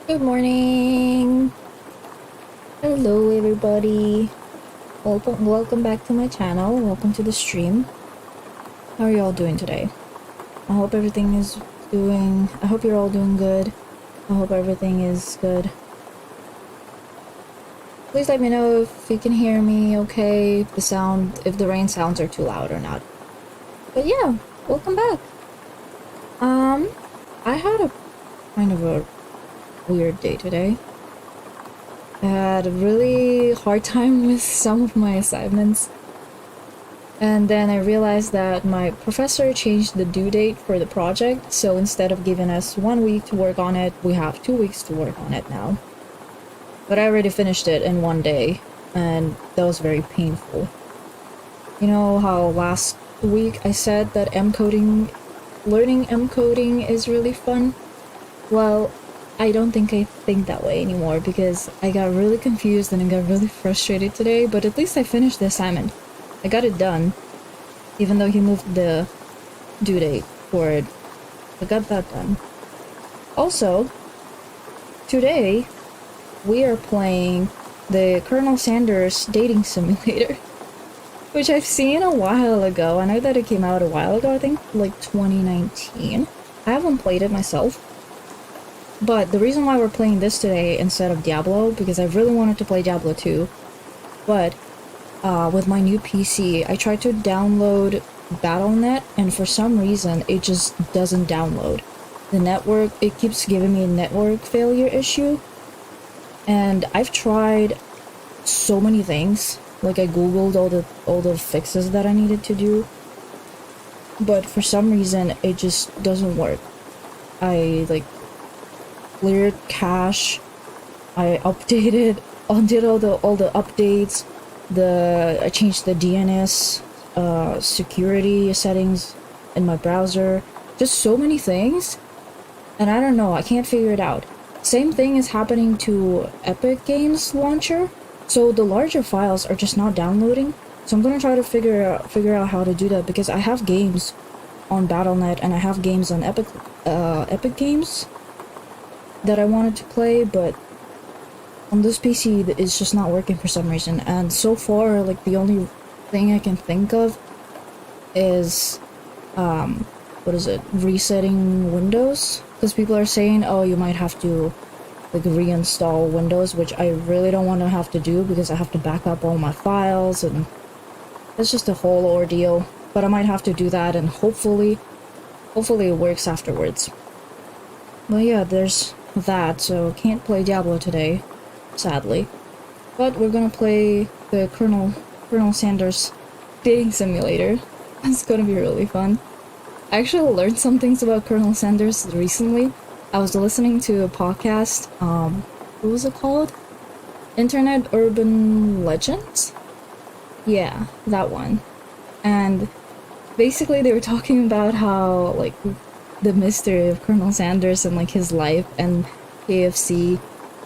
Good morning! Hello everybody! Welcome back to my channel. Welcome to the stream. How are you all doing today? I hope I hope you're all doing good. I hope everything is good. Please let me know if you can hear me okay, if the rain sounds are too loud or not. But yeah, welcome back! I had a kind of a weird day today. I had a really hard time with some of my assignments. And then I realized that my professor changed the due date for the project, so instead of giving us 1 week to work on it, we have 2 weeks to work on it now. But I already finished it in one day, and that was very painful. You know how last week I said that learning M coding is really fun? Well, I don't think I think that way anymore because I got really confused and I got really frustrated today, but at least I finished the assignment. I got it done, even though he moved the due date for it. I got that done. Also, today we are playing the Colonel Sanders dating simulator, which I've seen a while ago. I know that it came out a while ago, I think like 2019. I haven't played it myself. But the reason why we're playing this today instead of Diablo, because I really wanted to play Diablo 2, but with my new PC, I tried to download Battle.net, and for some reason, it just doesn't download. It keeps giving me a network failure issue, and I've tried so many things. Like, I googled all the fixes that I needed to do, but for some reason, it just doesn't work. I, cleared cache, I updated, undid all the updates, I changed the DNS security settings in my browser, just so many things, and I don't know, I can't figure it out. Same thing is happening to Epic Games launcher, so the larger files are just not downloading. So I'm gonna try to figure out how to do that, because I have games on Battle.net and I have games on Epic Games that I wanted to play, but on this PC it's just not working for some reason. And so far, like, the only thing I can think of is resetting Windows, because people are saying, oh, you might have to like reinstall Windows, which I really don't want to have to do because I have to back up all my files, and it's just a whole ordeal. But I might have to do that, and hopefully it works afterwards. But yeah, there's that, so can't play Diablo today, sadly. But we're gonna play the Colonel Sanders dating simulator. It's gonna be really fun. I actually learned some things about Colonel Sanders recently. I was listening to a podcast, what was it called? Internet Urban Legends? Yeah, that one. And basically they were talking about how, like, the mystery of Colonel Sanders and, like, his life and KFC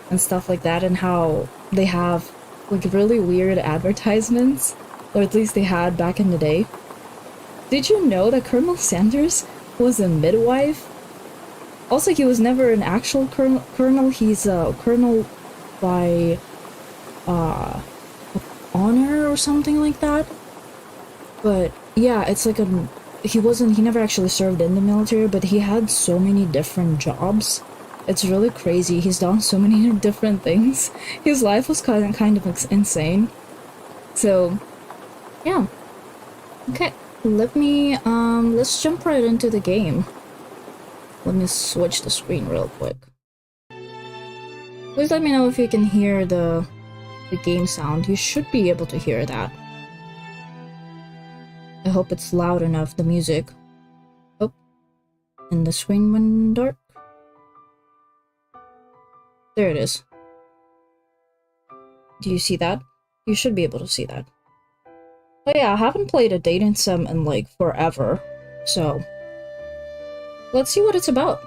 and stuff like that, and how they have, like, really weird advertisements, or at least they had back in the day. Did you know that Colonel Sanders was a midwife? Also, he was never an actual colonel, he's a colonel by, honor or something like that. But yeah, it's like he never actually served in the military, but he had so many different jobs. It's really crazy. He's done so many different things. His life was kind of insane. So, yeah. Okay, let's jump right into the game. Let me switch the screen real quick. Please let me know if you can hear the game sound. You should be able to hear that. I hope it's loud enough, the music. Oh, and the screen went dark. There it is. Do you see that? You should be able to see that. But yeah, I haven't played a dating sim in, like, forever, so let's see what it's about.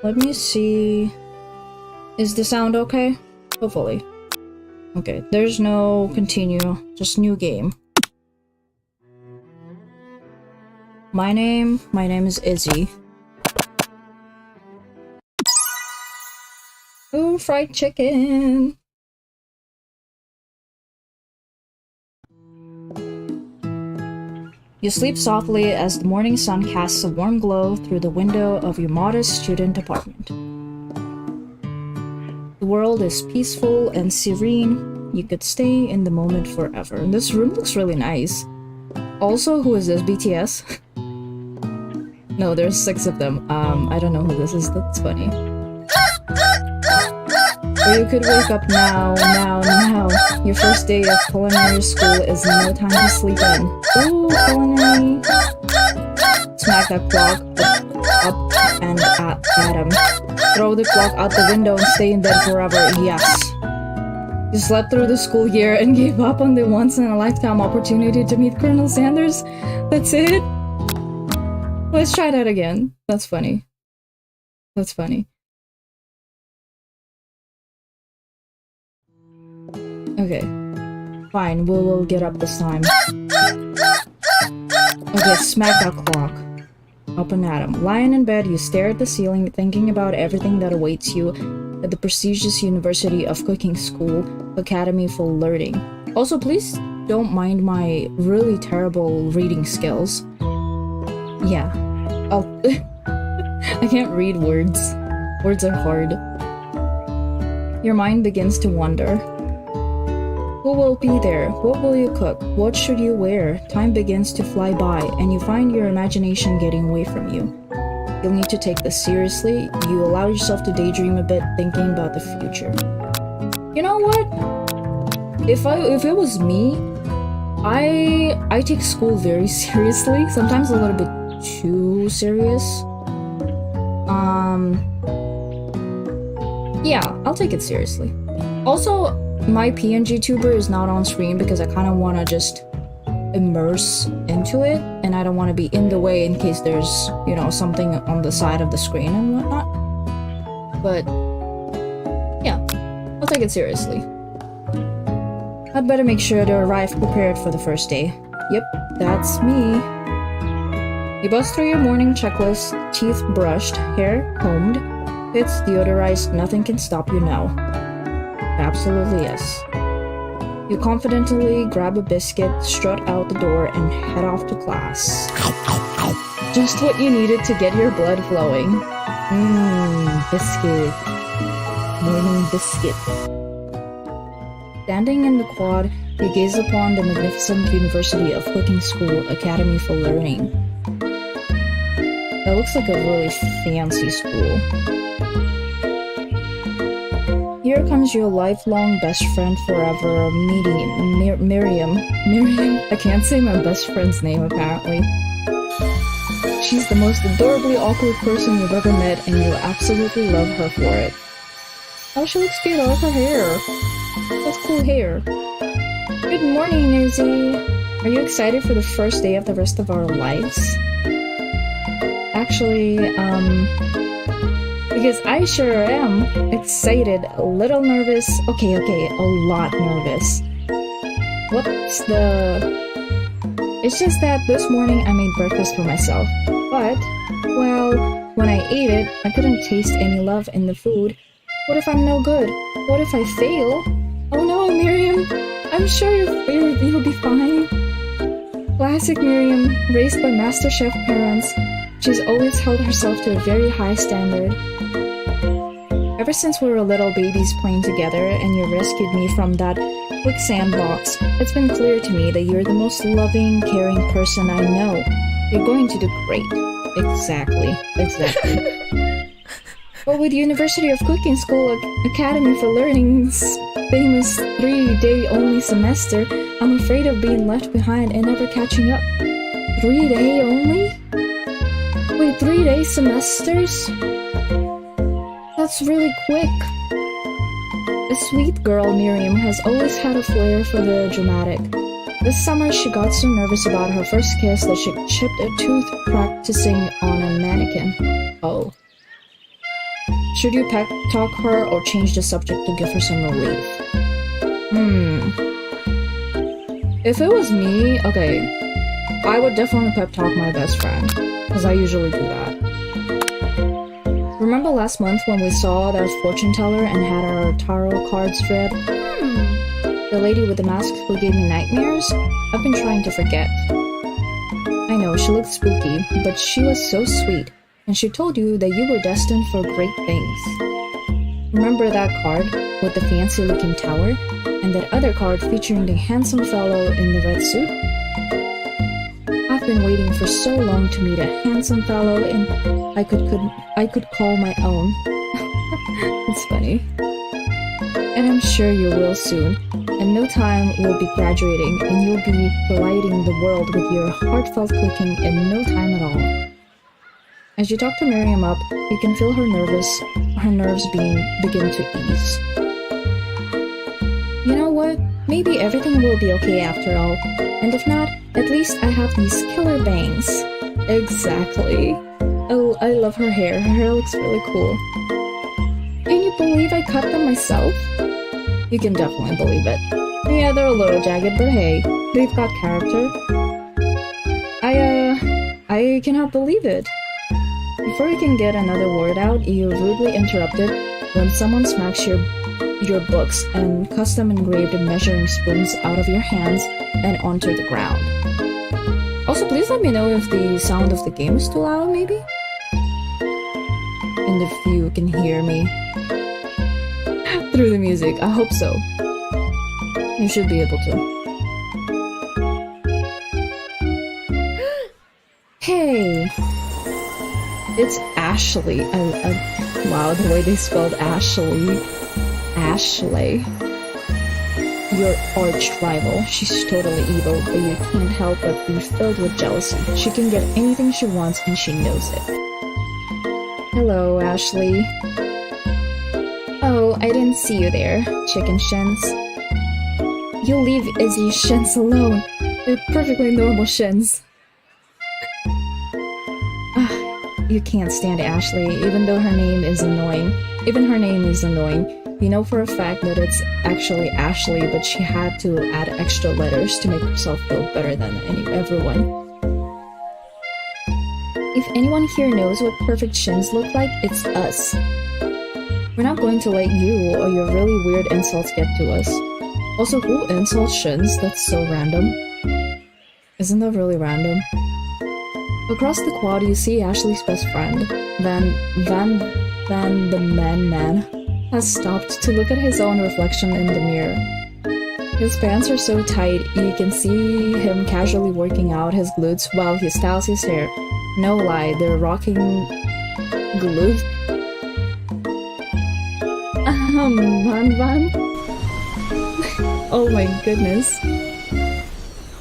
Let me see. Is the sound okay? Hopefully. Okay, there's no continue, just new game. My name is Izzy. Ooh, fried chicken! You sleep softly as the morning sun casts a warm glow through the window of your modest student apartment. The world is peaceful and serene. You could stay in the moment forever. And this room looks really nice. Also, who is this? BTS? No, there's 6 of them. I don't know who this is. That's funny. Or you could wake up now. Your first day of culinary school is no time to sleep in. Ooh, culinary. Smack that clock up and at him. Throw the clock out the window and stay in bed forever. Yes. You slept through the school year and gave up on the once-in-a-lifetime opportunity to meet Colonel Sanders? That's it? Let's try that again. That's funny. That's funny. Okay. Fine, we'll get up this time. Okay, smack that clock. Up and at him. Lying in bed, you stare at the ceiling, thinking about everything that awaits you at the prestigious University of Cooking School Academy for Learning. Also, please don't mind my really terrible reading skills. Yeah. I can't read words. Words are hard. Your mind begins to wander. Who will be there? What will you cook? What should you wear? Time begins to fly by, and you find your imagination getting away from you. You'll need to take this seriously. You allow yourself to daydream a bit, thinking about the future. You know what? If it was me, I take school very seriously. Sometimes a little bit too serious. Yeah, I'll take it seriously. Also, my PNG tuber is not on screen because I kind of want to just immerse into it, and I don't want to be in the way in case there's, you know, something on the side of the screen and whatnot. But yeah, I'll take it seriously. I'd better make sure to arrive prepared for the first day. Yep, that's me. You bust through your morning checklist, teeth brushed, hair combed, fits deodorized, nothing can stop you now. Absolutely yes. You confidently grab a biscuit, strut out the door, and head off to class. Just what you needed to get your blood flowing. Biscuit. Morning biscuit. Standing in the quad, you gaze upon the magnificent University of Cooking School Academy for Learning. That looks like a really fancy school. Here comes your lifelong best friend forever, Miriam. I can't say my best friend's name apparently. She's the most adorably awkward person you've ever met, and you'll absolutely love her for it. Oh, she looks cute. I like her hair. That's cool hair. Good morning, Nosy. Are you excited for the first day of the rest of our lives? Actually, because I sure am excited, a little nervous. Okay, a lot nervous. It's just that this morning I made breakfast for myself. But, well, when I ate it, I couldn't taste any love in the food. What if I'm no good? What if I fail? Oh no, Miriam! I'm sure you'll be fine. Classic Miriam, raised by MasterChef parents, she's always held herself to a very high standard. Ever since we were little babies playing together and you rescued me from that quicksand box, it's been clear to me that you're the most loving, caring person I know. You're going to do great. Exactly. But with University of Cooking School Academy for Learning's famous 3-day only semester, I'm afraid of being left behind and never catching up. 3-day only? Wait, 3-day semesters? That's really quick. The sweet girl Miriam has always had a flair for the dramatic. This summer she got so nervous about her first kiss that she chipped a tooth practicing on a mannequin. Oh. Should you pep talk her or change the subject to give her some relief? If it was me, okay, I would definitely pep talk my best friend, because I usually do that. Remember last month when we saw that fortune teller and had our tarot cards read? The lady with the mask who gave me nightmares? I've been trying to forget. I know, she looked spooky, but she was so sweet, and she told you that you were destined for great things. Remember that card with the fancy-looking tower, and that other card featuring the handsome fellow in the red suit? I've been waiting for so long to meet a handsome fellow, and I could call my own. It's funny. And I'm sure you will soon. In no time we'll be graduating, and you'll be lighting the world with your heartfelt clicking in no time at all. As you talk to Miriam up, you can feel her nerves begin to ease. You know what? Maybe everything will be okay after all. And if not, at least I have these killer bangs. Exactly. Oh, I love her hair. Her hair looks really cool. Can you believe I cut them myself? You can definitely believe it. Yeah, they're a little jagged, but hey, they've got character. I cannot believe it. Before you can get another word out, you're rudely interrupted when someone smacks your books and custom engraved measuring spoons out of your hands and onto the ground. Also, please let me know if the sound of the game is too loud, maybe? And if you can hear me through the music, I hope so. You should be able to. Hey! It's Ashley. Wow, the way they spelled Ashley. Ashley. Your arch rival. She's totally evil, but you can't help but be filled with jealousy. She can get anything she wants and she knows it. Hello, Ashley. Oh, I didn't see you there, chicken shins. You leave Izzy's shins alone. They're perfectly normal shins. You can't stand Ashley, even though her name is annoying. Even her name is annoying. You know for a fact that it's actually Ashley, but she had to add extra letters to make herself feel better than everyone. If anyone here knows what perfect shins look like, it's us. We're not going to let you or your really weird insults get to us. Also, who insults shins? That's so random. Isn't that really random? Across the quad, you see Ashley's best friend, Van the Man, has stopped to look at his own reflection in the mirror. His pants are so tight, you can see him casually working out his glutes while he styles his hair. No lie, they're rocking glutes. Van? Oh my goodness.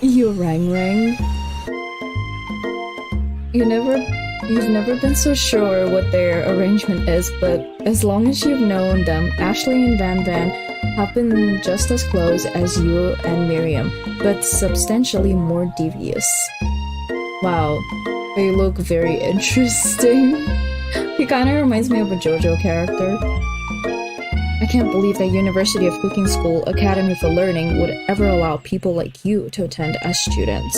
You rang. You've never been so sure what their arrangement is, but as long as you've known them, Ashley and Van have been just as close as you and Miriam, but substantially more devious. Wow, they look very interesting. He kinda reminds me of a JoJo character. I can't believe that University of Cooking School Academy for Learning would ever allow people like you to attend as students.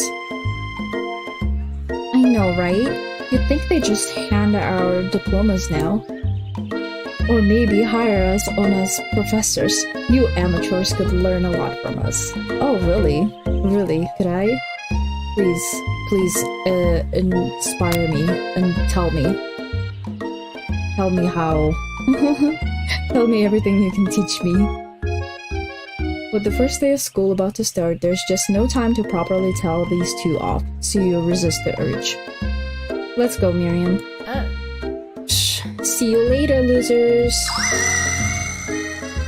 I know, right? You'd think they just hand our diplomas now. Or maybe hire us on as professors. You amateurs could learn a lot from us. Oh, really? Really? Could I? Please, inspire me and tell me. Tell me how. Tell me everything you can teach me. With the first day of school about to start, there's just no time to properly tell these two off, so you resist the urge. Let's go, Miriam. Shh. See you later, losers!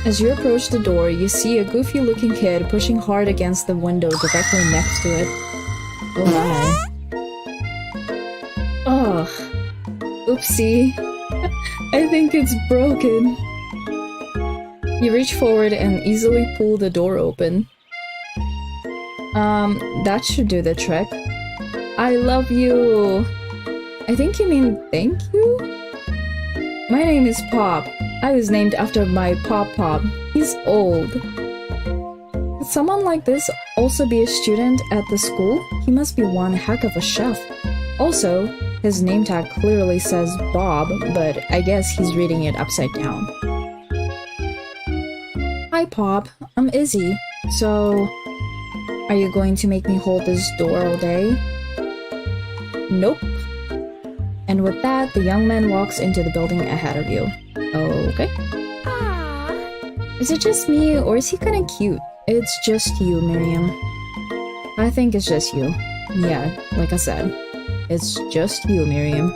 As you approach the door, you see a goofy-looking kid pushing hard against the window directly next to it. Oh my. Ugh. Oopsie. I think it's broken. You reach forward and easily pull the door open. That should do the trick. I love you! I think you mean thank you? My name is Pop. I was named after my Pop. He's old. Could someone like this also be a student at the school? He must be one heck of a chef. Also, His name tag clearly says Bob, but I guess he's reading it upside down. Hi, Pop. I'm Izzy. So, are you going to make me hold this door all day? Nope. And with that, the young man walks into the building ahead of you. Okay. Is it just me, or is he kinda cute? It's just you, Miriam. I think it's just you. Yeah, like I said. It's just you, Miriam.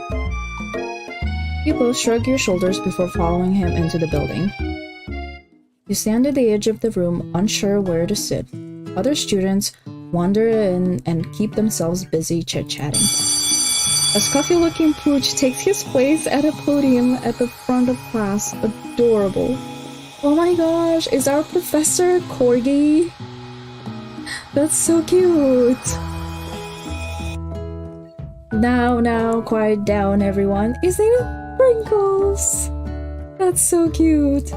You both shrug your shoulders before following him into the building. You stand at the edge of the room, unsure where to sit. Other students wander in and keep themselves busy chit-chatting. A scruffy-looking pooch takes his place at a podium at the front of class. Adorable. Oh my gosh, is our professor Corgi? That's so cute! Now, quiet down, everyone. His name is Sprinkles! That's so cute!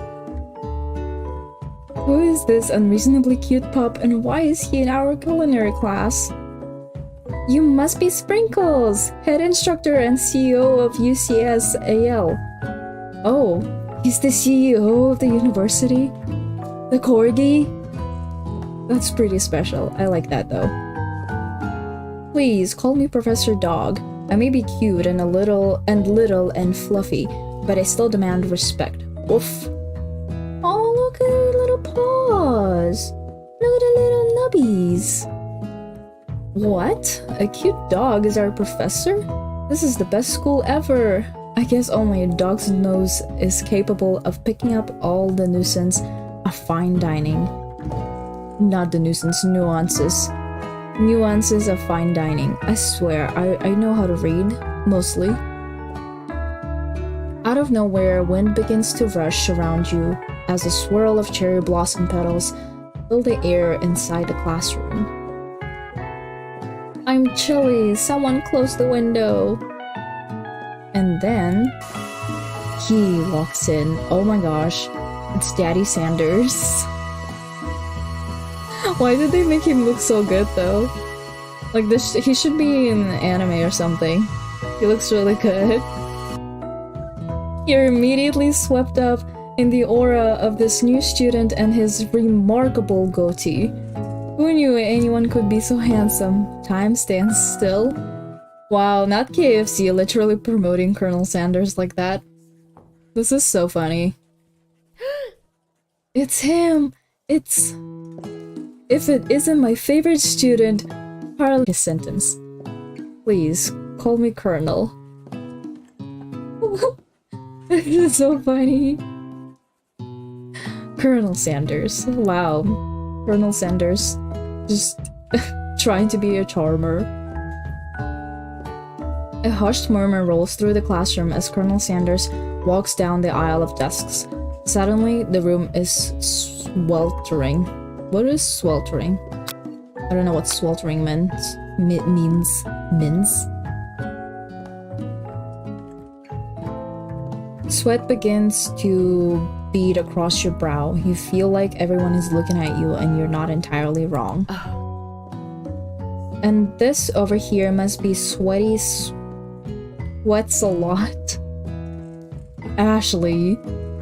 Who is this unreasonably cute pup, and why is he in our culinary class? You must be Sprinkles, head instructor and CEO of UCSAL. Oh, he's the CEO of the university? The Corgi? That's pretty special. I like that though. Please call me Professor Dog. I may be cute and little and fluffy, but I still demand respect. Woof. Oh, look at her little paws. Look at the little nubbies. What? A cute dog is our professor? This is the best school ever. I guess only a dog's nose is capable of picking up all the nuisance of fine dining. Not the nuisance, nuances. Nuances of fine dining. I swear, I know how to read, mostly. Out of nowhere, wind begins to rush around you as a swirl of cherry blossom petals fill the air inside the classroom. I'm chilly, someone close the window. And then he walks in. Oh my gosh, it's Daddy Sanders. Why did they make him look so good though? Like this, he should be in anime or something. He looks really good. You're immediately swept up in the aura of this new student and his remarkable goatee. Who knew anyone could be so handsome? Time stands still. Wow, not KFC literally promoting Colonel Sanders like that. This is so funny. It's him! It's... If it isn't my favorite student, parallel his sentence. Please, call me Colonel. This is so funny. Colonel Sanders. Wow. Colonel Sanders. Just trying to be a charmer. A hushed murmur rolls through the classroom as Colonel Sanders walks down the aisle of desks. Suddenly, the room is sweltering. What is sweltering? I don't know what sweltering means. Means. Sweat begins to bead across your brow. You feel like everyone is looking at you and you're not entirely wrong. And this over here must be sweaty sweats a lot. Ashley,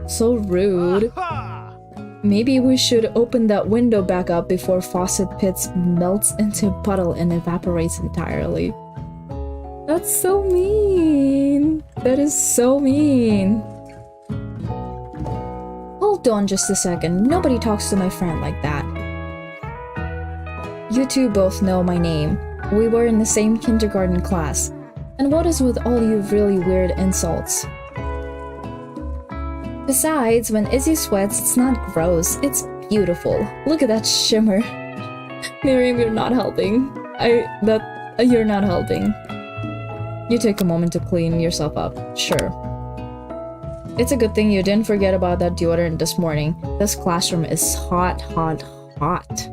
so rude. Maybe we should open that window back up before Faucet Pits melts into a puddle and evaporates entirely. That's so mean. That is so mean. Hold on just a second. Nobody talks to my friend like that. You two both know my name. We were in the same kindergarten class. And what is with all you really weird insults? Besides, when Izzy sweats, it's not gross, it's beautiful. Look at that shimmer. Miriam, you're not helping. You're not helping. You take a moment to clean yourself up. Sure. It's a good thing you didn't forget about that deodorant this morning. This classroom is hot, hot, hot.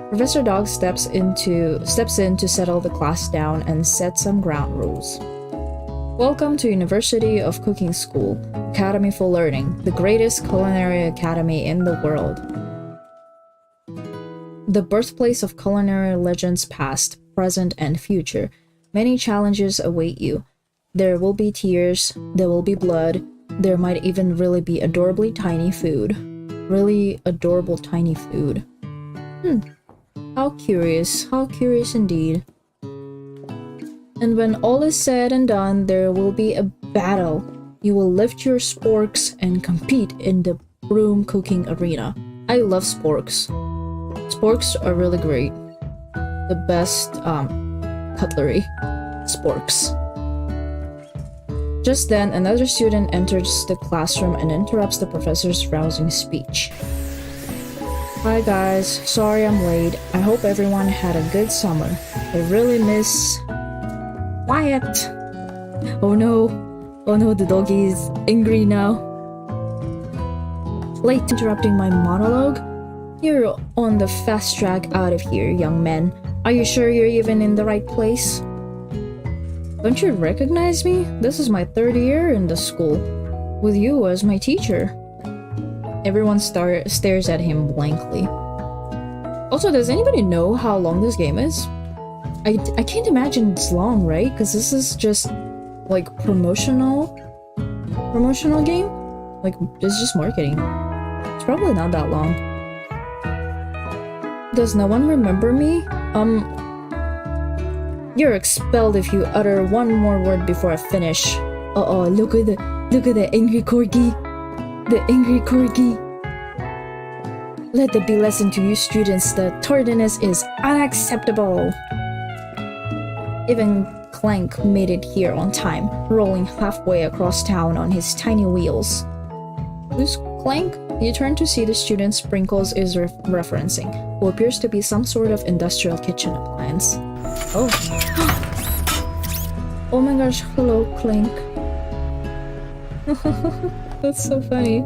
Professor Dog steps in to settle the class down and set some ground rules. Welcome to University of Cooking School, Academy for Learning, the greatest culinary academy in the world. the birthplace of culinary legends past, present, and future. Many challenges await you. There will be tears, there will be blood, there might even really be adorably tiny food. Really adorable tiny food. How curious indeed. And when all is said and done, there will be a battle. You will lift your sporks and compete in the broom cooking arena. I love sporks. Sporks are really great. The best cutlery. Sporks. Just then, another student enters the classroom and interrupts the professor's rousing speech. Hi guys, sorry I'm late. I hope everyone had a good summer. I really miss... Wyatt! Oh no, the doggy is angry now. Late interrupting my monologue? You're on the fast track out of here, young man. Are you sure you're even in the right place? Don't you recognize me? This is my 3rd year in the school, with you as my teacher. Everyone stares at him blankly. Also, does anybody know how long this game is? I can't imagine it's long, right? Because this is just like promotional game? Like, it's just marketing. It's probably not that long. Does no one remember me? You're expelled if you utter one more word before I finish. Uh-oh, look at the angry corgi. The angry corgi. Let that be lesson to you students that tardiness is unacceptable. Even Clank made it here on time, rolling halfway across town on his tiny wheels. Who's Clank? You turn to see the student Sprinkles is referencing, who appears to be some sort of industrial kitchen appliance. Oh. Oh my gosh, hello, Clank. That's so funny.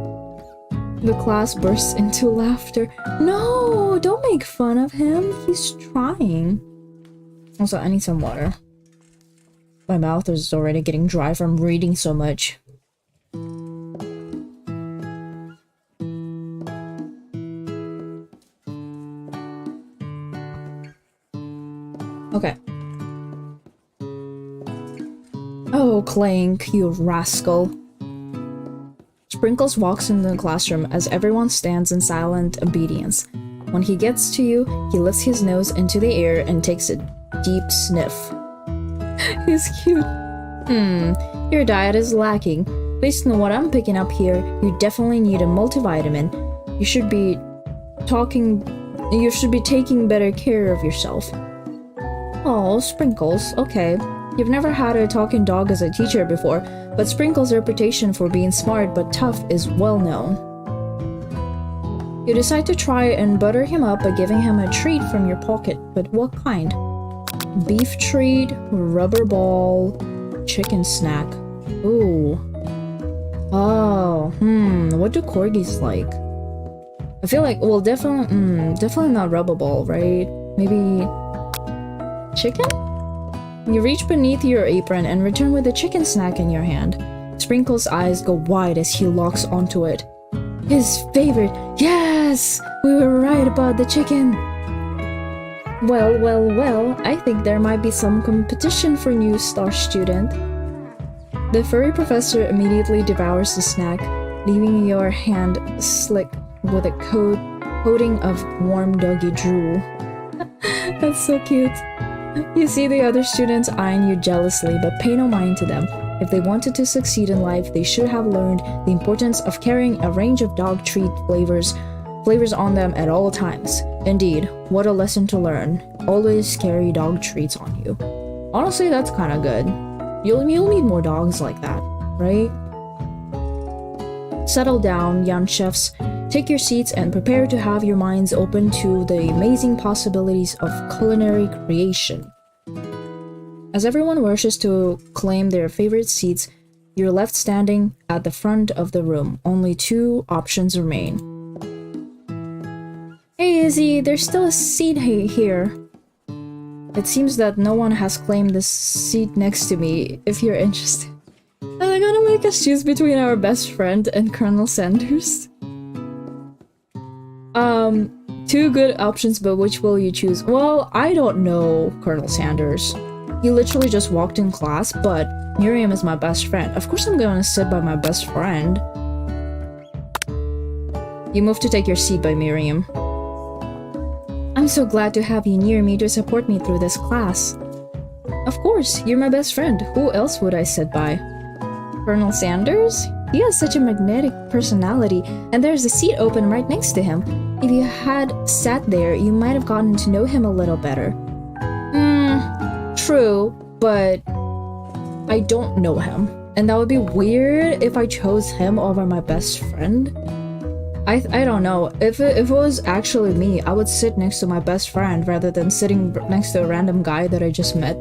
The class bursts into laughter. No, don't make fun of him. He's trying. Also, I need some water. My mouth is already getting dry from reading so much. Okay. Oh, Clank, you rascal. Sprinkles walks into the classroom as everyone stands in silent obedience. When he gets to you, he lifts his nose into the air and takes a deep sniff. He's cute. Your diet is lacking. Based on what I'm picking up here, you definitely need a multivitamin. You should be taking better care of yourself. Oh, Sprinkles, okay. You've never had a talking dog as a teacher before, but Sprinkles' reputation for being smart but tough is well known. You decide to try and butter him up by giving him a treat from your pocket, but what kind? Beef treat, rubber ball, chicken snack. Ooh. Oh, what do corgis like? I feel like, well, definitely not rubber ball, right? Maybe chicken? You reach beneath your apron and return with a chicken snack in your hand. Sprinkle's eyes go wide as he locks onto it. His favorite! Yes! We were right about the chicken! Well, I think there might be some competition for new star student. The furry professor immediately devours the snack, leaving your hand slick with a coating of warm doggy drool. That's so cute. You see the other students eyeing you jealously, but pay no mind to them. If they wanted to succeed in life, they should have learned the importance of carrying a range of dog treat flavors on them at all times. Indeed, what a lesson to learn. Always carry dog treats on you. Honestly, that's kind of good. You'll need more dogs like that, right? Settle down, young chefs. Take your seats and prepare to have your minds open to the amazing possibilities of culinary creation. As everyone rushes to claim their favorite seats, you're left standing at the front of the room. Only 2 options remain. Hey Izzy, there's still a seat here. It seems that no one has claimed this seat next to me, if you're interested. Are they gonna make us choose between our best friend and Colonel Sanders? Two good options, but which will you choose? Well, I don't know Colonel Sanders. He literally just walked in class, but Miriam is my best friend. Of course I'm gonna sit by my best friend. You move to take your seat by Miriam. I'm so glad to have you near me to support me through this class. Of course, you're my best friend. Who else would I sit by? Colonel Sanders? He has such a magnetic personality, and there's a seat open right next to him. If you had sat there, you might have gotten to know him a little better. True, but I don't know him, and that would be weird if I chose him over my best friend. I don't know. If it was actually me, I would sit next to my best friend rather than sitting next to a random guy that I just met.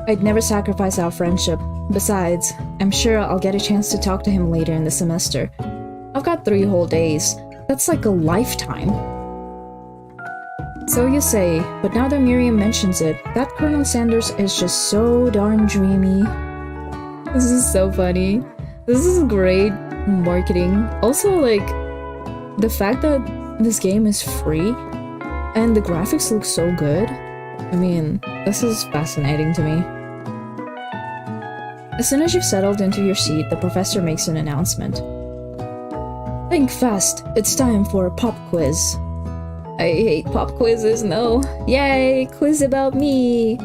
I'd never sacrifice our friendship. Besides, I'm sure I'll get a chance to talk to him later in the semester. I've got 3 whole days. That's like a lifetime. So you say, but now that Miriam mentions it, that Colonel Sanders is just so darn dreamy. This is so funny. This is great marketing. Also, like, the fact that this game is free and the graphics look so good. I mean, this is fascinating to me. As soon as you've settled into your seat, the professor makes an announcement. Think fast, it's time for a pop quiz. I hate pop quizzes, no. Yay, quiz about me!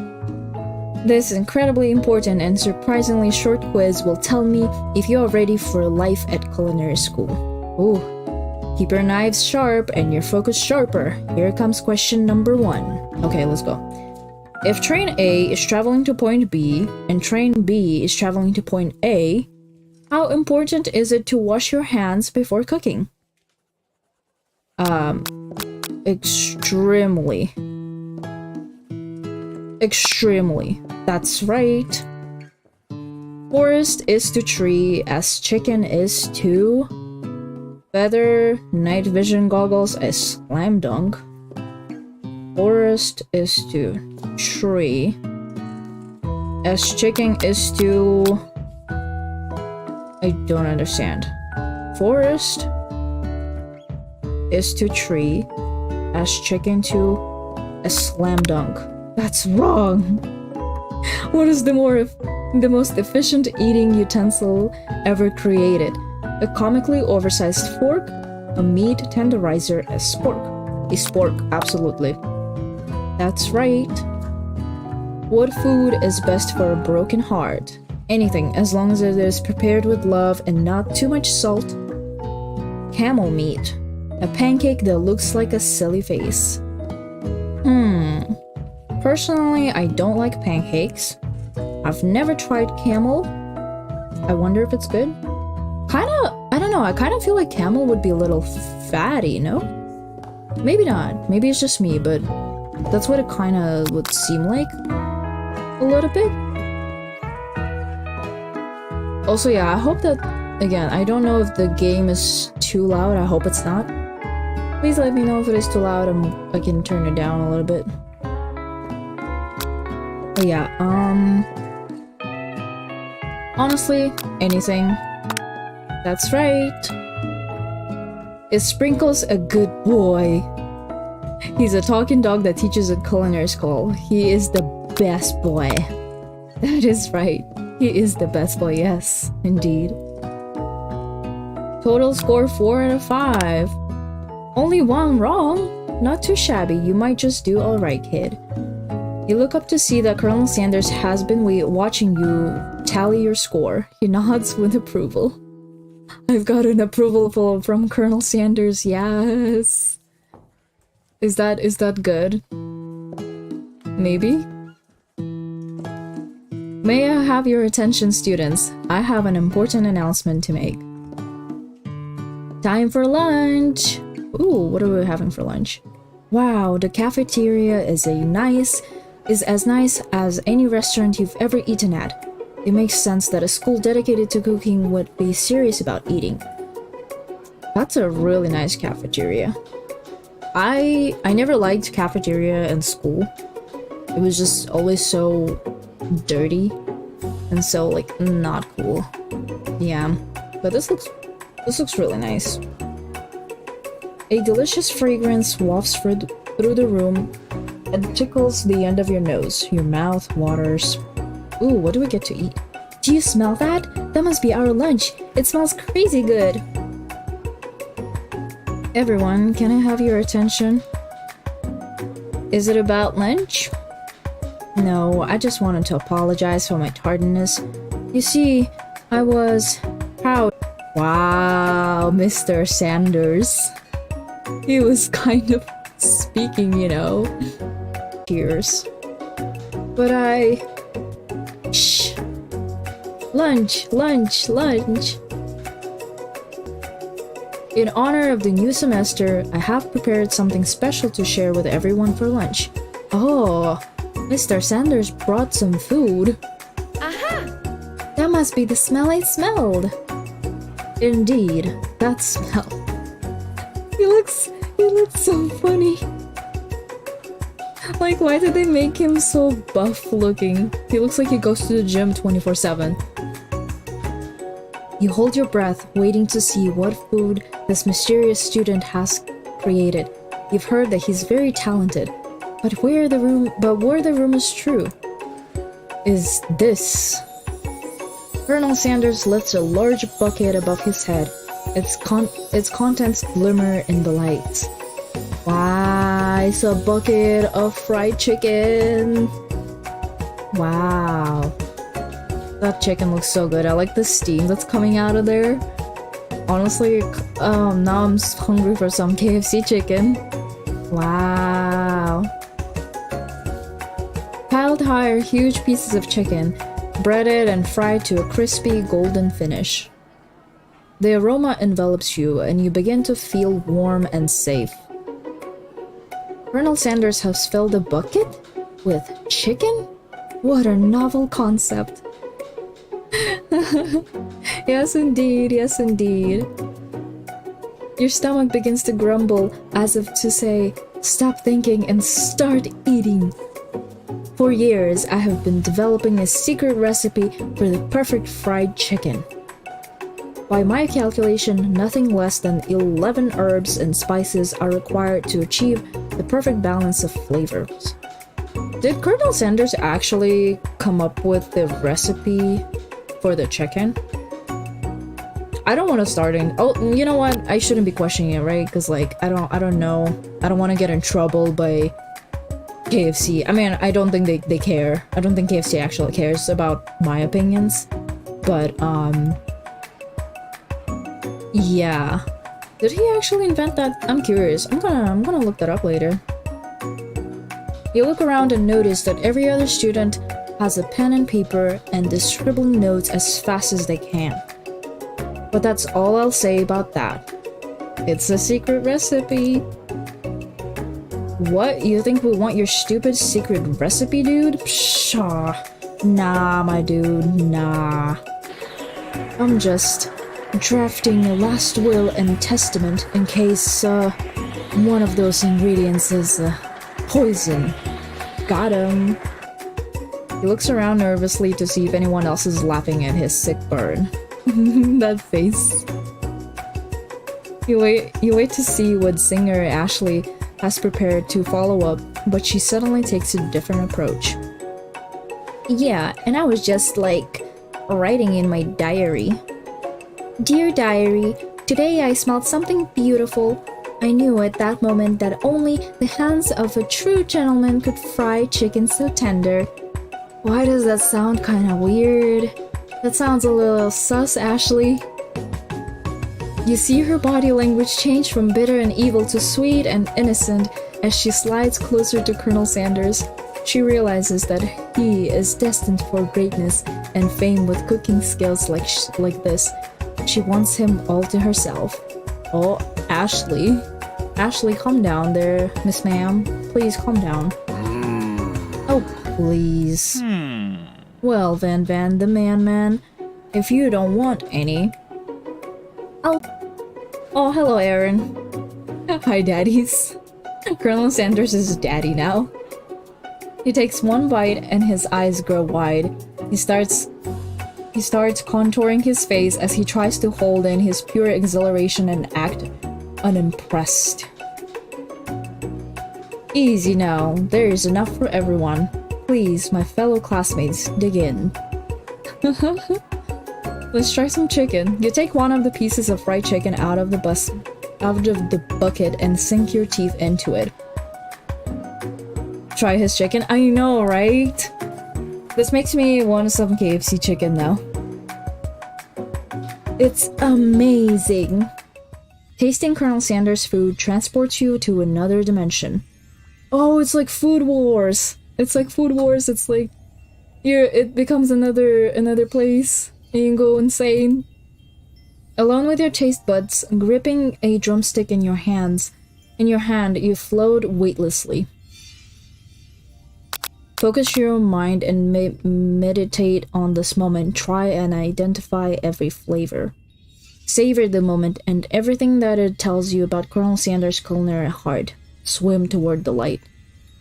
This incredibly important and surprisingly short quiz will tell me if you are ready for life at culinary school. Ooh. Keep your knives sharp and your focus sharper. Here comes question number 1. Okay, let's go. If train A is traveling to point B and train B is traveling to point A, how important is it to wash your hands before cooking? Extremely. Extremely. That's right. Forest is to tree as chicken is to feather. Night vision goggles is slam dunk. Forest is to tree as chicken is to... I don't understand. Forest is to tree as chicken to a slam dunk. That's wrong. What is the most efficient eating utensil ever created? A comically oversized fork, a meat tenderizer, a spork. A spork, absolutely. That's right. What food is best for a broken heart? Anything, as long as it is prepared with love and not too much salt. Camel meat. A pancake that looks like a silly face. Personally, I don't like pancakes. I've never tried camel. I wonder if it's good. I don't know, I kind of feel like camel would be a little fatty, no? Maybe not. Maybe it's just me, but that's what it kind of would seem like. A little bit. Also, yeah, I hope that, again, I don't know if the game is too loud. I hope it's not. Please let me know if it is too loud and I can turn it down a little bit. But yeah, honestly, anything. That's right. Is Sprinkles a good boy? He's a talking dog that teaches at culinary school. He is the best boy. That is right. He is the best boy, yes, indeed. Total score 4 out of 5. Only 1 wrong. Not too shabby. You might just do alright, kid. You look up to see that Colonel Sanders has been watching you tally your score. He nods with approval. I've got an approval from Colonel Sanders, yes. Is that good? Maybe? May I have your attention, students? I have an important announcement to make. Time for lunch! Ooh, what are we having for lunch? Wow, the cafeteria is as nice as any restaurant you've ever eaten at. It makes sense that a school dedicated to cooking would be serious about eating. That's a really nice cafeteria. I never liked cafeteria in school. It was just always so dirty and so like not cool. Yeah, but this looks really nice. A delicious fragrance wafts through the room and tickles the end of your nose. Your mouth waters. Ooh, what do we get to eat? Do you smell that? That must be our lunch. It smells crazy good. Everyone, can I have your attention? Is it about lunch? No, I just wanted to apologize for my tardiness. You see, I was proud. Wow, Mr. Sanders. He was kind of speaking, you know. Cheers. But Shh. Lunch. In honor of the new semester, I have prepared something special to share with everyone for lunch. Oh, Mr. Sanders brought some food. Aha! That must be the smell I smelled. Indeed, that smell. He looks so funny. Like, why did they make him so buff looking? He looks like he goes to the gym 24/7. You hold your breath, waiting to see what food this mysterious student has created. You've heard that he's very talented, but were the rumors true? Is this? Colonel Sanders lifts a large bucket above his head. Its contents glimmer in the lights. Wow, it's a bucket of fried chicken. Wow. That chicken looks so good. I like the steam that's coming out of there. Honestly, now I'm hungry for some KFC chicken. Wow. Piled high are huge pieces of chicken, breaded and fried to a crispy golden finish. The aroma envelops you, and you begin to feel warm and safe. Colonel Sanders has filled a bucket with chicken? What a novel concept. Yes, indeed. Yes, indeed. Your stomach begins to grumble as if to say, stop thinking and start eating. For years, I have been developing a secret recipe for the perfect fried chicken. By my calculation, nothing less than 11 herbs and spices are required to achieve the perfect balance of flavors. Did Colonel Sanders actually come up with the recipe for the chicken? I don't want to start in. Oh, you know what? I shouldn't be questioning it, right? Because like I don't know. I don't want to get in trouble by KFC. I mean, I don't think they care. I don't think KFC actually cares about my opinions. But yeah. Did he actually invent that? I'm curious. I'm gonna look that up later. You look around and notice that every other student has a pen and paper and is scribbling notes as fast as they can. But that's all I'll say about that. It's a secret recipe. What? You think we want your stupid secret recipe, dude? Pshaw. Nah, my dude, nah. I'm just drafting a last will and testament in case, one of those ingredients is, poison. Got him. He looks around nervously to see if anyone else is laughing at his sick burn. That face. You wait to see what singer Ashley has prepared to follow up, but she suddenly takes a different approach. Yeah, and I was just like writing in my diary. Dear diary, today I smelled something beautiful. I knew at that moment that only the hands of a true gentleman could fry chicken so tender. Why does that sound kinda weird? That sounds a little sus, Ashley. You see her body language change from bitter and evil to sweet and innocent as she slides closer to Colonel Sanders. She realizes that he is destined for greatness and fame with cooking skills like this. She wants him all to herself. Oh, Ashley. Ashley, calm down there, Miss Ma'am. Please calm down. Oh, please. Well then, Van the Man, if you don't want any... Oh, hello, Aaron. Hi, daddies. Colonel Sanders is daddy now. He takes one bite and his eyes grow wide. He starts contouring his face as he tries to hold in his pure exhilaration and act unimpressed. Easy now, there is enough for everyone. Please, my fellow classmates, dig in. Let's try some chicken. You take one of the pieces of fried chicken out of the bucket and sink your teeth into it. Try his chicken. I know, right? This makes me want some KFC chicken now. It's amazing. Tasting Colonel Sanders' food transports you to another dimension. Oh, it's like Food Wars. It's like Food Wars. It's like it becomes another place and you can go insane. Alone with your taste buds, gripping a drumstick in your hand, you float weightlessly. Focus your mind and meditate on this moment. Try and identify every flavor. Savor the moment and everything that it tells you about Colonel Sanders' culinary heart. Swim toward the light.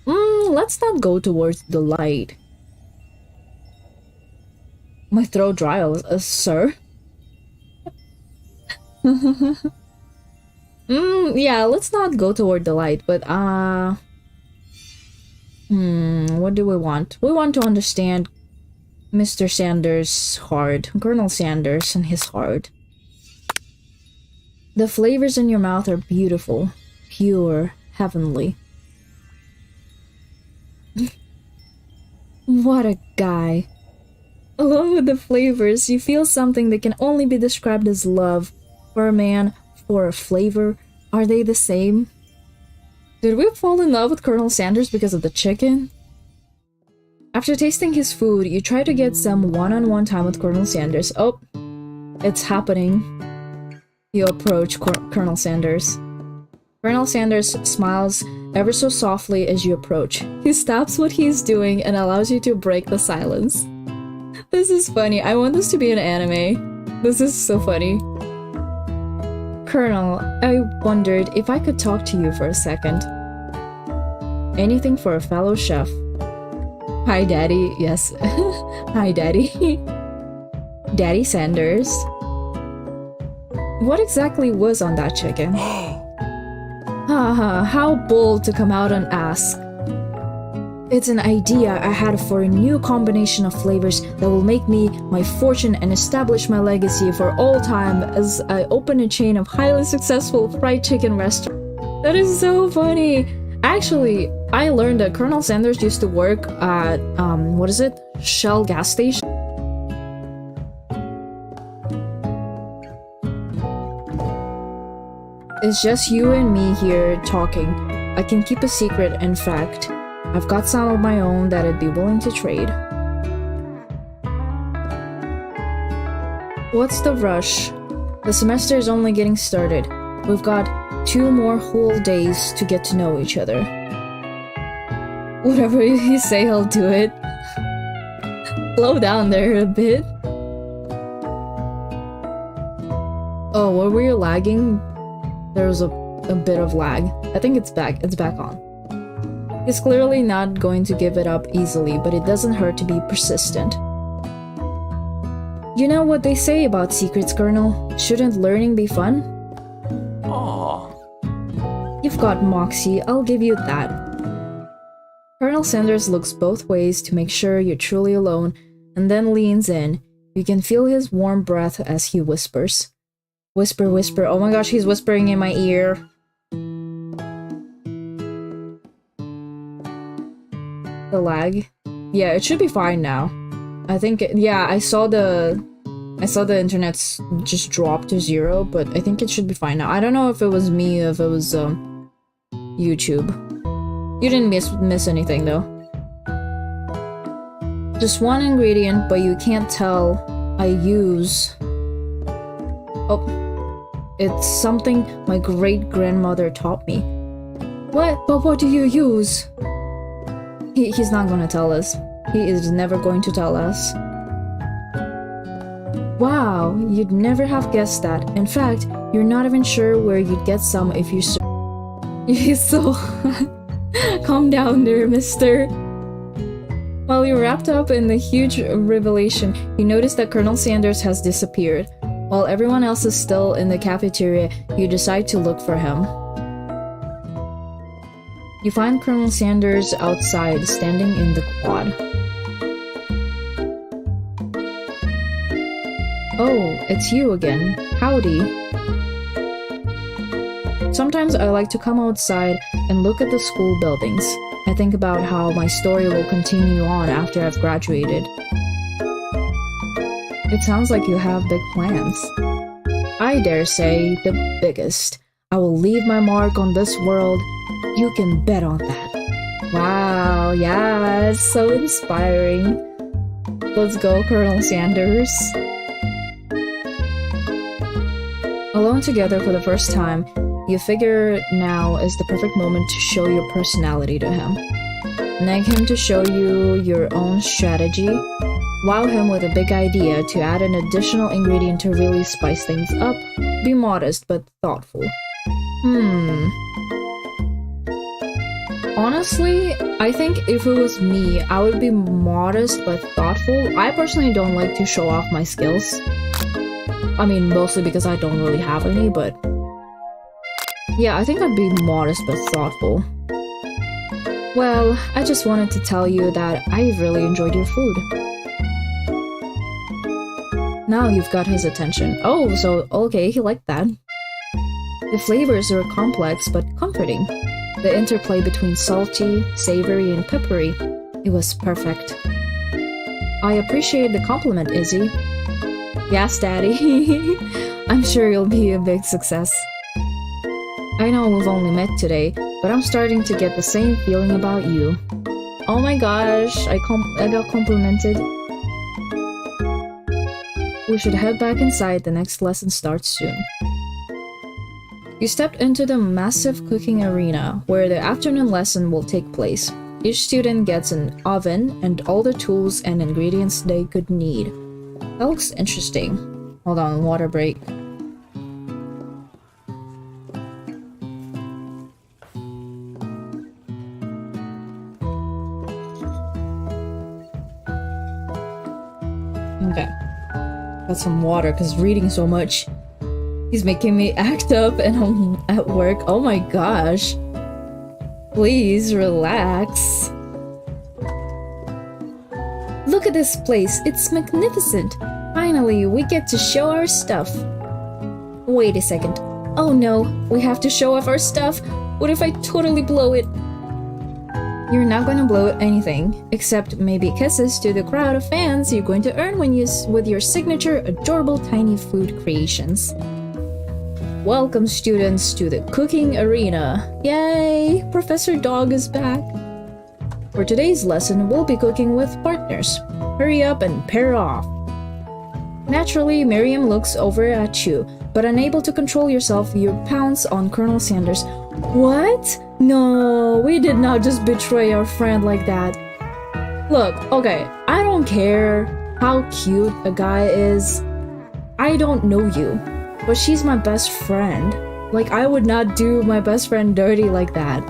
Let's not go towards the light. My throat dry, sir. Yeah, let's not go toward the light, but what do we want? We want to understand Mr. Sanders' heart, Colonel Sanders and his heart. The flavors in your mouth are beautiful, pure, heavenly. What a guy. Along with the flavors, you feel something that can only be described as love. For a man, for a flavor, are they the same? Did we fall in love with Colonel Sanders because of the chicken? After tasting his food, you try to get some one-on-one time with Colonel Sanders. Oh, it's happening. You approach Colonel Sanders. Colonel Sanders smiles ever so softly as you approach. He stops what he's doing and allows you to break the silence. This is funny. I want this to be an anime. This is so funny. Colonel, I wondered if I could talk to you for a second. Anything for a fellow chef. Hi, Daddy. Yes. Hi, Daddy. Daddy Sanders. What exactly was on that chicken? Haha, how bold to come out and ask. It's an idea I had for a new combination of flavors that will make me my fortune and establish my legacy for all time as I open a chain of highly successful fried chicken restaurants. That is so funny! Actually, I learned that Colonel Sanders used to work at, what is it? Shell gas station? It's just you and me here talking. I can keep a secret, in fact. I've got some of my own that I'd be willing to trade. What's the rush? The semester is only getting started. We've got 2 more whole days to get to know each other. Whatever you say, I'll do it. Slow down there a bit. Oh, were we lagging? There was a bit of lag. I think it's back. It's back on. He's clearly not going to give it up easily, but it doesn't hurt to be persistent. You know what they say about secrets, Colonel? Shouldn't learning be fun? Aww. You've got moxie, I'll give you that. Colonel Sanders looks both ways to make sure you're truly alone, and then leans in. You can feel his warm breath as he whispers. Whisper, whisper. Oh my gosh, he's whispering in my ear. The lag? Yeah, it should be fine now. I think, yeah, I saw the internet just drop to 0, but I think it should be fine now. I don't know if it was me or if it was YouTube. You didn't miss anything though. Just one ingredient, but you can't tell I use. Oh, it's something my great-grandmother taught me. What? But what do you use? He's not gonna tell us. He is never going to tell us. Wow, you'd never have guessed that. In fact, you're not even sure where you'd get some if you He's so... Calm down there, mister. While you're wrapped up in the huge revelation, you notice that Colonel Sanders has disappeared. While everyone else is still in the cafeteria, you decide to look for him. You find Colonel Sanders outside, standing in the quad. Oh, it's you again. Howdy. Sometimes I like to come outside and look at the school buildings. I think about how my story will continue on after I've graduated. It sounds like you have big plans. I dare say the biggest. I will leave my mark on this world. You can bet on that. Wow, yeah, it's so inspiring. Let's go, Colonel Sanders. Alone together for the first time, you figure now is the perfect moment to show your personality to him. Nag him to show you your own strategy. Wow him with a big idea to add an additional ingredient to really spice things up. Be modest but thoughtful. Honestly, I think if it was me, I would be modest but thoughtful. I personally don't like to show off my skills. I mean, mostly because I don't really have any, but... yeah, I think I'd be modest but thoughtful. Well, I just wanted to tell you that I really enjoyed your food. Now you've got his attention. Oh, so okay, he liked that. The flavors are complex but comforting. The interplay between salty, savory, and peppery. It was perfect. I appreciate the compliment, Izzy. Yes, Daddy. I'm sure you'll be a big success. I know we've only met today, but I'm starting to get the same feeling about you. Oh my gosh, I got complimented. We should head back inside, the next lesson starts soon. You stepped into the massive cooking arena, where the afternoon lesson will take place. Each student gets an oven and all the tools and ingredients they could need. That looks interesting. Hold on, water break. Okay. Got some water because reading so much. He's making me act up and I'm at work. Oh my gosh. Please relax. Look at this place. It's magnificent. Finally, we get to show our stuff. Wait a second. Oh no, we have to show off our stuff. What if I totally blow it? You're not gonna blow anything, except maybe kisses to the crowd of fans you're going to earn with your signature adorable tiny food creations. Welcome, students, to the cooking arena. Yay! Professor Dog is back. For today's lesson, we'll be cooking with partners. Hurry up and pair off. Naturally, Miriam looks over at you, but unable to control yourself, you pounce on Colonel Sanders. What? No, we did not just betray our friend like that. Look, okay, I don't care how cute a guy is. I don't know you, but she's my best friend. Like, I would not do my best friend dirty like that.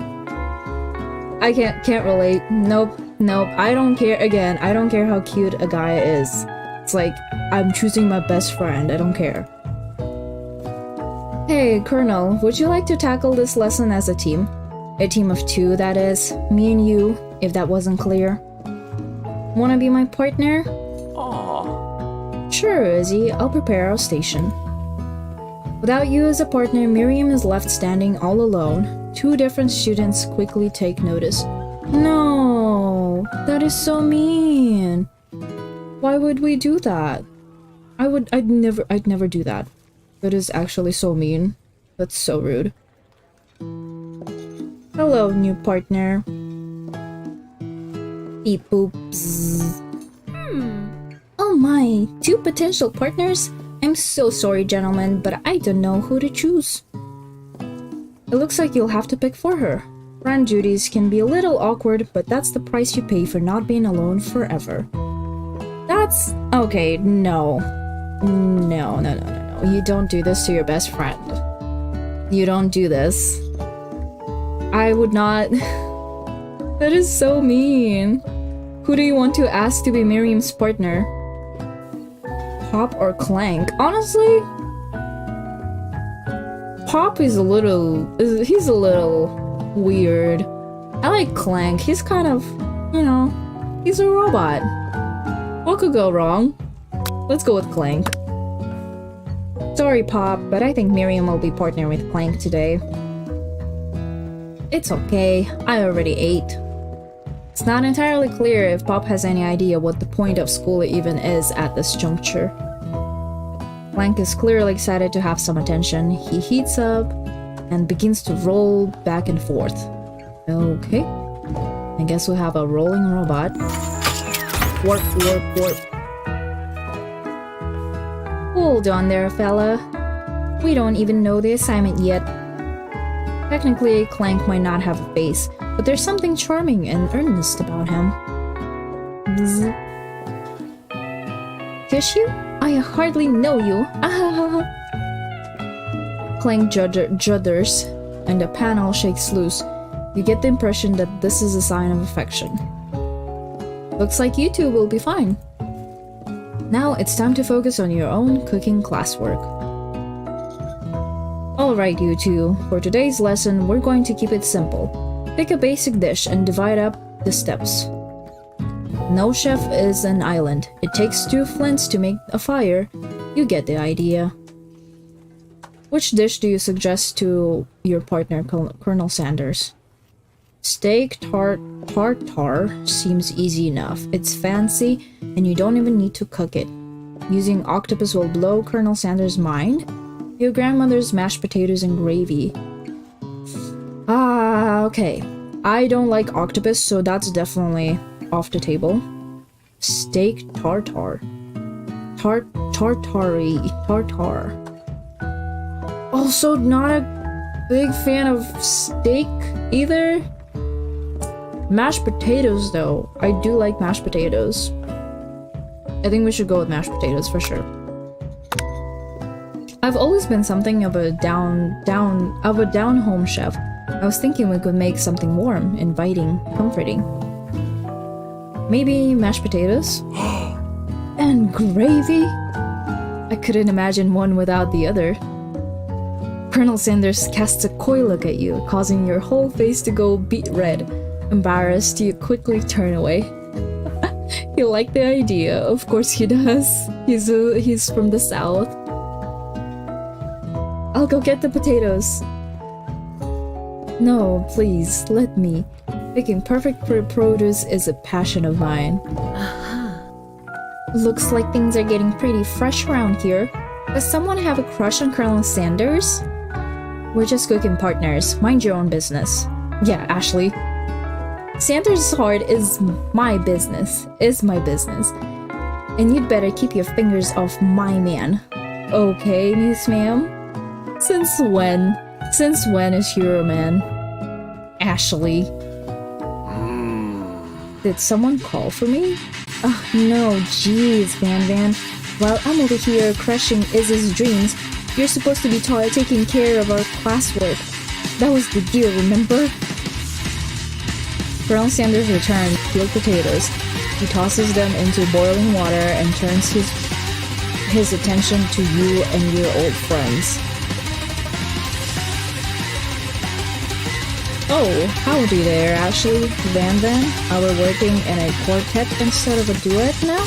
I can't relate. Nope, I don't care. Again, I don't care how cute a guy is. It's like, I'm choosing my best friend, I don't care. Hey, Colonel, would you like to tackle this lesson as a team? A team of two, that is. Me and you, if that wasn't clear. Wanna be my partner? Aww. Sure, Izzy, I'll prepare our station. Without you as a partner, Miriam is left standing all alone. Two different students quickly take notice. No, that is so mean. Why would we do that? I'd never do that. That is actually so mean. That's so rude. Hello, new partner. Beep boops. Oh my, two potential partners? I'm so sorry, gentlemen, but I don't know who to choose. It looks like you'll have to pick for her. Friend duties can be a little awkward, but that's the price you pay for not being alone forever. That's... okay, no. No. You don't do this to your best friend. You don't do this. I would not... That is so mean. Who do you want to ask to be Miriam's partner? Pop or Clank? Honestly, Pop is he's a little weird. I like Clank. He's kind of, you know, he's a robot. What could go wrong? Let's go with Clank. Sorry, Pop, but I think Miriam will be partnering with Clank today. It's okay, I already ate. It's not entirely clear if Pop has any idea what the point of school even is at this juncture. Clank is clearly excited to have some attention. He heats up and begins to roll back and forth. Okay, I guess we have a rolling robot. Warp, warp, warp. Hold on there, fella. We don't even know the assignment yet. Technically, Clank might not have a face, but there's something charming and earnest about him. Bzz. Kiss you? I hardly know you. Clank judders, and the panel shakes loose. You get the impression that this is a sign of affection. Looks like you two will be fine. Now it's time to focus on your own cooking classwork. Alright, you two, for today's lesson, we're going to keep it simple. Pick a basic dish and divide up the steps. No chef is an island. It takes 2 flints to make a fire. You get the idea. Which dish do you suggest to your partner, Colonel Sanders? Steak tartare seems easy enough. It's fancy, and you don't even need to cook it. Using octopus will blow Colonel Sanders' mind. Your grandmother's mashed potatoes and gravy. Okay. I don't like octopus, so that's definitely off the table. Steak tartare. Tartare. Also, not a big fan of steak either. Mashed potatoes, though. I do like mashed potatoes. I think we should go with mashed potatoes for sure. I've always been something of a down-home chef. I was thinking we could make something warm, inviting, comforting. Maybe mashed potatoes? And gravy? I couldn't imagine one without the other. Colonel Sanders casts a coy look at you, causing your whole face to go beet red. Embarrassed, you quickly turn away. You like the idea, of course he does. He's from the south. I'll go get the potatoes. No, please, let me. Picking perfect produce is a passion of mine. Looks like things are getting pretty fresh around here. Does someone have a crush on Colonel Sanders? We're just cooking partners. Mind your own business. Yeah, Ashley. Sanders' heart is my business. And you'd better keep your fingers off my man. Okay, Miss Ma'am? Since when? Since when is Hero Man? Ashley. Did someone call for me? Oh no, jeez, Van. While I'm over here crushing Izzy's dreams, you're supposed to be taking care of our classwork. That was the deal, remember? Colonel Sanders returns peeled potatoes. He tosses them into boiling water and turns his attention to you and your old friends. Oh, howdy there, Ashley. Van. Are we working in a quartet instead of a duet now?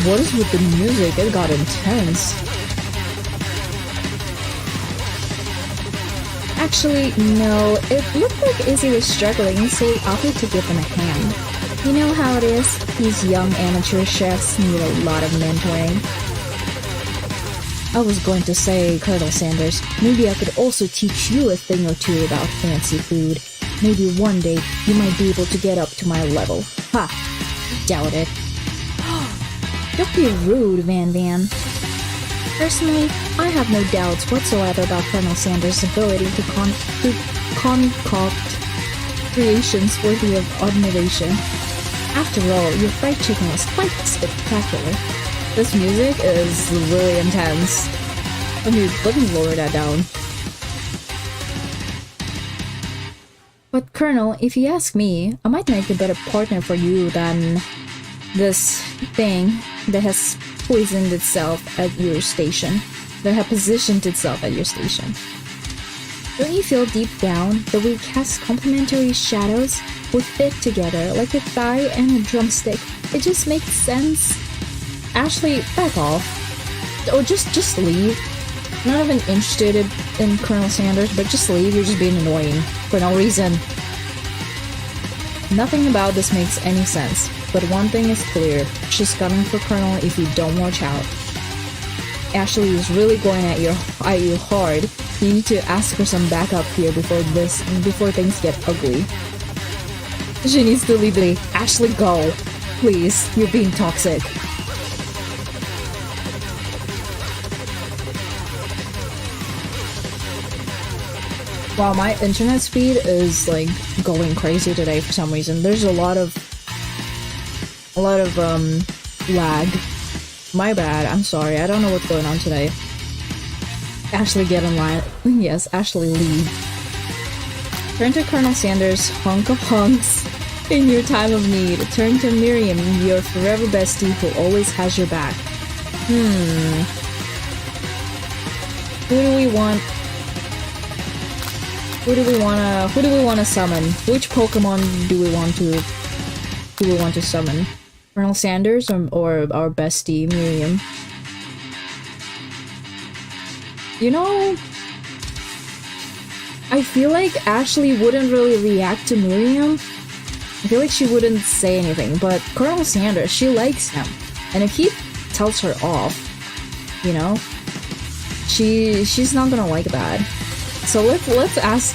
What is with the music? It got intense. Actually, no. It looked like Izzy was struggling, so we offered to give him a hand. You know how it is? These young amateur chefs need a lot of mentoring. I was going to say, Colonel Sanders, maybe I could also teach you a thing or two about fancy food. Maybe one day you might be able to get up to my level. Ha! Doubt it. Don't be rude, Van. Personally, I have no doubts whatsoever about Colonel Sanders' ability to concoct creations worthy of admiration. After all, your fried chicken was quite spectacular. This music is really intense. Let me lower that down. But Colonel, if you ask me, I might make a better partner for you than this thing that has poisoned itself at your station. that had positioned itself at your station. Don't you feel deep down that we cast complementary shadows would fit together like a thigh and a drumstick? It just makes sense. Ashley, back off. Or just leave. Not even interested in Colonel Sanders, but just leave. You're just being annoying for no reason. Nothing about this makes any sense, but one thing is clear. She's coming for Colonel if you don't watch out. Ashley is really going at you hard. You need to ask for some backup here before things get ugly. She needs to leave the Ashley, go. Please, you're being toxic. Wow, my internet speed is like going crazy today for some reason. There's a lot of lag. My bad, I'm sorry. I don't know what's going on today. Ashley, get in line. Yes, Ashley, leave. Turn to Colonel Sanders, hunk of hunks. In your time of need, turn to Miriam, your forever bestie who always has your back. Who do we want to summon? Which Pokemon do we want to summon? Colonel Sanders or our bestie Miriam? You know, I feel like Ashley wouldn't really react to Miriam. I feel like she wouldn't say anything, but Colonel Sanders, she likes him. And if he tells her off, you know, she's not gonna like that. So let's ask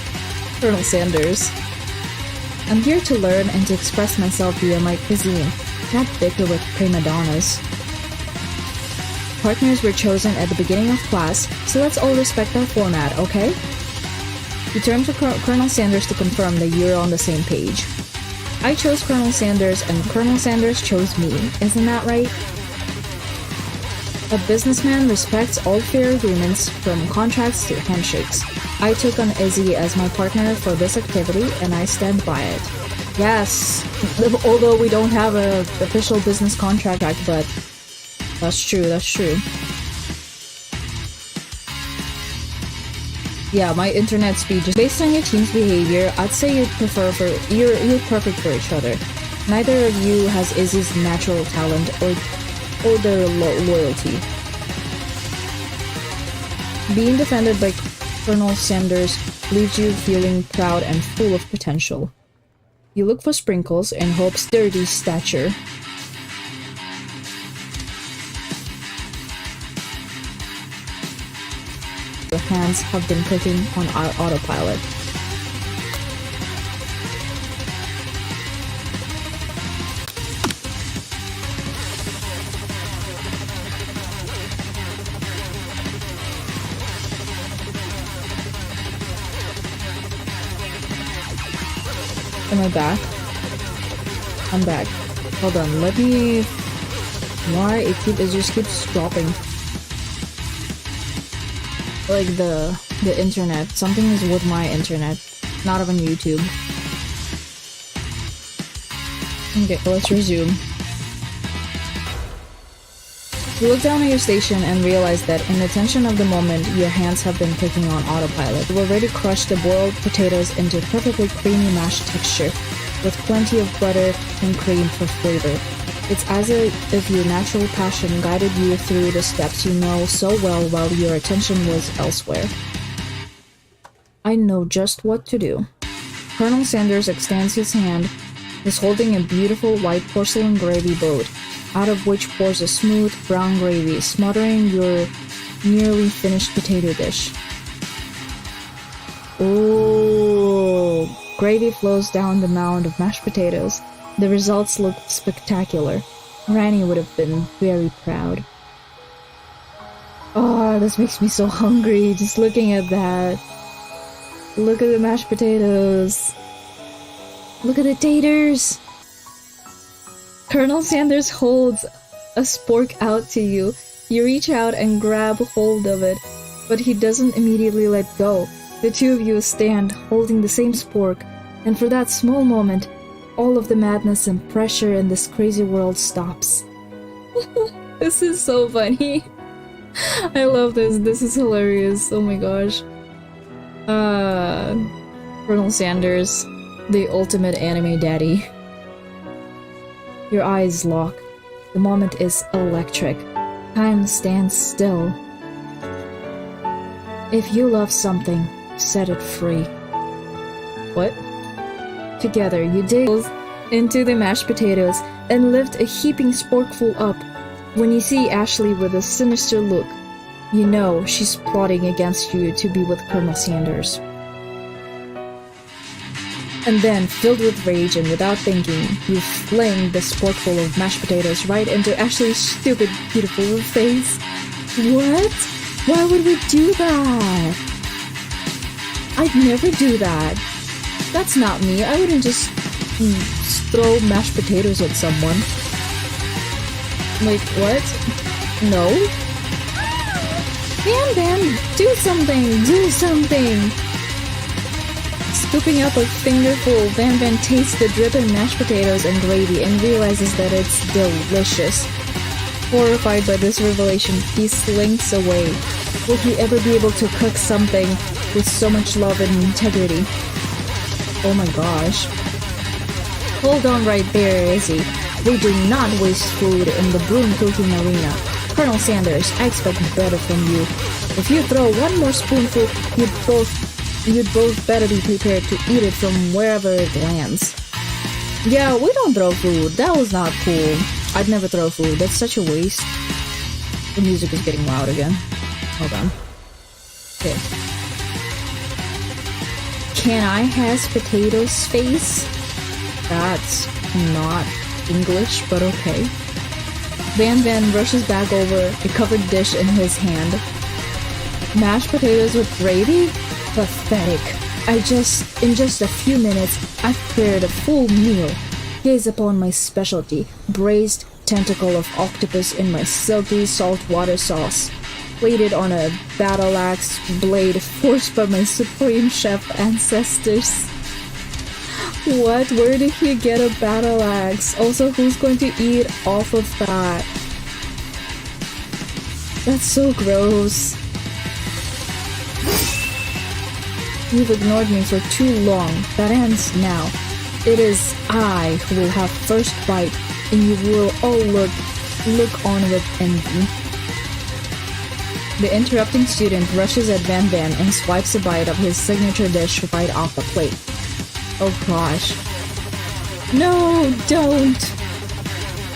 Colonel Sanders. I'm here to learn and to express myself via my cuisine, not bicker with prima donnas. Partners were chosen at the beginning of class, so let's all respect our format, okay? You turn to Colonel Sanders to confirm that you're on the same page. I chose Colonel Sanders and Colonel Sanders chose me, isn't that right? A businessman respects all fair agreements, from contracts to handshakes. I took on Izzy as my partner for this activity and I stand by it. Yes, although we don't have an official business contract, but that's true. Yeah, my internet speed, just based on your team's behavior, I'd say you're perfect for each other. Neither of you has Izzy's natural talent or their loyalty. Being defended by Colonel Sanders leaves you feeling proud and full of potential. You look for sprinkles and hope sturdy stature. Your hands have been clicking on autopilot. Am I back? I'm back. Hold on, let me... Why? It just keeps dropping. Like the internet. Something is with my internet. Not even YouTube. Okay, let's resume. You look down at your station and realize that in the tension of the moment, your hands have been clicking on autopilot. You've already crushed the boiled potatoes into perfectly creamy mashed texture, with plenty of butter and cream for flavor. It's as if your natural passion guided you through the steps you know so well while your attention was elsewhere. I know just what to do. Colonel Sanders extends his hand, is holding a beautiful white porcelain gravy boat, out of which pours a smooth brown gravy, smothering your nearly finished potato dish. Ooh, gravy flows down the mound of mashed potatoes. The results look spectacular. Granny would have been very proud. Oh, this makes me so hungry just looking at that. Look at the mashed potatoes. Look at the taters. Colonel Sanders holds a spork out to you. You reach out and grab hold of it, but he doesn't immediately let go. The two of you stand, holding the same spork, and for that small moment, all of the madness and pressure in this crazy world stops. This is so funny. I love this. This is hilarious. Oh my gosh. Colonel Sanders, the ultimate anime daddy. Your eyes lock. The moment is electric. Time stands still. If you love something, set it free. What? Together, you dig into the mashed potatoes and lift a heaping sporkful up. When you see Ashley with a sinister look, you know she's plotting against you to be with Colonel Sanders. And then, filled with rage and without thinking, you fling the sporkful of mashed potatoes right into Ashley's stupid, beautiful face. What? Why would we do that? I'd never do that. That's not me. I wouldn't just throw mashed potatoes at someone. Like, what? No? Bam, do something! Do something! Scooping up a fingerful, Van tastes the dripping mashed potatoes and gravy and realizes that it's delicious. Horrified by this revelation, he slinks away. Will he ever be able to cook something with so much love and integrity? Oh my gosh. Hold on right there, Izzy. We do not waste food in the broom cooking arena. Colonel Sanders, I expect better from you. If you throw one more spoonful, you'd both better be prepared to eat it from wherever it lands. Yeah, we don't throw food. That was not cool. I'd never throw food. That's such a waste. The music is getting loud again. Hold on. Okay. Can I has potatoes face? That's not English, but okay. Van rushes back over a covered dish in his hand. Mashed potatoes with gravy? Pathetic. In just a few minutes, I've prepared a full meal. Gaze upon my specialty, braised tentacle of octopus in my silky saltwater sauce, plated on a battle axe blade forged by my supreme chef ancestors. What? Where did he get a battle axe? Also, who's going to eat off of that? That's so gross. You've ignored me for too long. That ends now. It is I who will have first bite, and you will all look on with envy. The interrupting student rushes at Van and swipes a bite of his signature dish right off the plate. Oh gosh. No, don't!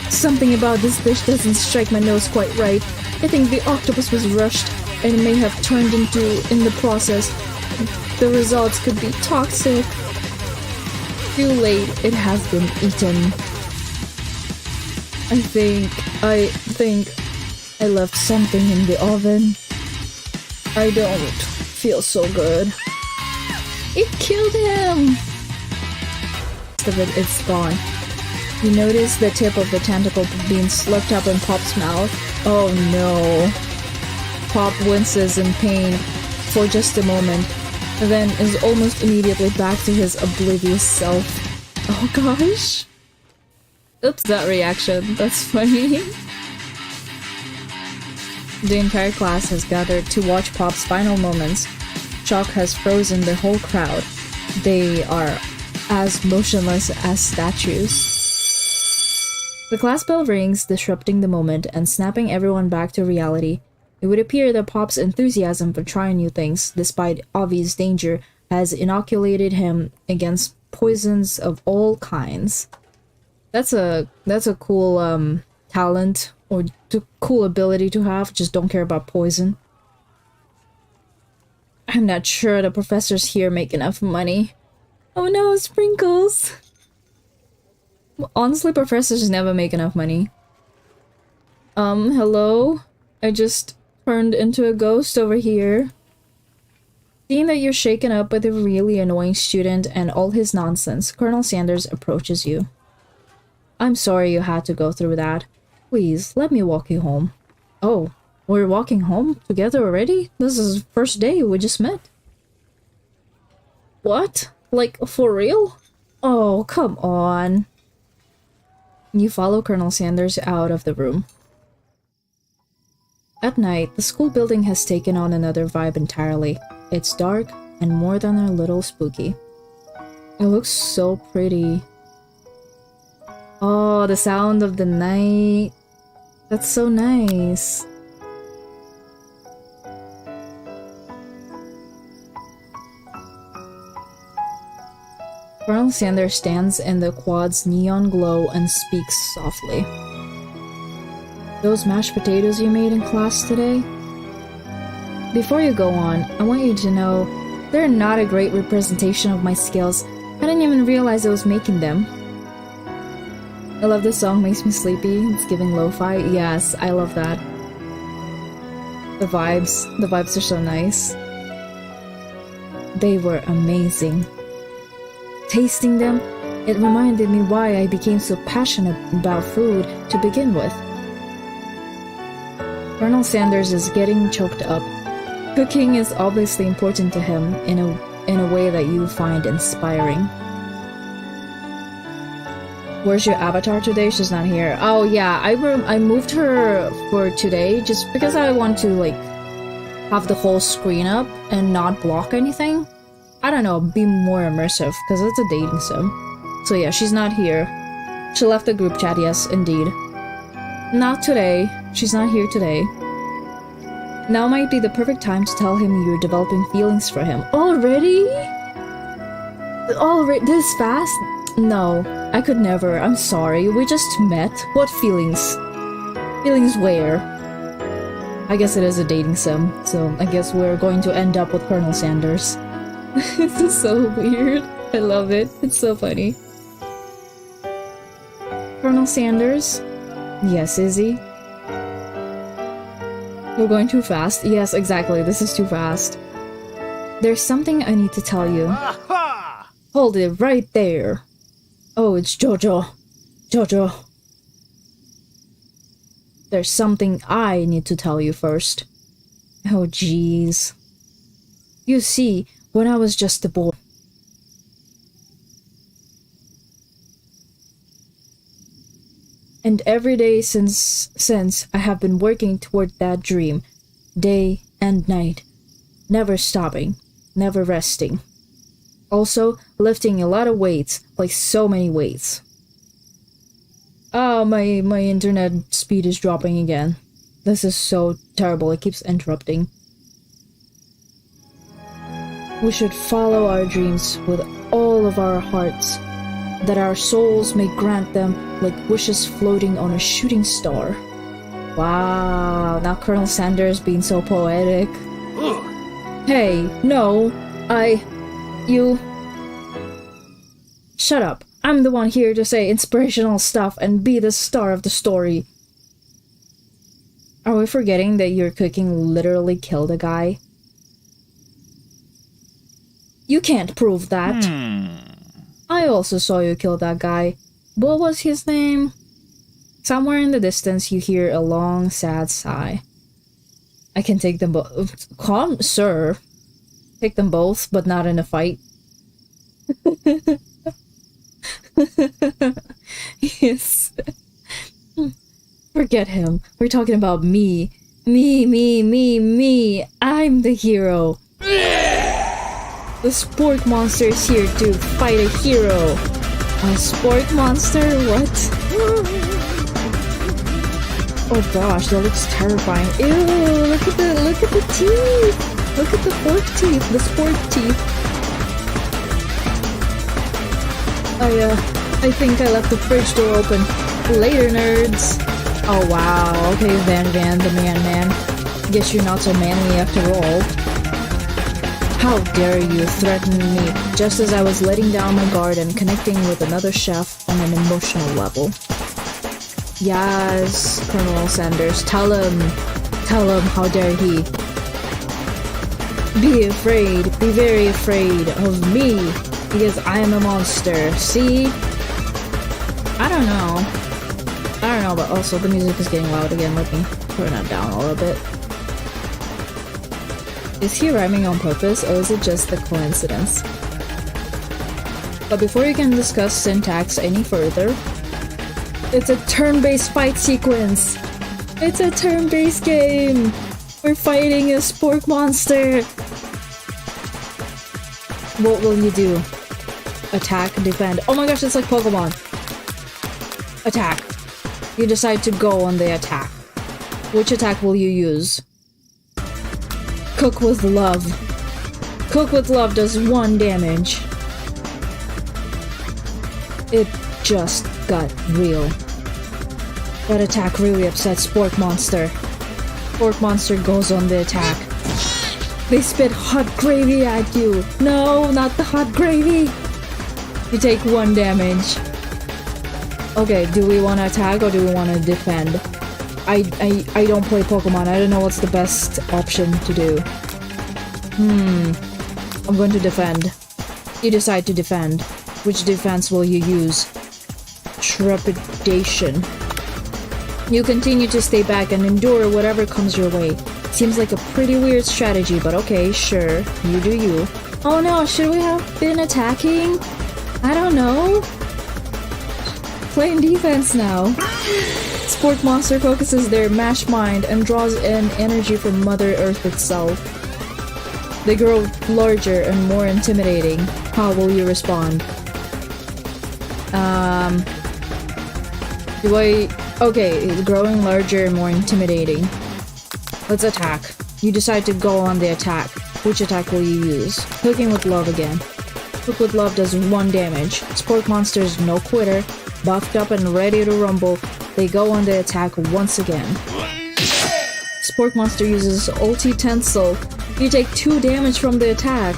Something about this dish doesn't strike my nose quite right. I think the octopus was rushed, and it may have turned into, in the process, the results could be toxic. Too late, it has been eaten. I think I left something in the oven. I don't feel so good. It killed him! Of it, it's gone. You notice the tip of the tentacle being slipped up in Pop's mouth. Oh no. Pop winces in pain for just a moment, then is almost immediately back to his oblivious self. Oh gosh. Oops, that reaction. That's funny. The entire class has gathered to watch Pop's final moments. Shock has frozen the whole crowd. They are as motionless as statues. The class bell rings, disrupting the moment and snapping everyone back to reality. It would appear that Pop's enthusiasm for trying new things, despite obvious danger, has inoculated him against poisons of all kinds. That's a cool talent or cool ability to have. Just don't care about poison. I'm not sure the professors here make enough money. Oh no, sprinkles! Honestly, professors never make enough money. Hello? I just turned into a ghost over here. Seeing that you're shaken up by the really annoying student and all his nonsense, Colonel Sanders approaches you. I'm sorry you had to go through that. Please, let me walk you home. Oh, we're walking home together already? This is the first day we just met. What? Like, for real? Oh, come on. You follow Colonel Sanders out of the room. At night, the school building has taken on another vibe entirely. It's dark and more than a little spooky. It looks so pretty. Oh, the sound of the night. That's so nice. Colonel Sanders stands in the quad's neon glow and speaks softly. Those mashed potatoes you made in class today? Before you go on, I want you to know they're not a great representation of my skills. I didn't even realize I was making them. I love this song, makes me sleepy. It's giving lo-fi. Yes, I love that. The vibes are so nice. They were amazing. Tasting them, it reminded me why I became so passionate about food to begin with. Colonel Sanders is getting choked up. Cooking is obviously important to him in a way that you find inspiring. Where's your avatar today? She's not here. Oh yeah, I moved her for today just because I want to like have the whole screen up and not block anything. I don't know, be more immersive because it's a dating sim. So yeah, she's not here. She left the group chat, yes, indeed. Not today. She's not here today. Now might be the perfect time to tell him you're developing feelings for him. Already? Already? This fast? No, I could never. I'm sorry. We just met. What feelings? Feelings where? I guess it is a dating sim, so I guess we're going to end up with Colonel Sanders. This is so weird. I love it. It's so funny. Colonel Sanders? Yes, Izzy? We're going too fast. Yes, exactly. This is too fast. There's something I need to tell you. Aha! Hold it right there. Oh, it's Jojo. Jojo. There's something I need to tell you first. Oh, jeez. You see, when I was just a boy, and every day since I have been working toward that dream, day and night, never stopping, never resting. Also, lifting a lot of weights, like so many weights. Oh, my internet speed is dropping again. This is so terrible, it keeps interrupting. We should follow our dreams with all of our hearts, that our souls may grant them like wishes floating on a shooting star. Wow, now Colonel Sanders being so poetic. Hey, no, you... Shut up. I'm the one here to say inspirational stuff and be the star of the story. Are we forgetting that your cooking literally killed a guy? You can't prove that. I also saw you kill that guy. What was his name? Somewhere in the distance you hear a long, sad sigh. I can take them both. Calm, sir. Take them both, but not in a fight. Yes. Forget him. We're talking about me. Me. I'm the hero. The sport monster is here to fight a hero. A sport monster? What? Oh gosh, that looks terrifying. Ew, look at the teeth. Look at the fork teeth, the sport teeth. I think I left the fridge door open. Later, nerds. Oh wow, okay, Van, the man. Guess you're not so manly after all. How dare you threaten me just as I was letting down my guard and connecting with another chef on an emotional level. Yes, Colonel Sanders, tell him how dare he. Be afraid, be very afraid of me, because I am a monster, see? I don't know, but also the music is getting loud again. Let me turn that down a little bit. Is he rhyming on purpose, or is it just a coincidence? But before you can discuss syntax any further, it's a turn-based fight sequence! It's a turn-based game! We're fighting a spork monster! What will you do? Attack, defend. Oh my gosh, it's like Pokemon! Attack. You decide to go on the attack. Which attack will you use? Cook with love. Cook with love does 1 damage. It just got real. That attack really upsets Spork Monster. Spork Monster goes on the attack. They spit hot gravy at you. No, not the hot gravy. You take 1 damage. Okay, do we want to attack or do we want to defend? I don't play Pokemon. I don't know what's the best option to do. I'm going to defend. You decide to defend. Which defense will you use? Trepidation. You continue to stay back and endure whatever comes your way. Seems like a pretty weird strategy, but okay, sure. You do you. Oh no, should we have been attacking? I don't know. Playing defense now. Spork Monster focuses their mash mind and draws in energy from Mother Earth itself. They grow larger and more intimidating. How will you respond? Okay, it's growing larger and more intimidating. Let's attack. You decide to go on the attack. Which attack will you use? Cooking with love again. Cook with love does 1 damage. Spork Monster is no quitter. Buffed up and ready to rumble, they go on the attack once again. Spork Monster uses Ulti Tensile. You take 2 damage from the attack.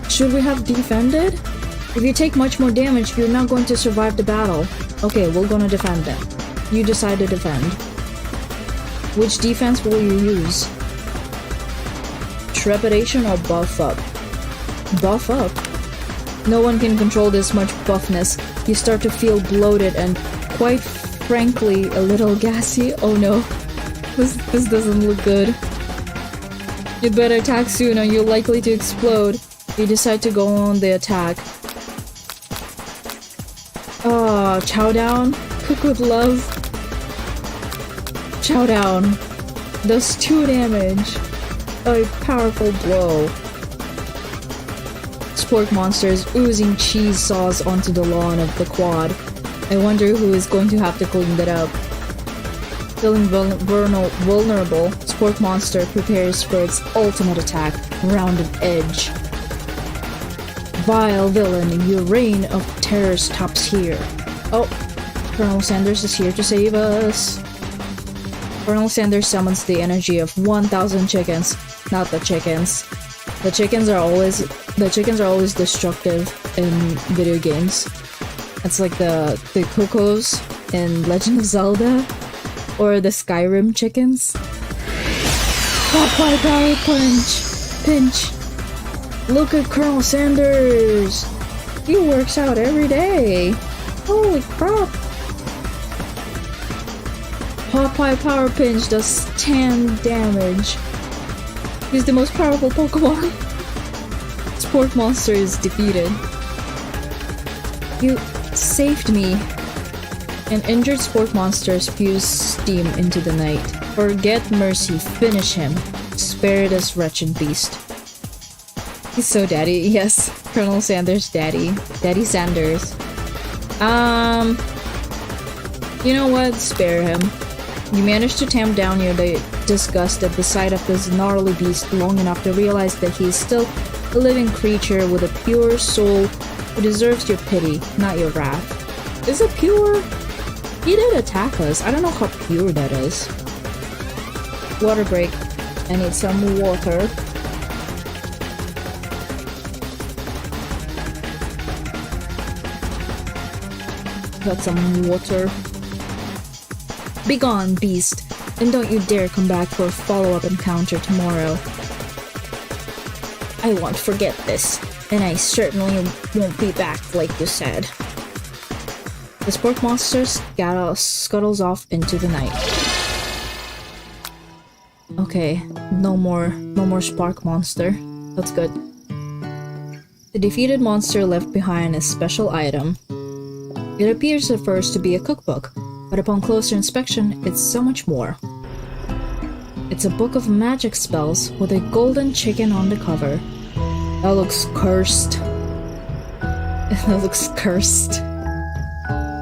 Should we have defended? If you take much more damage, you're not going to survive the battle. Okay, we're gonna defend then. You decide to defend. Which defense will you use? Trepidation or buff up? Buff up. No one can control this much buffness. You start to feel bloated and, quite frankly, a little gassy. Oh no. This doesn't look good. You'd better attack soon or you're likely to explode. You decide to go on the attack. Chow down? Cook with love? Chow down. Does 2 damage. A powerful blow. Spork Monster is oozing cheese sauce onto the lawn of the quad. I wonder who is going to have to clean that up. Feeling vulnerable, Spork Monster prepares for its ultimate attack, Rounded Edge. Vile villain, your reign of terror stops here. Oh, Colonel Sanders is here to save us. Colonel Sanders summons the energy of 1,000 chickens. Not the chickens. The chickens are always destructive in video games. It's like the Cocos in Legend of Zelda, or the Skyrim chickens. Popeye Power Punch! Pinch! Look at Colonel Sanders! He works out every day! Holy crap! Popeye Power Pinch does 10 damage. He's the most powerful Pokemon. Spork Monster is defeated. You saved me. An injured Spork Monster spews steam into the night. Forget mercy, finish him. Spare this wretched beast. He's so daddy. Yes, Colonel Sanders' daddy. Daddy Sanders. You know what? Spare him. You manage to tamp down your disgust at the sight of this gnarly beast long enough to realize that he is still a living creature with a pure soul who deserves your pity, not your wrath. Is it pure? He did attack us. I don't know how pure that is. Water break. I need some water. Got some water. Begone, beast, and don't you dare come back for a follow-up encounter tomorrow. I won't forget this, and I certainly won't be back like you said. The Spork Monster scuttles off into the night. Okay, no more Spark Monster. That's good. The defeated monster left behind a special item. It appears at first to be a cookbook, but upon closer inspection, it's so much more. It's a book of magic spells with a golden chicken on the cover. That looks cursed. That looks cursed.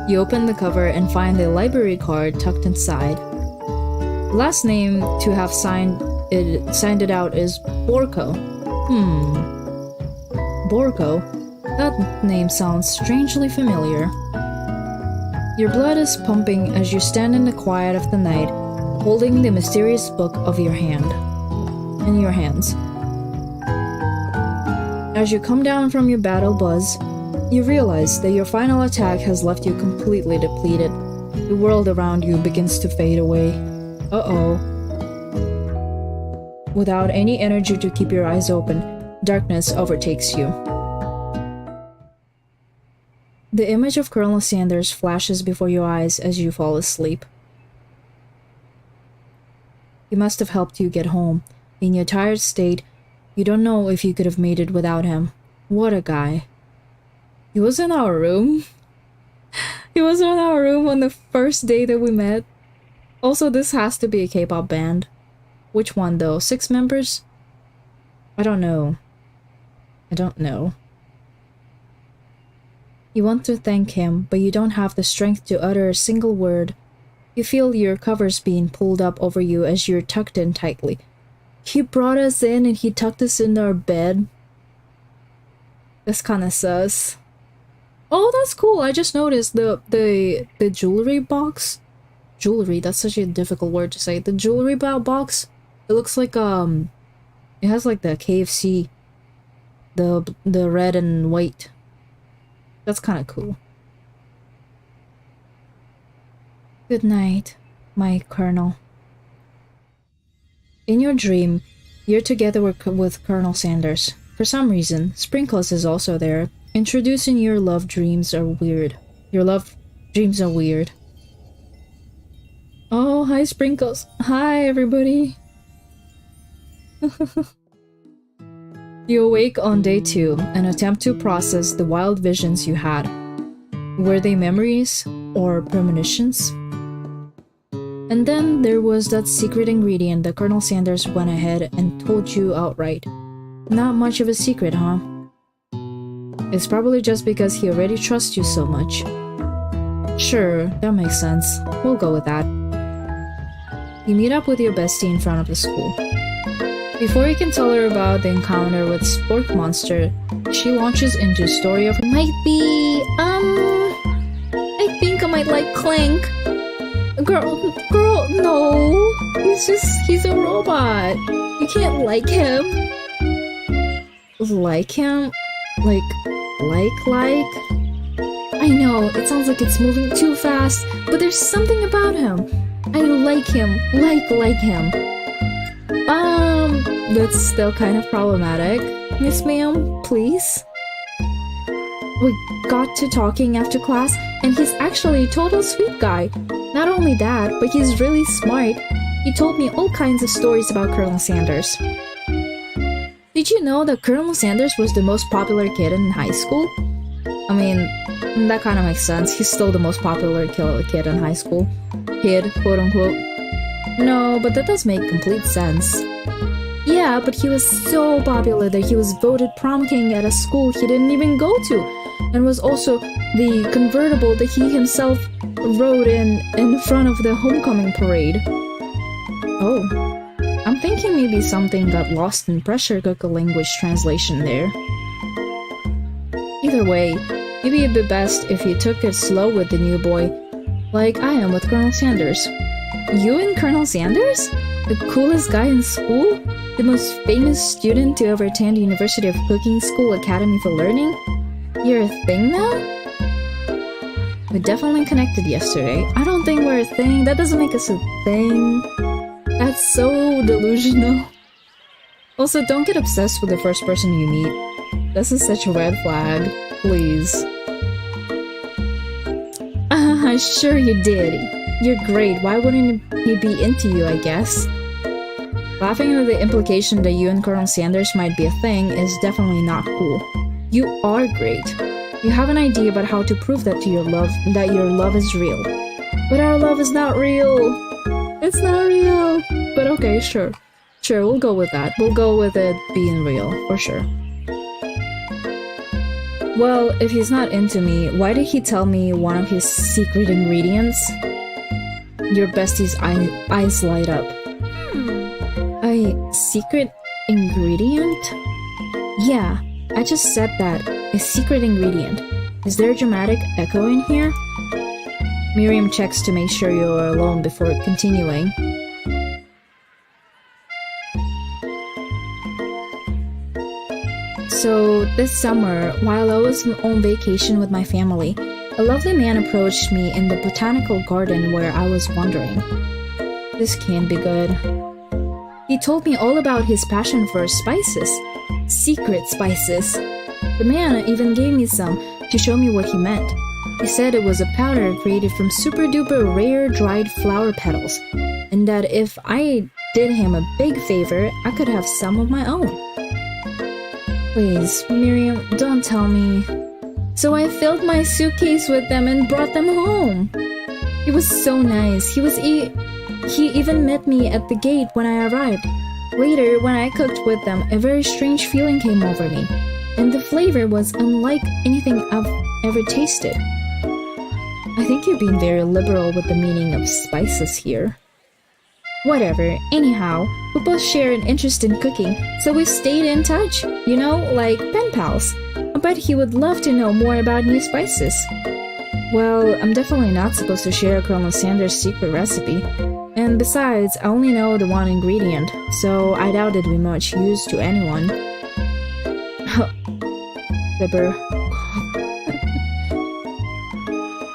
You open the cover and find a library card tucked inside. The last name to have signed it out is Borko. Borko? That name sounds strangely familiar. Your blood is pumping as you stand in the quiet of the night, holding the mysterious book in your hands. As you come down from your battle buzz, you realize that your final attack has left you completely depleted. The world around you begins to fade away. Uh-oh. Without any energy to keep your eyes open, darkness overtakes you. The image of Colonel Sanders flashes before your eyes as you fall asleep. He must have helped you get home. In your tired state, you don't know if you could have made it without him. What a guy. He was in our room. He was in our room on the first day that we met. Also, this has to be a K-pop band. Which one though? 6 members? I don't know. You want to thank him, but you don't have the strength to utter a single word. You feel your covers being pulled up over you as you're tucked in tightly. He brought us in and he tucked us in our bed. That's kinda sus. Oh, that's cool. I just noticed the jewelry box. Jewelry, that's such a difficult word to say. The jewelry box, it looks like it has like the KFC, the red and white. That's kind of cool. Good night, my Colonel. In your dream, you're together with Colonel Sanders. For some reason, Sprinkles is also there. Introducing your love dreams are weird. Your love dreams are weird. Oh, hi Sprinkles. Hi everybody. You awake on day 2 and attempt to process the wild visions you had. Were they memories or premonitions? And then there was that secret ingredient that Colonel Sanders went ahead and told you outright. Not much of a secret, huh? It's probably just because he already trusts you so much. Sure, that makes sense. We'll go with that. You meet up with your bestie in front of the school. Before you can tell her about the encounter with Spork Monster, she launches into a story of I think I might like Clank. Girl, no. He's a robot. You can't like him. Like him? Like? I know, it sounds like it's moving too fast, but there's something about him. I like him. Like him. That's still kind of problematic. Miss Ma'am, please? We got to talking after class, and he's actually a total sweet guy. Not only that, but he's really smart. He told me all kinds of stories about Colonel Sanders. Did you know that Colonel Sanders was the most popular kid in high school? I mean, that kind of makes sense. He's still the most popular kid in high school. Kid, quote unquote. No, but that does make complete sense. Yeah, but he was so popular that he was voted prom king at a school he didn't even go to, and was also the convertible that he himself rode in front of the homecoming parade. Oh, I'm thinking maybe something got lost in pressure cooker language translation there. Either way, maybe it'd be best if you took it slow with the new boy, like I am with Colonel Sanders. You and Colonel Sanders? The coolest guy in school? The most famous student to ever attend the University of Cooking School Academy for Learning? You're a thing now? We definitely connected yesterday. I don't think we're a thing. That doesn't make us a thing. That's so delusional. Also, don't get obsessed with the first person you meet. This is such a red flag. Please. Sure you did. You're great. Why wouldn't he be into you, I guess? Laughing at the implication that you and Colonel Sanders might be a thing is definitely not cool. You are great. You have an idea about how to prove that to your love is real. But our love is not real. It's not real. But okay, sure. Sure, we'll go with that. We'll go with it being real, for sure. Well, if he's not into me, why did he tell me one of his secret ingredients? Your bestie's eyes light up. A secret ingredient? Yeah, I just said that. A secret ingredient. Is there a dramatic echo in here? Miriam checks to make sure you're alone before continuing. So, this summer, while I was on vacation with my family, a lovely man approached me in the botanical garden where I was wandering. This can't be good. He told me all about his passion for spices. Secret spices. The man even gave me some to show me what he meant. He said it was a powder created from super duper rare dried flower petals, and that if I did him a big favor, I could have some of my own. Please, Miriam, don't tell me. So I filled my suitcase with them and brought them home. He was so nice. He even met me at the gate when I arrived. Later, when I cooked with them, a very strange feeling came over me, and the flavor was unlike anything I've ever tasted. I think you're being very liberal with the meaning of spices here. Whatever, anyhow, we both share an interest in cooking, so we've stayed in touch, you know, like pen pals. I bet he would love to know more about new spices. Well, I'm definitely not supposed to share Colonel Sanders' secret recipe. And besides, I only know the one ingredient, so I doubt it'd be much use to anyone. Fibber.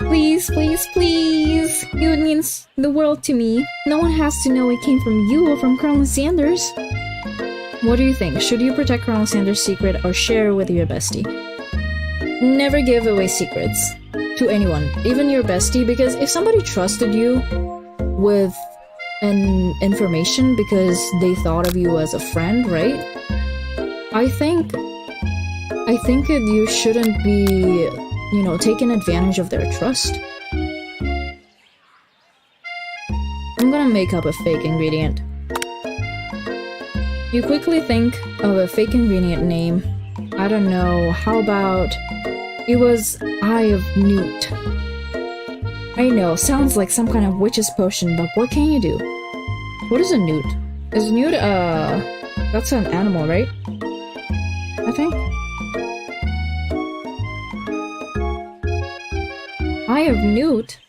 Please, please, please! You would mean the world to me. No one has to know it came from you or from Colonel Sanders. What do you think? Should you protect Colonel Sanders' secret or share with your bestie? Never give away secrets to anyone, even your bestie, because if somebody trusted you with an information because they thought of you as a friend, right? I think that you shouldn't be, taking advantage of their trust. I'm gonna make up a fake ingredient. You quickly think of a fake ingredient name. I don't know, how about... It was Eye of Newt. I know, sounds like some kind of witch's potion, but what can you do? What is a newt? Is newt, that's an animal, right? I think. Eye of Newt?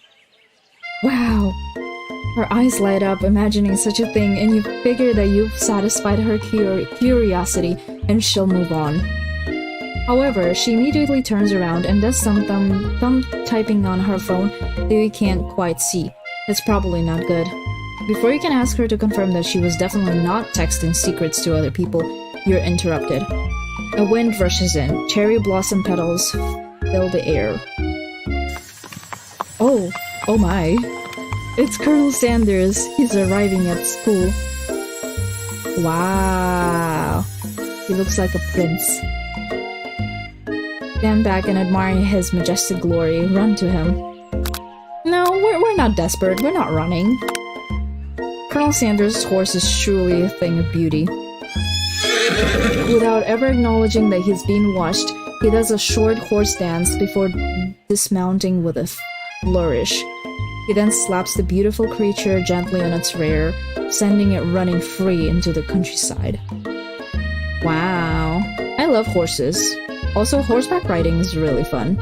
Wow. Her eyes light up imagining such a thing, and you figure that you've satisfied her curiosity, and she'll move on. However, she immediately turns around and does some thumb typing on her phone that you can't quite see. It's probably not good. Before you can ask her to confirm that she was definitely not texting secrets to other people, you're interrupted. A wind rushes in. Cherry blossom petals fill the air. Oh my. It's Colonel Sanders. He's arriving at school. Wow. He looks like a prince. Stand back and admire his majestic glory. Run to him. No, we're not desperate. We're not running. Colonel Sanders' horse is truly a thing of beauty. Without ever acknowledging that he's being watched, he does a short horse dance before dismounting with a flourish. He then slaps the beautiful creature gently on its rear, sending it running free into the countryside. Wow. I love horses. Also, horseback riding is really fun.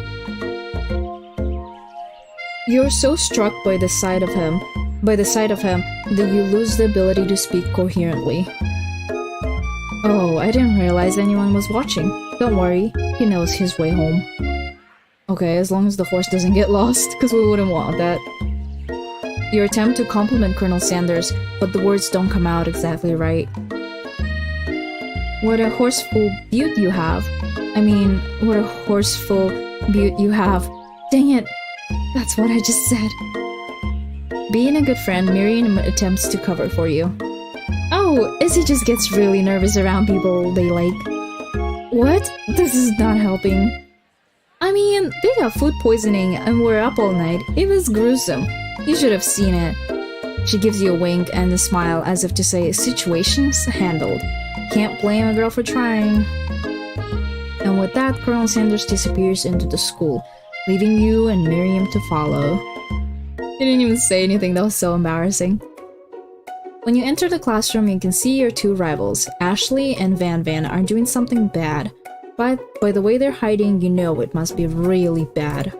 You're so struck by the sight of him that you lose the ability to speak coherently. Oh, I didn't realize anyone was watching. Don't worry, he knows his way home. Okay, as long as the horse doesn't get lost, because we wouldn't want that. You attempt to compliment Colonel Sanders, but the words don't come out exactly right. What a horseful beaut you have. What a horseful beaut you have. Dang it, that's what I just said. Being a good friend, Miriam attempts to cover for you. Oh, Izzy just gets really nervous around people they like. What? This is not helping. They got food poisoning and were up all night. It was gruesome. You should have seen it. She gives you a wink and a smile as if to say, situations handled. Can't blame a girl for trying. And with that, Colonel Sanders disappears into the school, leaving you and Miriam to follow. He didn't even say anything, that was so embarrassing. When you enter the classroom, you can see your two rivals, Ashley and Van Van, are doing something bad. But by the way they're hiding, you know it must be really bad.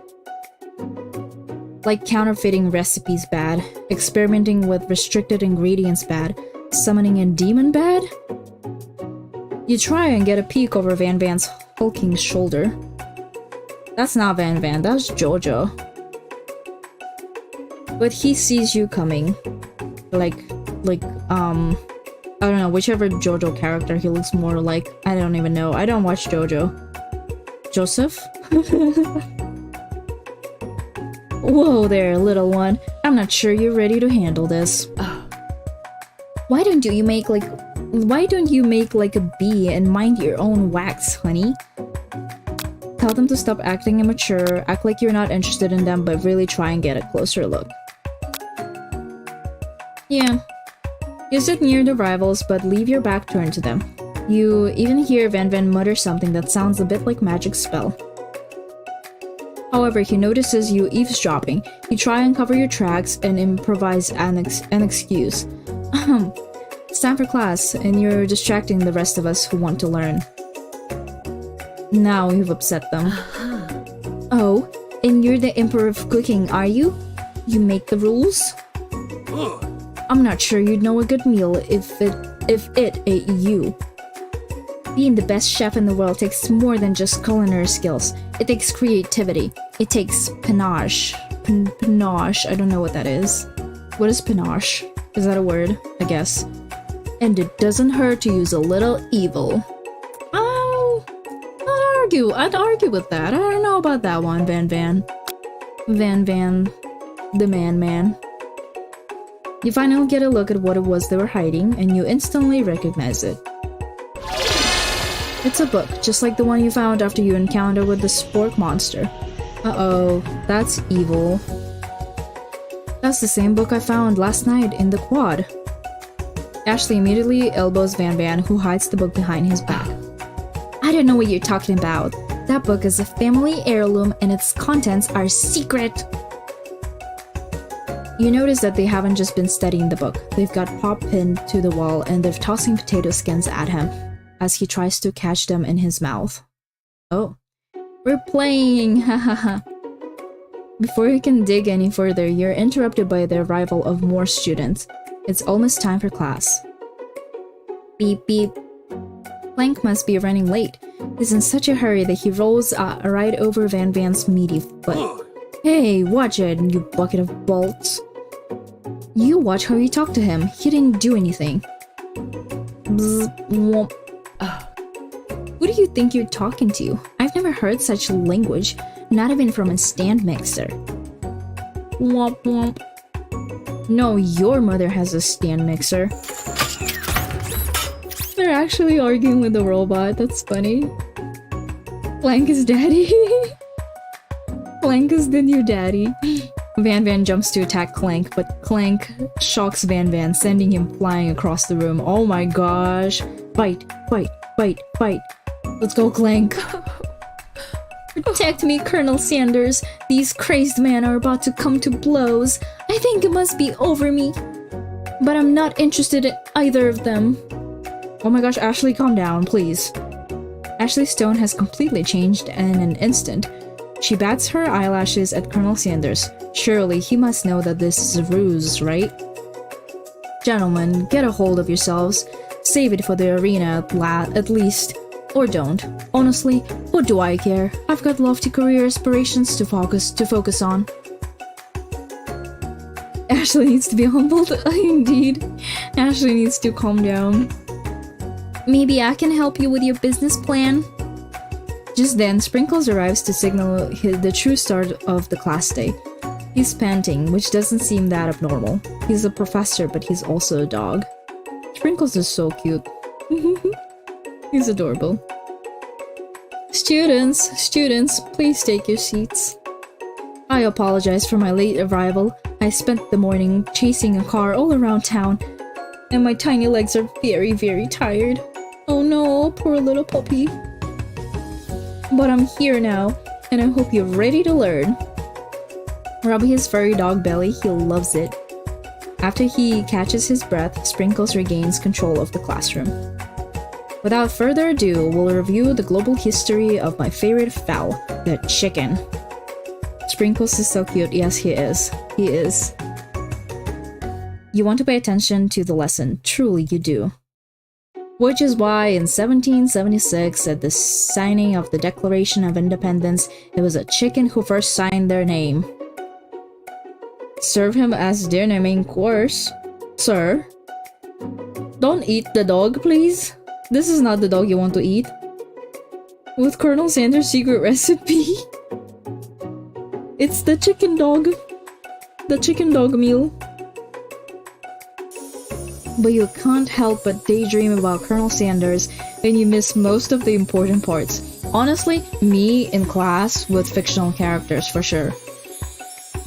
Like counterfeiting recipes bad, experimenting with restricted ingredients bad, summoning a demon bad? You try and get a peek over Van Van's hulking shoulder. That's not Van Van, that's Jojo. But he sees you coming. I don't know, whichever JoJo character he looks more like. I don't even know. I don't watch JoJo. Joseph? Whoa there, little one. I'm not sure you're ready to handle this. Why don't you make like a bee and mind your own wax, honey? Tell them to stop acting immature, act like you're not interested in them, but really try and get a closer look. Yeah. You sit near the rivals, but leave your back turned to them. You even hear Van Van mutter something that sounds a bit like magic spell. However, he notices you eavesdropping. You try and cover your tracks and improvise an excuse. It's time for class, and you're distracting the rest of us who want to learn. Now you've upset them. Oh, and you're the emperor of cooking, are you? You make the rules? I'm not sure you'd know a good meal if it ate you. Being the best chef in the world takes more than just culinary skills. It takes creativity. It takes panache. Panache, I don't know what that is. What is panache? Is that a word? I guess. And it doesn't hurt to use a little evil. Oh, I'd argue with that. I don't know about that one, Van Van. Van Van, the man. You finally get a look at what it was they were hiding, and you instantly recognize it. It's a book, just like the one you found after you encountered with the spork monster. Uh-oh, that's evil. That's the same book I found last night in the quad. Ashley immediately elbows Van Van, who hides the book behind his back. I don't know what you're talking about. That book is a family heirloom and its contents are secret. You notice that they haven't just been studying the book. They've got Pop pinned to the wall and they're tossing potato skins at him as he tries to catch them in his mouth. Oh, we're playing! Hahaha. Before you can dig any further, you're interrupted by the arrival of more students. It's almost time for class. Beep beep. Plank must be running late. He's in such a hurry that he rolls right over Van Van's meaty foot. Hey, watch it, you bucket of bolts. You watch how you talk to him. He didn't do anything. Bzz, womp. Who do you think you're talking to? I've never heard such language, not even from a stand mixer. Womp womp. No, your mother has a stand mixer. They're actually arguing with the robot, that's funny. Plank is daddy. Clank is the new daddy. Van Van jumps to attack Clank, but Clank shocks Van Van, sending him flying across the room. Oh my gosh. Fight, fight, fight, fight. Let's go, Clank. Protect me, Colonel Sanders. These crazed men are about to come to blows. I think it must be over me. But I'm not interested in either of them. Oh my gosh, Ashley, calm down, please. Ashley's tone has completely changed in an instant. She bats her eyelashes at Colonel Sanders. Surely he must know that this is a ruse, right? Gentlemen, get a hold of yourselves. Save it for the arena at least. Or don't. Honestly, what do I care? I've got lofty career aspirations to focus on. Ashley needs to be humbled. Indeed. Ashley needs to calm down. Maybe I can help you with your business plan? Just then, Sprinkles arrives to signal the true start of the class day. He's panting, which doesn't seem that abnormal. He's a professor, but he's also a dog. Sprinkles is so cute. He's adorable. Students, please take your seats. I apologize for my late arrival. I spent the morning chasing a car all around town, and my tiny legs are very, very tired. Oh no, poor little puppy. But I'm here now, and I hope you're ready to learn. Rub his furry dog belly, he loves it. After he catches his breath, Sprinkles regains control of the classroom. Without further ado, we'll review the global history of my favorite fowl, the chicken. Sprinkles is so cute. Yes, he is. He is. You want to pay attention to the lesson. Truly, you do. Which is why in 1776, at the signing of the Declaration of Independence, it was a chicken who first signed their name. Serve him as dinner main course. Sir, don't eat the dog, please. This is not the dog you want to eat. With Colonel Sanders' secret recipe. It's the chicken dog. The chicken dog meal. But you can't help but daydream about Colonel Sanders, and you miss most of the important parts. Honestly, me in class with fictional characters for sure.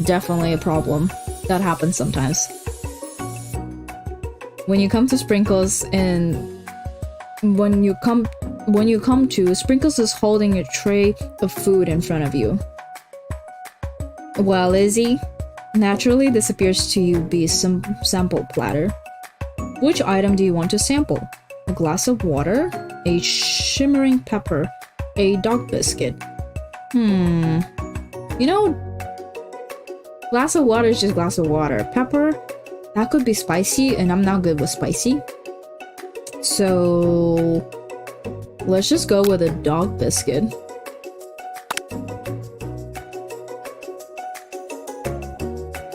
Definitely a problem. That happens sometimes. When you come to Sprinkles and when you come to Sprinkles is holding a tray of food in front of you. While Izzy naturally this appears to be some sample platter. Which item do you want to sample? A glass of water, a shimmering pepper, a dog biscuit. You know, glass of water is just glass of water. Pepper, that could be spicy, and I'm not good with spicy. So let's just go with a dog biscuit.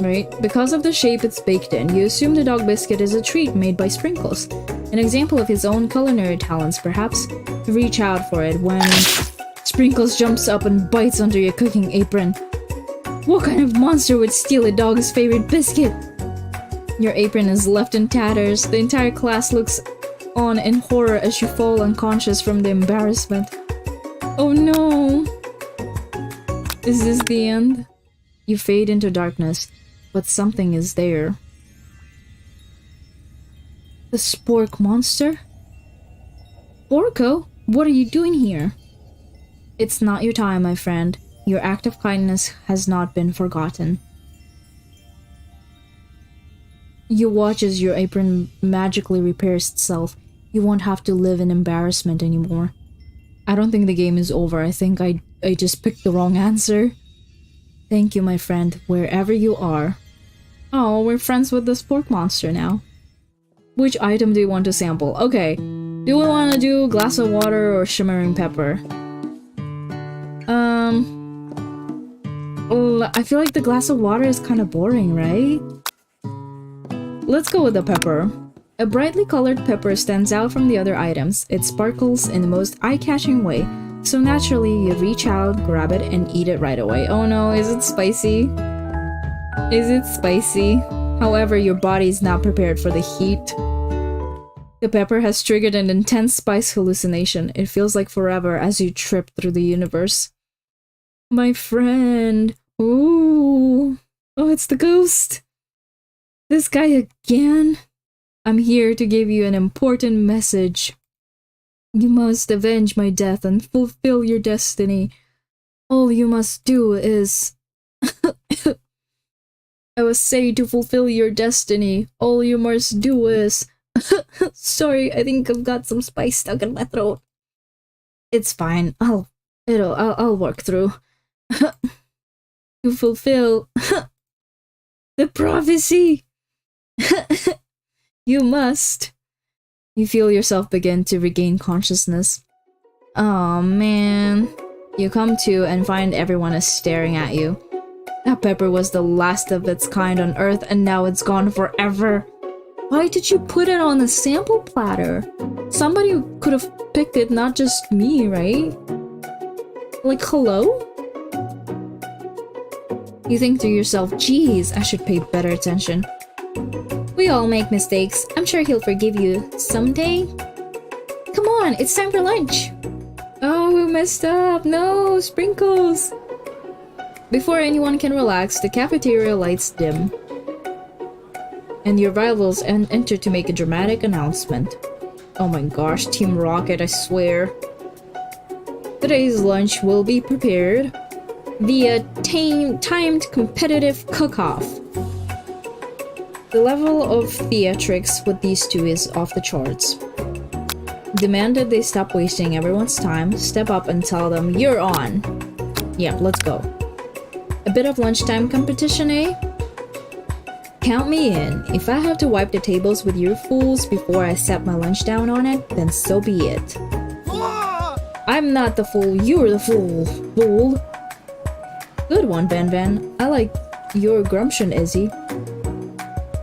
Right? Because of the shape it's baked in, you assume the dog biscuit is a treat made by Sprinkles. An example of his own culinary talents, perhaps. Reach out for it when Sprinkles jumps up and bites under your cooking apron. What kind of monster would steal a dog's favorite biscuit? Your apron is left in tatters. The entire class looks on in horror as you fall unconscious from the embarrassment. Oh no! Is this the end? You fade into darkness, but something is there. The spork monster? Orko, what are you doing here? It's not your time, my friend. Your act of kindness has not been forgotten. You watch as your apron magically repairs itself. You won't have to live in embarrassment anymore. I don't think the game is over. I think I just picked the wrong answer. Thank you, my friend, wherever you are. Oh, we're friends with the spork monster now. Which item do you want to sample? Okay, do we want to do glass of water or shimmering pepper? I feel like the glass of water is kind of boring, right? Let's go with the pepper. A brightly colored pepper stands out from the other items. It sparkles in the most eye-catching way. So naturally, you reach out, grab it, and eat it right away. Oh no, is it spicy? Is it spicy? However, your body is not prepared for the heat. The pepper has triggered an intense spice hallucination. It feels like forever as you trip through the universe. My friend. Ooh. Oh, it's the ghost. This guy again? I'm here to give you an important message. You must avenge my death and fulfill your destiny. All you must do is... I was say to fulfill your destiny. All you must do is... Sorry, I think I've got some spice stuck in my throat. It's fine. I'll work through. To fulfill... the prophecy! You must... You feel yourself begin to regain consciousness. Oh man. You come to and find everyone is staring at you. That pepper was the last of its kind on Earth and now it's gone forever. Why did you put it on a sample platter? Somebody could have picked it, not just me, right? Like, hello? You think to yourself, geez, I should pay better attention. We all make mistakes. I'm sure he'll forgive you someday. Come on, it's time for lunch. Oh, we messed up. No, Sprinkles. Before anyone can relax, the cafeteria lights dim, and your rivals enter to make a dramatic announcement. Oh my gosh, Team Rocket, I swear. Today's lunch will be prepared via timed competitive cook-off. The level of theatrics with these two is off the charts. Demand that they stop wasting everyone's time, step up and tell them, "You're on." Yeah, let's go. A bit of lunchtime competition, eh? Count me in. If I have to wipe the tables with you fools before I set my lunch down on it, then so be it. I'm not the fool, you're the fool. Good one, Van. I like your gumption, Izzy.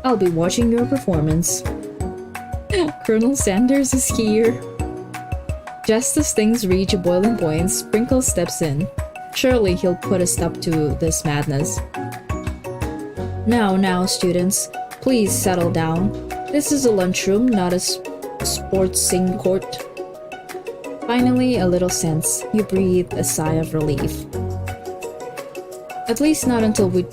I'll be watching your performance. Colonel Sanders is here. Just as things reach a boiling point, Sprinkle steps in. Surely he'll put a stop to this madness. Now, students, please settle down. This is a lunchroom, not a sportsing court. Finally, a little sense. You breathe a sigh of relief. At least not until we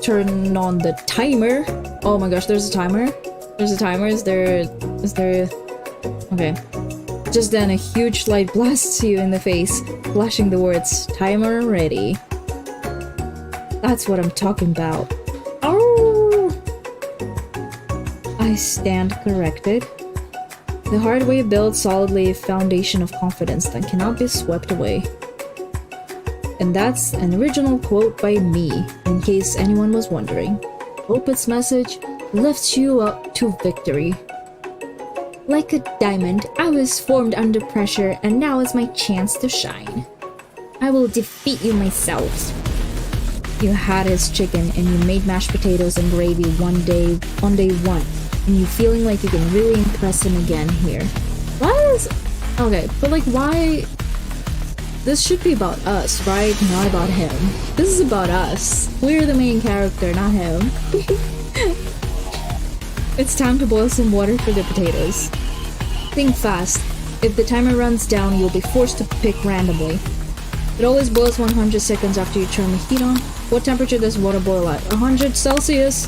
turn on the timer. Oh my gosh, there's a timer? There's a timer? Is there... Okay. Just then, a huge light blasts you in the face, flashing the words, "Timer ready." That's what I'm talking about. Oh! I stand corrected. The hard way builds solidly a foundation of confidence that cannot be swept away. And that's an original quote by me, in case anyone was wondering. Hope its message lifts you up to victory. Like a diamond, I was formed under pressure, and now is my chance to shine. I will defeat you myself. You had his chicken, and you made mashed potatoes and gravy on day one, and you feeling like you can really impress him again here. Okay, but like, why? This should be about us, right? Not about him. This is about us. We're the main character, not him. It's time to boil some water for the potatoes. Think fast. If the timer runs down, you'll be forced to pick randomly. It always boils 100 seconds after you turn the heat on. What temperature does water boil at? 100 Celsius?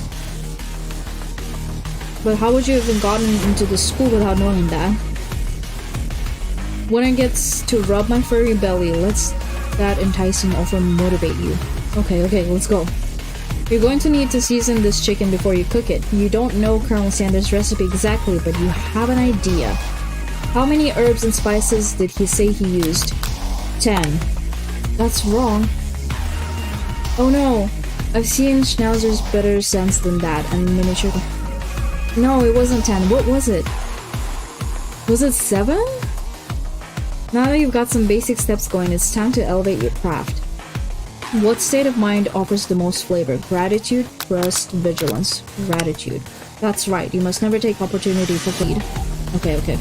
But how would you have gotten into the school without knowing that? When it gets to rub my furry belly, let's that enticing offer motivate you. Okay, let's go. You're going to need to season this chicken before you cook it. You don't know Colonel Sanders' recipe exactly, but you have an idea. How many herbs and spices did he say he used? 10. That's wrong. Oh no! I've seen Schnauzer's better sense than that, and miniature... No, it wasn't 10. What was it? Was it 7? Now that you've got some basic steps going, it's time to elevate your craft. What state of mind offers the most flavor? Gratitude, trust, vigilance. Gratitude. That's right, you must never take opportunity for feed. Okay.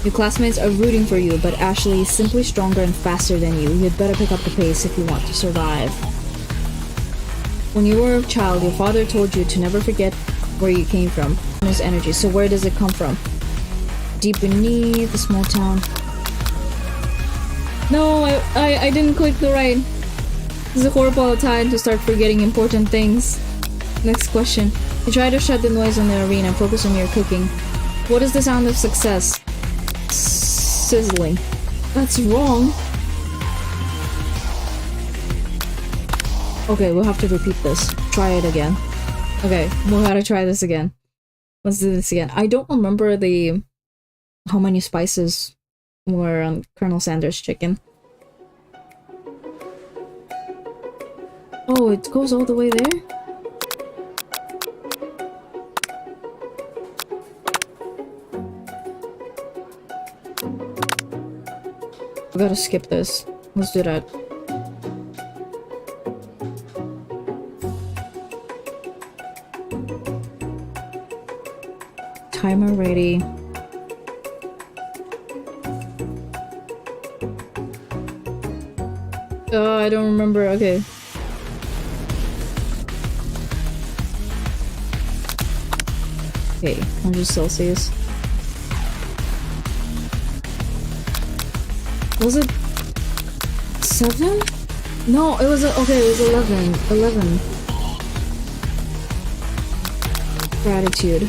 Your classmates are rooting for you, but Ashley is simply stronger and faster than you. You'd better pick up the pace if you want to survive. When you were a child, your father told you to never forget where you came from. There's energy, so where does it come from? Deep beneath the small town. No, I didn't click the right. This is a horrible time to start forgetting important things. Next question. You try to shut the noise in the arena and focus on your cooking. What is the sound of success? Sizzling. That's wrong. Okay, we'll have to repeat this. Try it again. Okay, we'll have to try this again. Let's do this again. I don't remember how many spices were on Colonel Sanders' chicken. Oh, it goes all the way there? We gotta skip this. Let's do that. Timer ready. Oh, I don't remember. Okay. Okay, 100 Celsius. Was it 7? No, it was okay. It was 11. 11. Gratitude.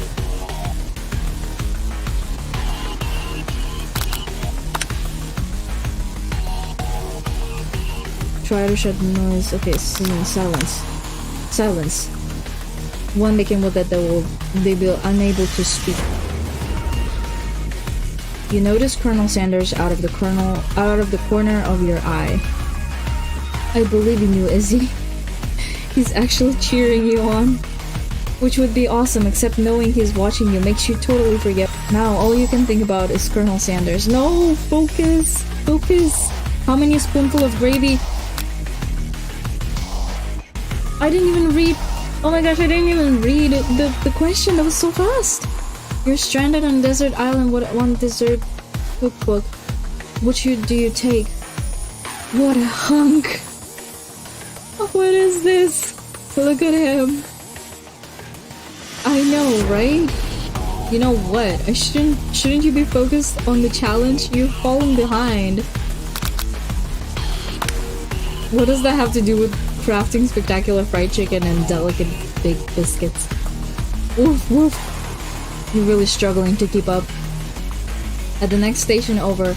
Try to shut the noise. Okay, silence. Silence. One begin with it, they will unable to speak. You notice Colonel Sanders out of the corner of your eye. I believe in you, Izzy. He's actually cheering you on. Which would be awesome, except knowing he's watching you makes you totally forget. Now all you can think about is Colonel Sanders. No! Focus! Focus! How many spoonful of gravy? I didn't even read. Oh my gosh, I didn't even read the question. That was so fast. You're stranded on a desert island with one dessert cookbook. Which do you take? What a hunk. What is this? Look at him. I know, right? You know what? Shouldn't you be focused on the challenge? You're falling behind. What does that have to do with crafting spectacular fried chicken and delicate baked biscuits? Woof woof. You're really struggling to keep up. At the next station over,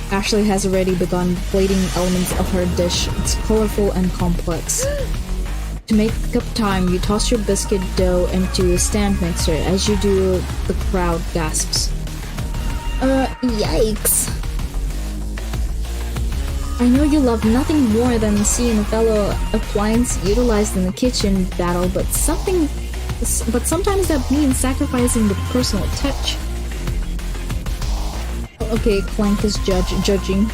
Ashley has already begun plating elements of her dish. It's colorful and complex. To make up time, you toss your biscuit dough into a stand mixer. As you do, the crowd gasps. Yikes. I know you love nothing more than seeing a fellow appliance utilized in the kitchen battle, but sometimes that means sacrificing the personal touch. Okay, Clank is judging,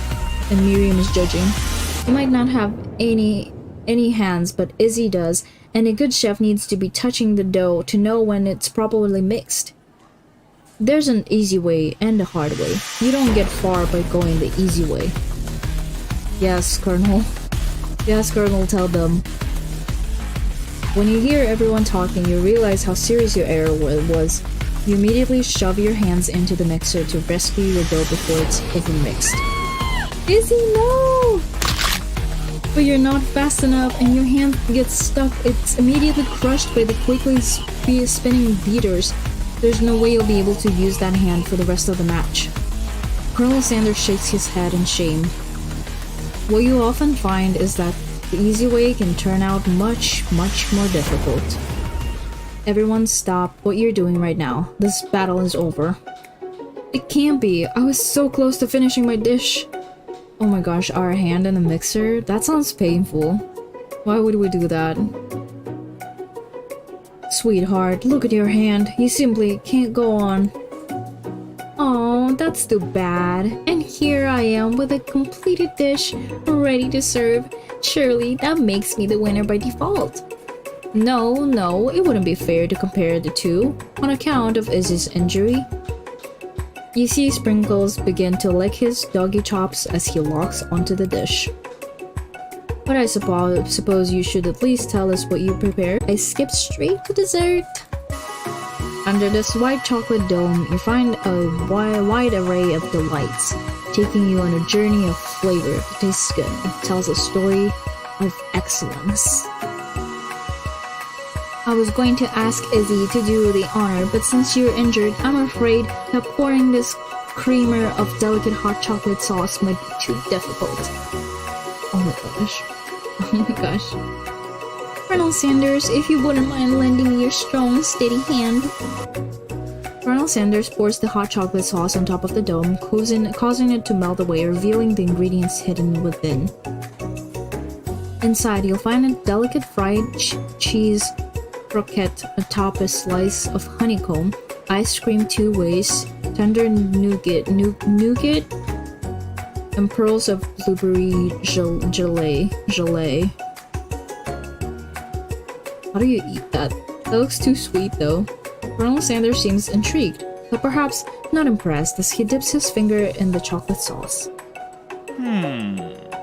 and Miriam is judging. You might not have any hands, but Izzy does, and a good chef needs to be touching the dough to know when it's properly mixed. There's an easy way and a hard way. You don't get far by going the easy way. Yes, Colonel. Yes, Colonel, tell them. When you hear everyone talking, you realize how serious your error was. You immediately shove your hands into the mixer to rescue your dough before it's even mixed. Izzy, no! But you're not fast enough and your hand gets stuck. It's immediately crushed by the quickly spinning beaters. There's no way you'll be able to use that hand for the rest of the match. Colonel Sanders shakes his head in shame. What you often find is that the easy way can turn out much, much more difficult. Everyone stop what you're doing right now. This battle is over. It can't be. I was so close to finishing my dish. Oh my gosh, our hand in the mixer? That sounds painful. Why would we do that? Sweetheart, look at your hand. You simply can't go on. Oh, that's too bad. And here I am with a completed dish, ready to serve. Surely that makes me the winner by default. No, it wouldn't be fair to compare the two, on account of Izzy's injury. You see Sprinkles begin to lick his doggy chops as he locks onto the dish. But I suppose you should at least tell us what you prepared. I skipped straight to dessert. Under this white chocolate dome, you find a wide array of delights, taking you on a journey of flavor. It tastes good. It tells a story of excellence. I was going to ask Izzy to do the honor, but since you're injured, I'm afraid that pouring this creamer of delicate hot chocolate sauce might be too difficult. Oh my gosh. Oh my gosh. Colonel Sanders, if you wouldn't mind lending me your strong, steady hand. Colonel Sanders pours the hot chocolate sauce on top of the dome, causing it to melt away, revealing the ingredients hidden within. Inside, you'll find a delicate fried cheese croquette atop a slice of honeycomb, ice cream 2 ways, tender nougat, and pearls of blueberry gelée. How do you eat that? That looks too sweet though. Colonel Sanders seems intrigued, but perhaps not impressed as he dips his finger in the chocolate sauce.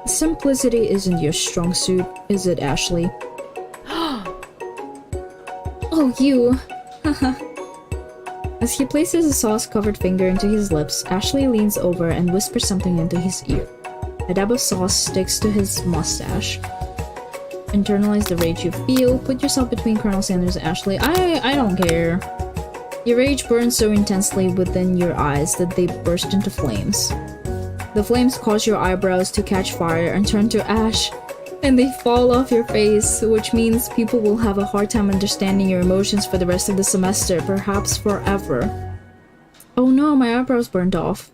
Simplicity isn't your strong suit, is it, Ashley? Oh, you! As he places a sauce-covered finger into his lips, Ashley leans over and whispers something into his ear. A dab of sauce sticks to his mustache. Internalize the rage you feel. Put yourself between Colonel Sanders and Ashley. I don't care. Your rage burns so intensely within your eyes that they burst into flames. The flames cause your eyebrows to catch fire and turn to ash, and they fall off your face, which means people will have a hard time understanding your emotions for the rest of the semester, perhaps forever. Oh no, my eyebrows burned off.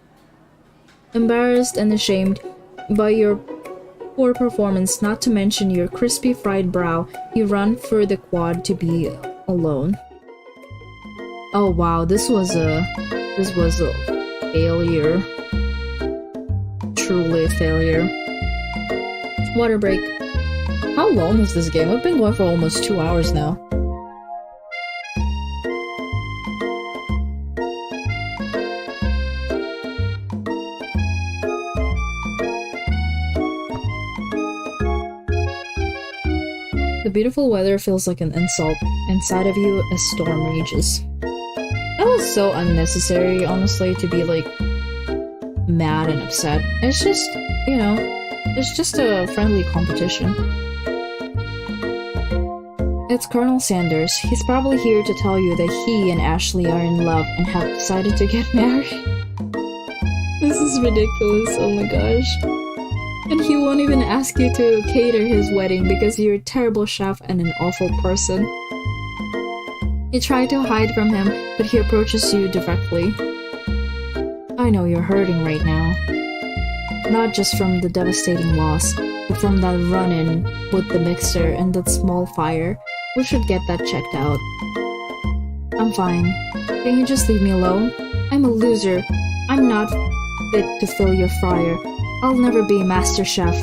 Embarrassed and ashamed by your poor performance, not to mention your crispy fried brow, you run for the quad to be alone. Oh wow, this was a failure. Truly a failure. Water break. How long is this game? I've been going for almost 2 hours now. The beautiful weather feels like an insult. Inside of you, a storm rages. That was so unnecessary, honestly, to be like mad and upset. It's just, you know, it's just a friendly competition. It's Colonel Sanders. He's probably here to tell you that he and Ashley are in love and have decided to get married. This is ridiculous, oh my gosh. And he won't even ask you to cater his wedding because you're a terrible chef and an awful person. You try to hide from him, but he approaches you directly. I know you're hurting right now. Not just from the devastating loss, but from that run-in with the mixer and that small fire. We should get that checked out. I'm fine. Can you just leave me alone? I'm a loser. I'm not fit to fill your fryer. I'll never be a master chef.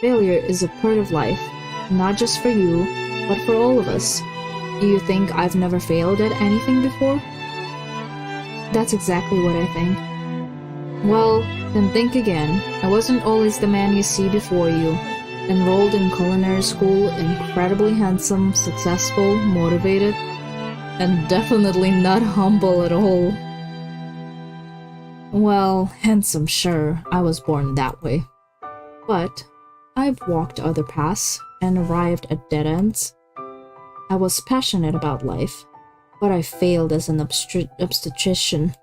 Failure is a part of life, not just for you, but for all of us. Do you think I've never failed at anything before? That's exactly what I think. Well, then think again. I wasn't always the man you see before you. Enrolled in culinary school, incredibly handsome, successful, motivated, and definitely not humble at all. Well, handsome, sure, I was born that way. But I've walked other paths and arrived at dead ends. I was passionate about life, but I failed as an obstetrician.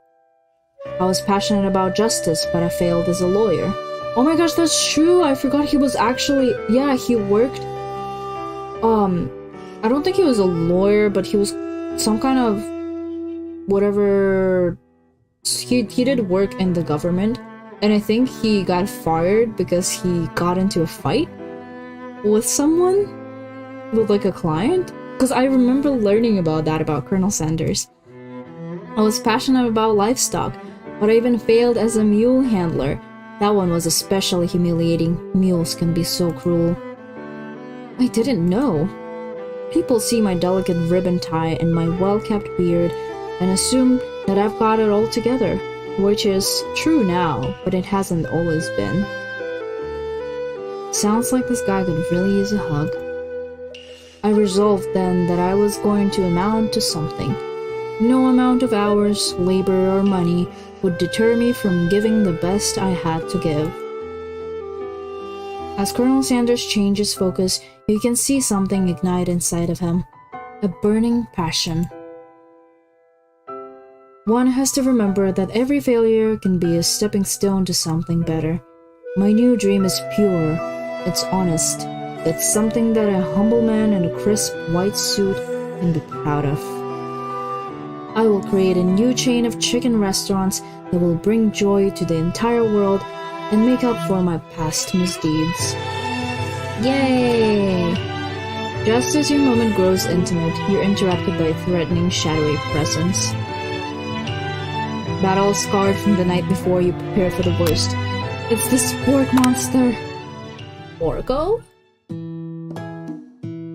I was passionate about justice, but I failed as a lawyer. Oh my gosh, that's true! I forgot he was actually... Yeah, he worked... I don't think he was a lawyer, but he was some kind of... whatever... He did work in the government, and I think he got fired because he got into a fight with someone? With like a client? Because I remember learning about that about Colonel Sanders. I was passionate about livestock, but I even failed as a mule handler. That one was especially humiliating. Mules can be so cruel. I didn't know. People see my delicate ribbon tie and my well-kept beard and assume that I've got it all together, which is true now, but it hasn't always been. Sounds like this guy could really use a hug. I resolved then that I was going to amount to something. No amount of hours, labor, or money would deter me from giving the best I had to give. As Colonel Sanders changes focus, you can see something ignite inside of him. A burning passion. One has to remember that every failure can be a stepping stone to something better. My new dream is pure. It's honest. It's something that a humble man in a crisp white suit can be proud of. I will create a new chain of chicken restaurants that will bring joy to the entire world and make up for my past misdeeds. Yay! Just as your moment grows intimate, you're interrupted by a threatening, shadowy presence. Battle scarred from the night before, you prepare for the worst. It's the spork monster! Orko?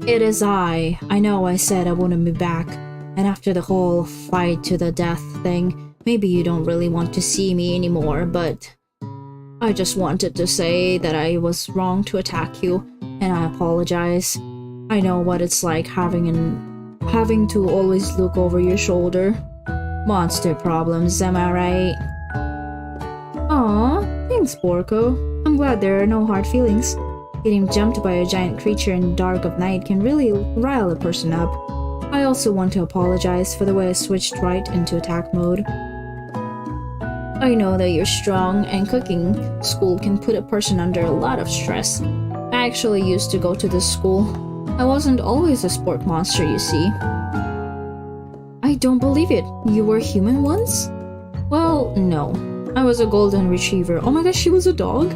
It is I. I know I said I wouldn't be back, and after the whole fight to the death thing, maybe you don't really want to see me anymore, but I just wanted to say that I was wrong to attack you, and I apologize. I know what it's like having to always look over your shoulder. Monster problems, am I right? Aw, thanks, Porco. I'm glad there are no hard feelings. Getting jumped by a giant creature in the dark of night can really rile a person up. I also want to apologize for the way I switched right into attack mode. I know that you're strong, and cooking school can put a person under a lot of stress. I actually used to go to this school. I wasn't always a sport monster, you see. I don't believe it. You were human once? Well, no. I was a golden retriever. Oh my gosh, she was a dog?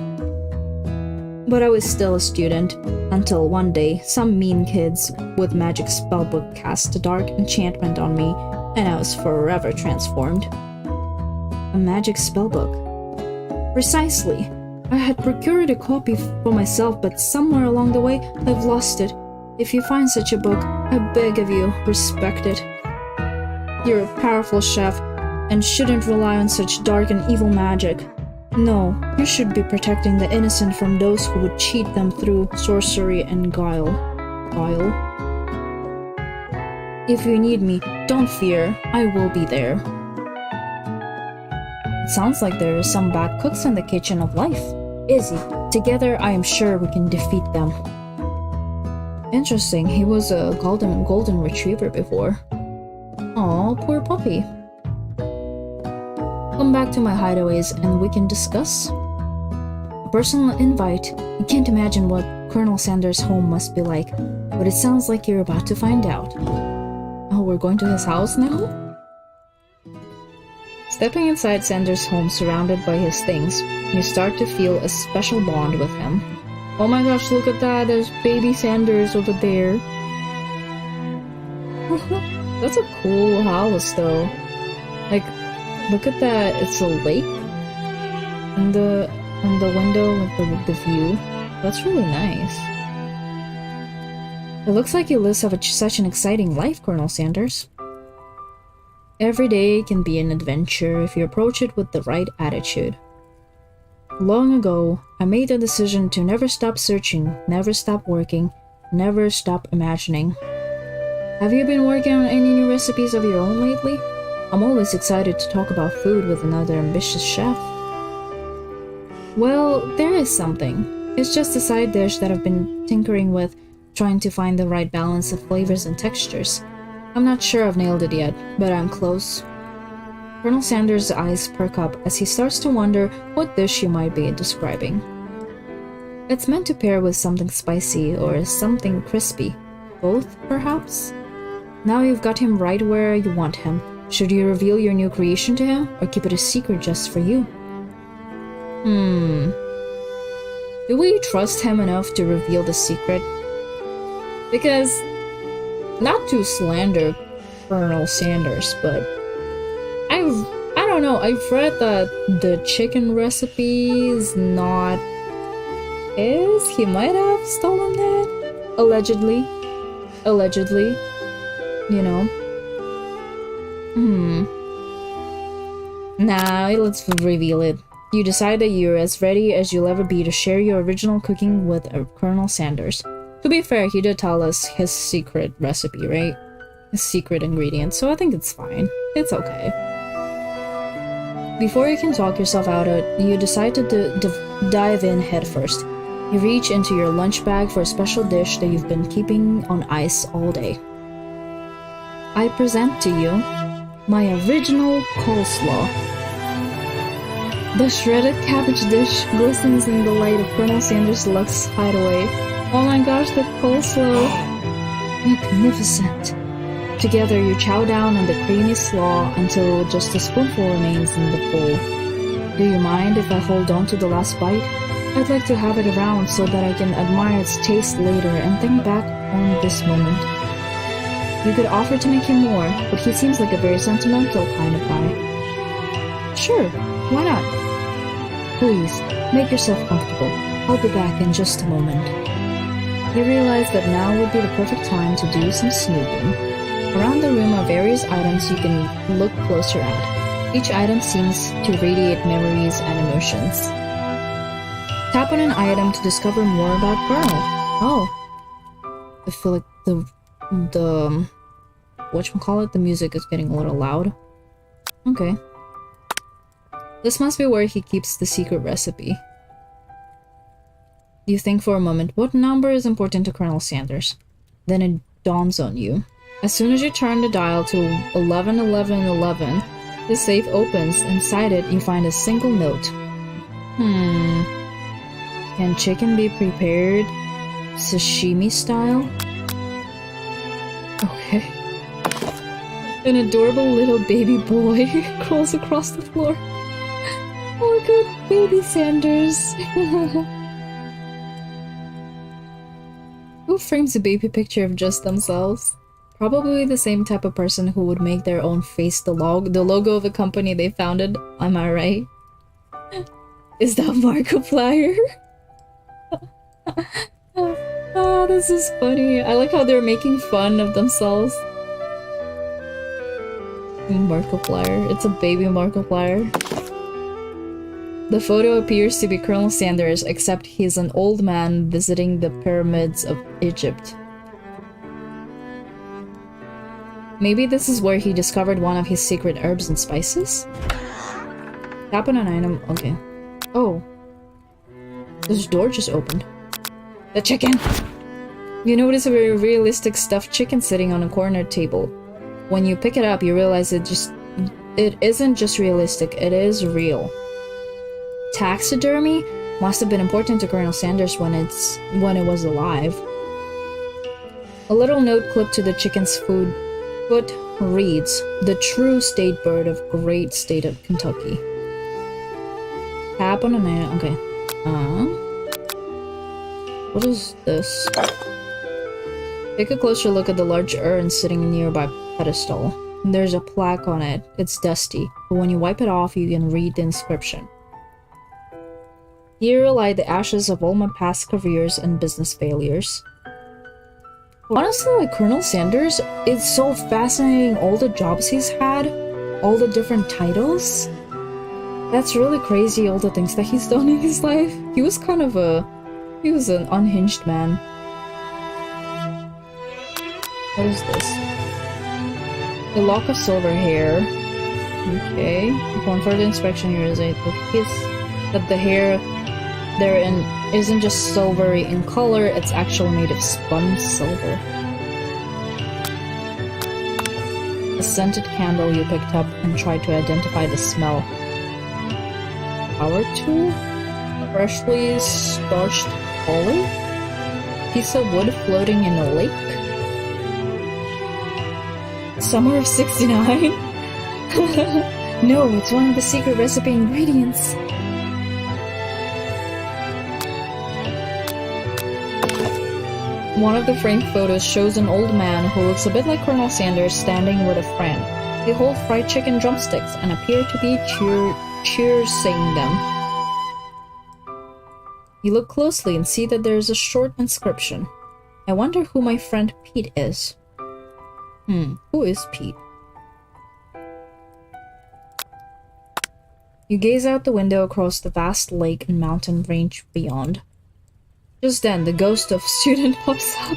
But I was still a student, until one day, some mean kids with magic spellbook cast a dark enchantment on me, and I was forever transformed. A magic spellbook? Precisely. I had procured a copy for myself, but somewhere along the way, I've lost it. If you find such a book, I beg of you, respect it. You're a powerful chef, and shouldn't rely on such dark and evil magic. No, you should be protecting the innocent from those who would cheat them through sorcery and guile. Guile? If you need me, don't fear, I will be there. It sounds like there are some bad cooks in the kitchen of life. Izzy, together I am sure we can defeat them. Interesting, he was a golden retriever before. Aw, poor puppy. Come back to my hideaways and we can discuss. A personal invite. You can't imagine what Colonel Sanders' home must be like, but it sounds like you're about to find out. Oh, we're going to his house now? Stepping inside Sanders' home surrounded by his things, you start to feel a special bond with him. Oh my gosh, look at that, there's baby Sanders over there. That's a cool house though. Like, look at that, it's a lake and the window with the view. That's really nice. It looks like you live such an exciting life, Colonel Sanders. Every day can be an adventure if you approach it with the right attitude. Long ago, I made a decision to never stop searching, never stop working, never stop imagining. Have you been working on any new recipes of your own lately? I'm always excited to talk about food with another ambitious chef. Well, there is something. It's just a side dish that I've been tinkering with, trying to find the right balance of flavors and textures. I'm not sure I've nailed it yet, but I'm close. Colonel Sanders' eyes perk up as he starts to wonder what dish you might be describing. It's meant to pair with something spicy or something crispy. Both, perhaps? Now you've got him right where you want him. Should you reveal your new creation to him, or keep it a secret just for you? Do we trust him enough to reveal the secret? Because, not to slander Colonel Sanders, but I don't know, I've read that the chicken recipe is not his. He might have stolen that. Allegedly, you know. Nah, let's reveal it. You decide that you're as ready as you'll ever be to share your original cooking with Colonel Sanders. To be fair, he did tell us his secret recipe, right? His secret ingredient, so I think it's fine. It's okay. Before you can talk yourself out of it, you decide to dive in head first. You reach into your lunch bag for a special dish that you've been keeping on ice all day. I present to you my original coleslaw. The shredded cabbage dish glistens in the light of Colonel Sanders' Lux hideaway. Oh my gosh, the coleslaw! Magnificent! Together you chow down on the creamy slaw until just a spoonful remains in the bowl. Do you mind if I hold on to the last bite? I'd like to have it around so that I can admire its taste later and think back on this moment. You could offer to make him more, but he seems like a very sentimental kind of guy. Sure, why not? Please, make yourself comfortable. I'll be back in just a moment. You realize that now would be the perfect time to do some snooping. Around the room are various items you can look closer at. Each item seems to radiate memories and emotions. Tap on an item to discover more about Colonel. Oh. I feel like the whatchamacallit, the music is getting a little loud. Okay. This must be where he keeps the secret recipe. You think for a moment, what number is important to Colonel Sanders? Then it dawns on you. As soon as you turn the dial to 111111, the safe opens. Inside it, you find a single note. Can chicken be prepared sashimi style? Okay. An adorable little baby boy crawls across the floor. Oh, good baby Sanders. Who frames a baby picture of just themselves? Probably the same type of person who would make their own face the logo of a company they founded. Am I right? Is that Markiplier? Oh, this is funny. I like how they're making fun of themselves. Markiplier. It's a baby Markiplier. The photo appears to be Colonel Sanders, except he's an old man visiting the pyramids of Egypt. Maybe this is where he discovered one of his secret herbs and spices? Tap on an item. Okay. Oh. This door just opened. The chicken! You notice a very realistic stuffed chicken sitting on a corner table. When you pick it up, you realize it isn't just realistic, it is real. Taxidermy must have been important to Colonel Sanders when it was alive. A little note clipped to the chicken's foot reads, "The true state bird of great state of Kentucky." Tap on an item. Okay. What is this? Take a closer look at the large urn sitting in a nearby pedestal. There's a plaque on it. It's dusty, but when you wipe it off, you can read the inscription. Here lie the ashes of all my past careers and business failures. Honestly, like Colonel Sanders, it's so fascinating all the jobs he's had, all the different titles. That's really crazy, all the things that he's done in his life. He was an unhinged man. What is this? A lock of silver hair. Okay. Upon further inspection, you realize that the hair therein isn't just silvery in color, it's actually made of spun silver. A scented candle you picked up and tried to identify the smell. Power tool? Freshly starched olive? Piece of wood floating in a lake? Summer of '69? No, it's one of the secret recipe ingredients. One of the framed photos shows an old man who looks a bit like Colonel Sanders standing with a friend. They hold fried chicken drumsticks and appear to be cheersing them. You look closely and see that there is a short inscription. I wonder who my friend Pete is. Who is Pete? You gaze out the window across the vast lake and mountain range beyond. Just then, the ghost of student pops up.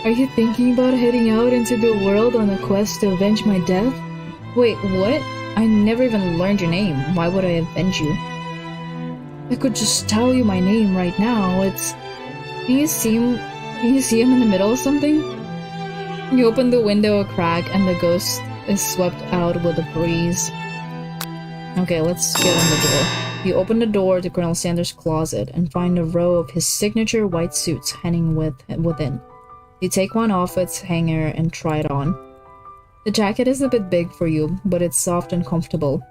Are you thinking about heading out into the world on a quest to avenge my death? Wait, what? I never even learned your name. Why would I avenge you? I could just tell you my name right now. Can you see him in the middle of something? You open the window a crack and the ghost is swept out with a breeze. Okay, let's get on the door. You open the door to Colonel Sanders' closet and find a row of his signature white suits hanging within. You take one off its hanger and try it on. The jacket is a bit big for you, but it's soft and comfortable.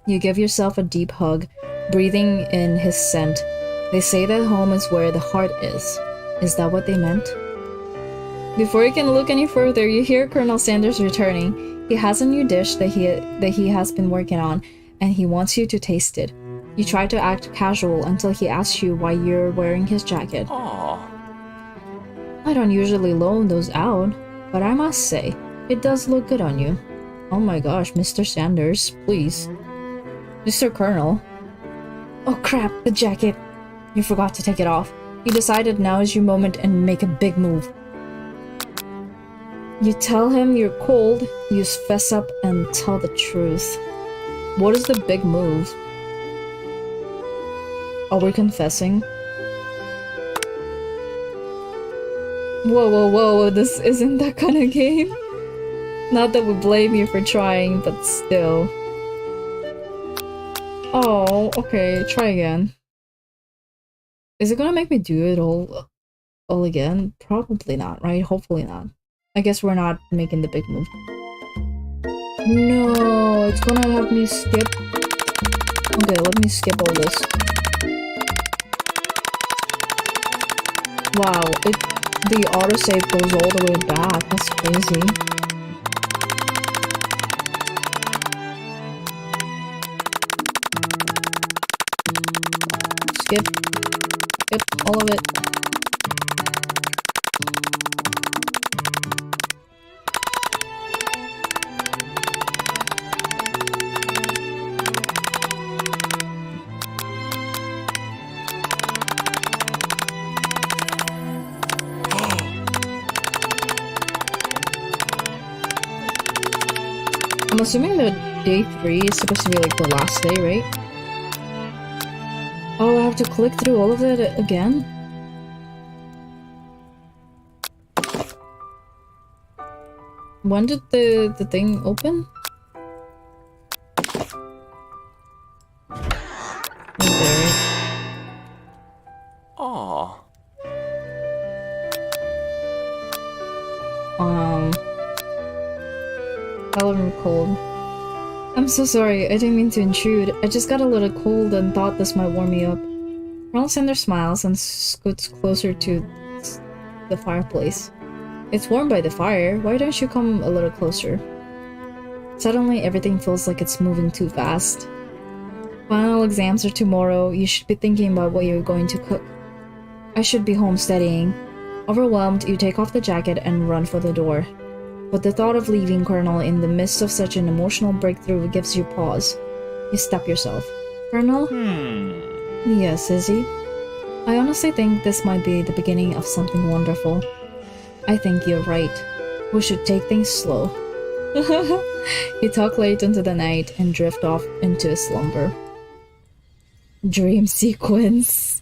You give yourself a deep hug, breathing in his scent. They say that home is where the heart is. Is that what they meant? Before you can look any further, you hear Colonel Sanders returning. He has a new dish that he has been working on, and he wants you to taste it. You try to act casual until he asks you why you're wearing his jacket. Aww. I don't usually loan those out, but I must say, it does look good on you. Oh my gosh, Mr. Sanders, please. Mr. Colonel. Oh crap, the jacket. You forgot to take it off. You decided now is your moment and make a big move. You tell him you're cold, you fess up and tell the truth. What is the big move? Are we confessing? Whoa, whoa, whoa, this isn't that kind of game. Not that we blame you for trying, but still. Oh, okay, try again. Is it gonna make me do it all again? Probably not, right? Hopefully not. I guess we're not making the big move. No, it's gonna have me skip. Okay, let me skip all this. Wow, the autosave goes all the way back. That's crazy. Skip. Skip all of it. I'm assuming that day 3 is supposed to be like the last day, right? Oh, I have to click through all of it again? When did the thing open? Aww. However cold. I'm so sorry, I didn't mean to intrude. I just got a little cold and thought this might warm me up. Colonel Sanders smiles and scoots closer to the fireplace. It's warm by the fire. Why don't you come a little closer? Suddenly, everything feels like it's moving too fast. Final exams are tomorrow. You should be thinking about what you're going to cook. I should be home studying. Overwhelmed, you take off the jacket and run for the door. But the thought of leaving Colonel in the midst of such an emotional breakthrough gives you pause. You stop yourself. Colonel? Yes, Izzy? I honestly think this might be the beginning of something wonderful. I think you're right. We should take things slow. You talk late into the night and drift off into a slumber. Dream sequence.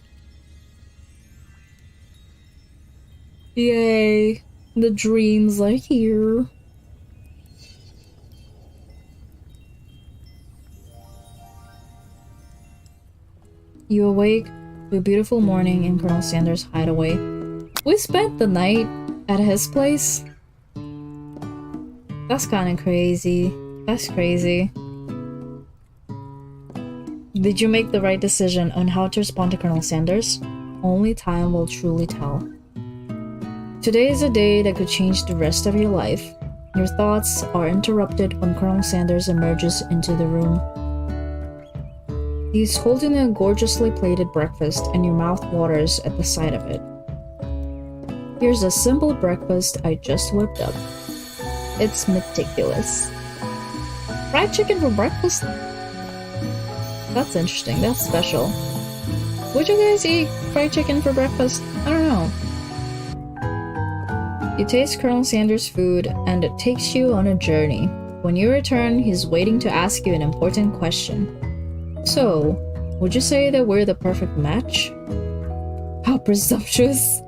Yay. The dreams are here. You awake to a beautiful morning in Colonel Sanders' hideaway. We spent the night at his place? That's kinda crazy. That's crazy. Did you make the right decision on how to respond to Colonel Sanders? Only time will truly tell. Today is a day that could change the rest of your life. Your thoughts are interrupted when Colonel Sanders emerges into the room. He's holding a gorgeously plated breakfast and your mouth waters at the sight of it. Here's a simple breakfast I just whipped up. It's meticulous. Fried chicken for breakfast? That's interesting, that's special. Would you guys eat fried chicken for breakfast? I don't know. You taste Colonel Sanders' food, and it takes you on a journey. When you return, he's waiting to ask you an important question. So, would you say that we're the perfect match? How presumptuous!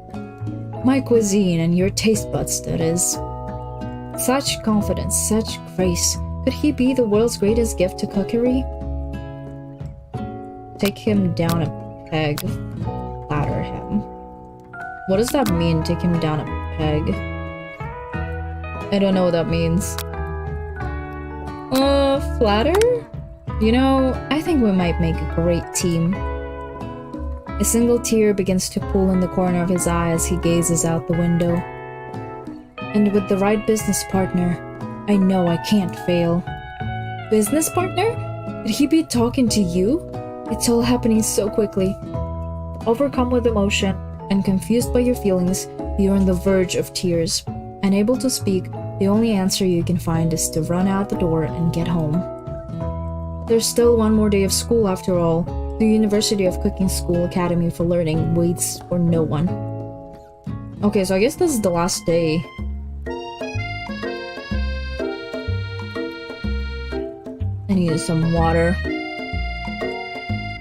My cuisine and your taste buds, that is. Such confidence, such grace. Could he be the world's greatest gift to cookery? Take him down a peg. Flatter him. What does that mean, take him down a peg? I don't know what that means. Flatter? You know, I think we might make a great team. A single tear begins to pool in the corner of his eye as he gazes out the window. And with the right business partner, I know I can't fail. Business partner? Did he be talking to you? It's all happening so quickly. Overcome with emotion and confused by your feelings, you're on the verge of tears. Unable to speak, the only answer you can find is to run out the door and get home. There's still one more day of school after all. The University of Cooking School Academy for Learning waits for no one. Okay, so I guess this is the last day. I need some water.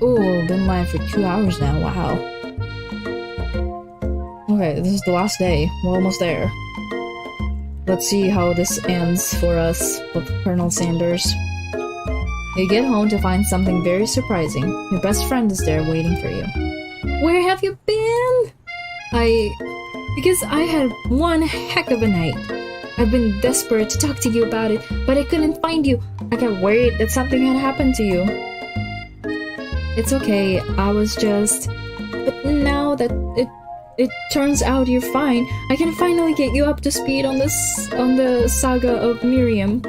Ooh, been lying for 2 hours now, wow. Okay, this is the last day. We're almost there. Let's see how this ends for us with Colonel Sanders. You get home to find something very surprising. Your best friend is there waiting for you. Where have you been? Because I had one heck of a night. I've been desperate to talk to you about it, but I couldn't find you. I got worried that something had happened to you. It's okay, I was just... But now that it turns out you're fine, I can finally get you up to speed on the saga of Miriam.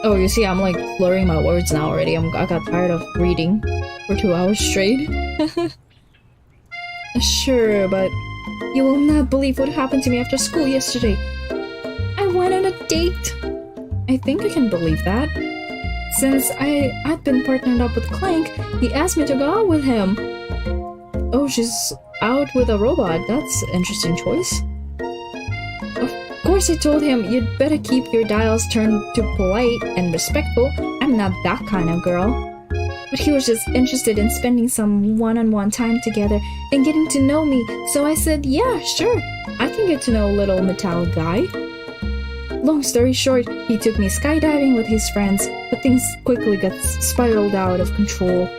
Oh, you see, I'm like blurring my words now already. I got tired of reading for 2 hours straight. Sure, but you will not believe what happened to me after school yesterday. I went on a date. I think I can believe that. Since I'd been partnered up with Clank, he asked me to go out with him. Oh, she's out with a robot. That's an interesting choice. Of course I told him you'd better keep your dials turned to polite and respectful. I'm not that kind of girl. But he was just interested in spending some one-on-one time together and getting to know me, so I said, yeah, sure, I can get to know a little metallic guy. Long story short, he took me skydiving with his friends, but things quickly got spiraled out of control.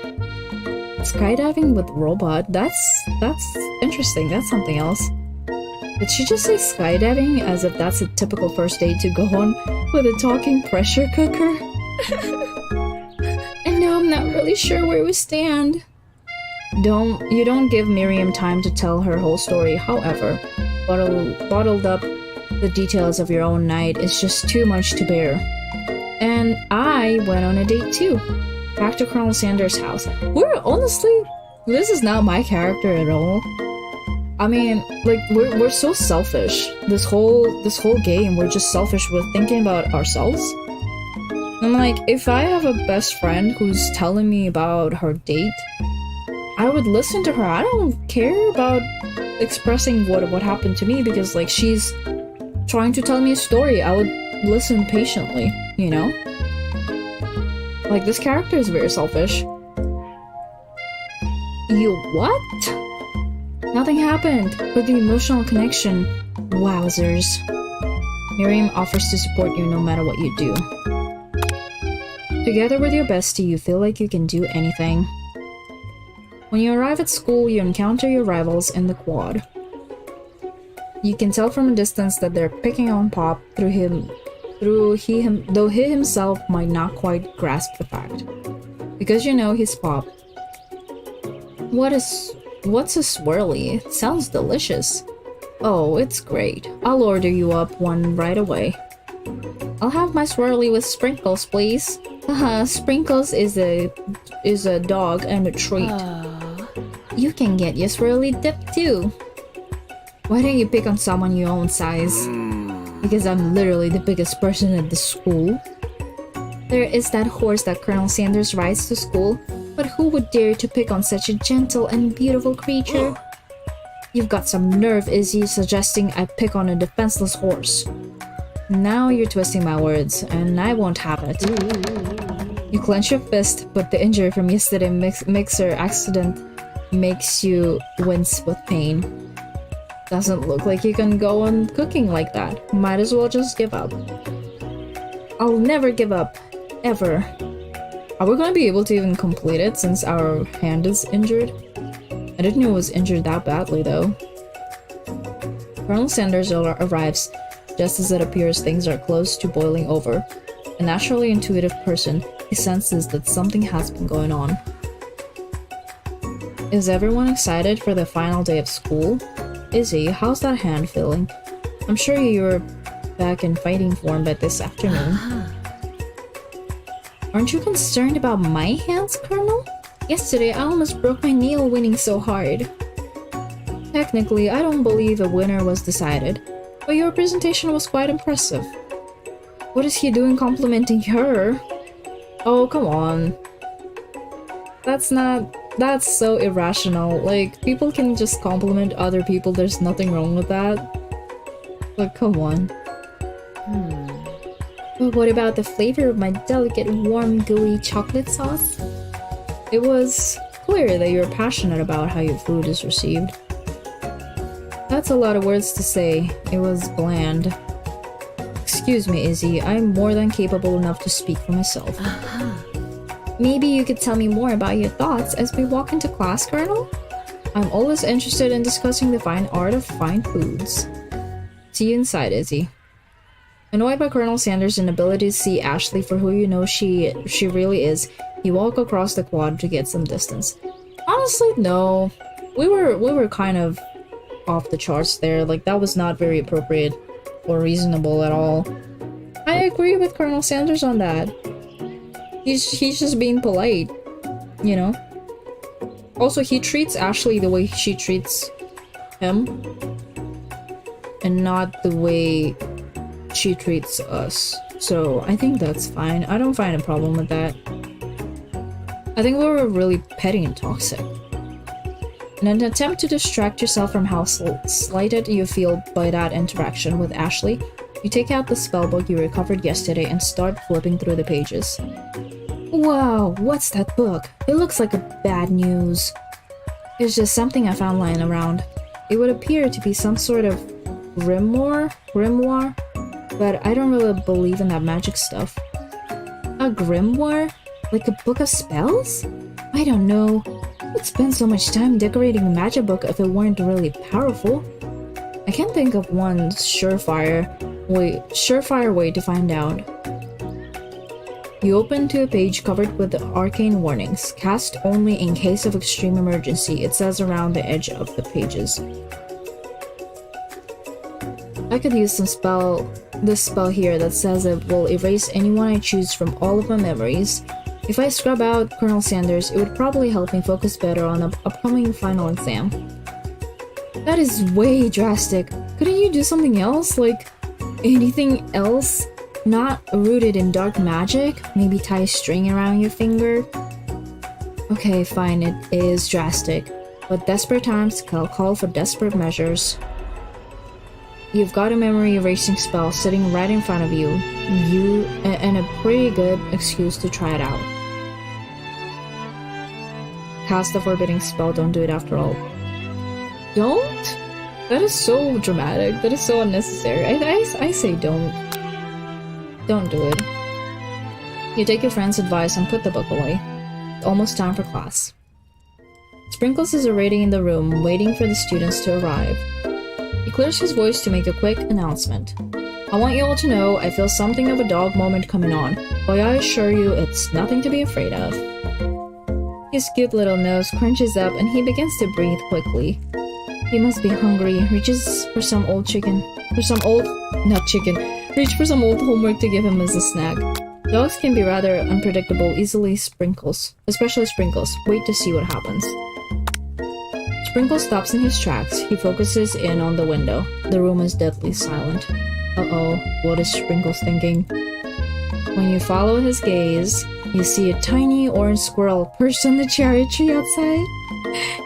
Skydiving with robot? That's interesting, that's something else. Did she just say skydiving as if that's a typical first date to go on with a talking pressure cooker? And now I'm not really sure where we stand. You don't give Miriam time to tell her whole story, however. Bottled up the details of your own night is just too much to bear. And I went on a date too. Back to Colonel Sanders' house. Honestly, this is not my character at all. I mean, like, we're so selfish. This whole game, we're just selfish with thinking about ourselves. I'm like, if I have a best friend who's telling me about her date, I would listen to her. I don't care about expressing what happened to me because, like, she's trying to tell me a story. I would listen patiently, you know? Like, this character is very selfish. You what? Nothing happened with the emotional connection. Wowzers. Miriam offers to support you no matter what you do. Together with your bestie, you feel like you can do anything. When you arrive at school, you encounter your rivals in the quad. You can tell from a distance that they're picking on Pop though he himself might not quite grasp the fact. Because you know he's Pop. What's a swirly? It sounds delicious. Oh, it's great. I'll order you up one right away. I'll have my swirly with sprinkles, please. Haha, Sprinkles is a dog and a treat. You can get your swirly dip too. Why don't you pick on someone your own size? Because I'm literally the biggest person at the school. There is that horse that Colonel Sanders rides to school, but who would dare to pick on such a gentle and beautiful creature? You've got some nerve, Izzy, suggesting I pick on a defenseless horse. Now you're twisting my words, and I won't have it. You clench your fist, but the injury from yesterday's mixer accident makes you wince with pain. Doesn't look like you can go on cooking like that. Might as well just give up. I'll never give up. Ever. Are we gonna be able to even complete it since our hand is injured? I didn't know it was injured that badly though. Colonel Sanders arrives just as it appears things are close to boiling over. A naturally intuitive person, he senses that something has been going on. Is everyone excited for the final day of school? Izzy, how's that hand feeling? I'm sure you're back in fighting form by this afternoon. Aren't you concerned about my hands, Colonel? Yesterday I almost broke my nail winning so hard. Technically, I don't believe a winner was decided, but your presentation was quite impressive. What is he doing complimenting her? Oh, come on. That's so irrational. Like, people can just compliment other people, there's nothing wrong with that. But come on. But what about the flavor of my delicate, warm, gooey chocolate sauce? It was clear that you're passionate about how your food is received. That's a lot of words to say. It was bland. Excuse me, Izzy. I'm more than capable enough to speak for myself. Maybe you could tell me more about your thoughts as we walk into class, Colonel? I'm always interested in discussing the fine art of fine foods. See you inside, Izzy. Annoyed by Colonel Sanders' inability to see Ashley for who you know she really is, you walk across the quad to get some distance. Honestly, no. We were kind of off the charts there. Like, that was not very appropriate or reasonable at all. I agree with Colonel Sanders on that. He's just being polite, you know? Also, he treats Ashley the way she treats him, and not the way she treats us. So I think that's fine. I don't find a problem with that. I think we were really petty and toxic. In an attempt to distract yourself from how slighted you feel by that interaction with Ashley, you take out the spellbook you recovered yesterday and start flipping through the pages. Wow, what's that book? It looks like a bad news. It's just something I found lying around. It would appear to be some sort of grimoire, but I don't really believe in that magic stuff. A grimoire? Like a book of spells? I don't know. Who'd spend so much time decorating a magic book if it weren't really powerful? I can't think of one surefire way to find out. You open to a page covered with arcane warnings. Cast only in case of extreme emergency, it says around the edge of the pages. I could use this spell here that says it will erase anyone I choose from all of my memories. If I scrub out Colonel Sanders, it would probably help me focus better on the upcoming final exam. That is way drastic. Couldn't you do something else? Like, anything else? Not rooted in dark magic? Maybe tie a string around your finger? Okay, fine, it is drastic. But desperate times call for desperate measures. You've got a memory erasing spell sitting right in front of you. And a pretty good excuse to try it out. Cast the forbidding spell, don't do it after all. Don't? That is so dramatic. That is so unnecessary. I say don't. Don't do it. You take your friend's advice and put the book away. It's almost time for class. Sprinkles is already in the room, waiting for the students to arrive. He clears his voice to make a quick announcement. I want you all to know I feel something of a dog moment coming on, but I assure you it's nothing to be afraid of. His cute little nose crunches up and he begins to breathe quickly. He must be hungry, reaches for some old reach for some old homework to give him as a snack. Dogs can be rather unpredictable, especially Sprinkles. Wait to see what happens. Sprinkles stops in his tracks. He focuses in on the window. The room is deadly silent. Uh-oh, what is Sprinkles thinking? When you follow his gaze, you see a tiny orange squirrel perched on the cherry tree outside.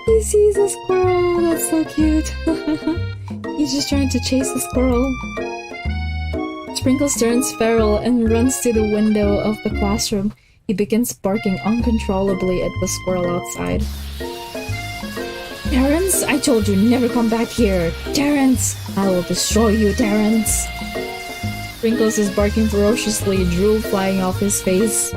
He sees a squirrel. That's so cute. He's just trying to chase the squirrel. Sprinkles turns feral and runs to the window of the classroom. He begins barking uncontrollably at the squirrel outside. Terrence, I told you never come back here. Terrence, I will destroy you, Terrence. Sprinkles is barking ferociously, drool flying off his face.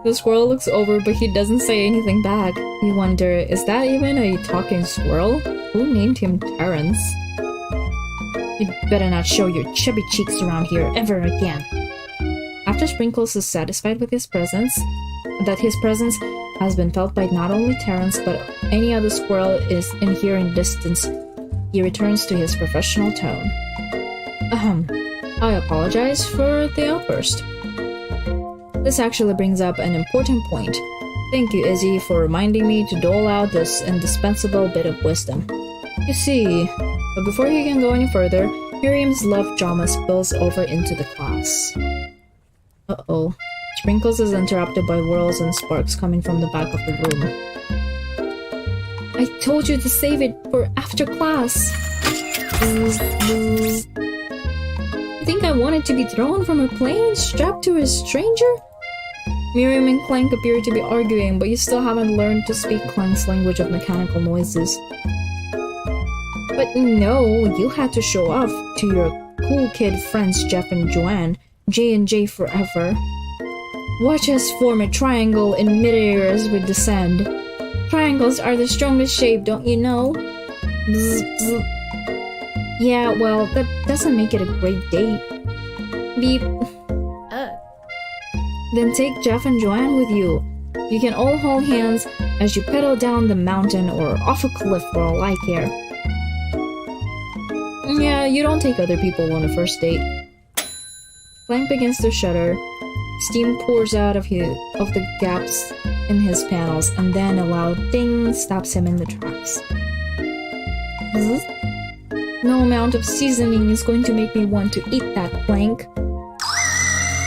The squirrel looks over, but he doesn't say anything back. You wonder, is that even a talking squirrel? Who named him Terrence? You'd better not show your chubby cheeks around here ever again. After Sprinkles is satisfied with his presence, has been felt by not only Terrence but any other squirrel is in hearing distance, he returns to his professional tone. I apologize for the outburst. This actually brings up an important point. Thank you, Izzy, for reminding me to dole out this indispensable bit of wisdom. You see, but before you can go any further, Miriam's love drama spills over into the class. Uh-oh. Sprinkles is interrupted by whirls and sparks coming from the back of the room. I told you to save it for after class. You think I wanted to be thrown from a plane, strapped to a stranger? Miriam and Clank appear to be arguing, but you still haven't learned to speak Clank's language of mechanical noises. But no, you had to show off to your cool kid friends Jeff and Joanne, J&J forever. Watch us form a triangle in midair as we descend. Triangles are the strongest shape, don't you know? Bzz, bzz. Yeah, well, that doesn't make it a great date. Beep. Then take Jeff and Joanne with you. You can all hold hands as you pedal down the mountain or off a cliff for all I care. Yeah, you don't take other people on a first date. Clank begins to shudder. Steam pours out of the gaps in his panels, and then a loud ding stops him in the tracks. Zzz. No amount of seasoning is going to make me want to eat that, Clank.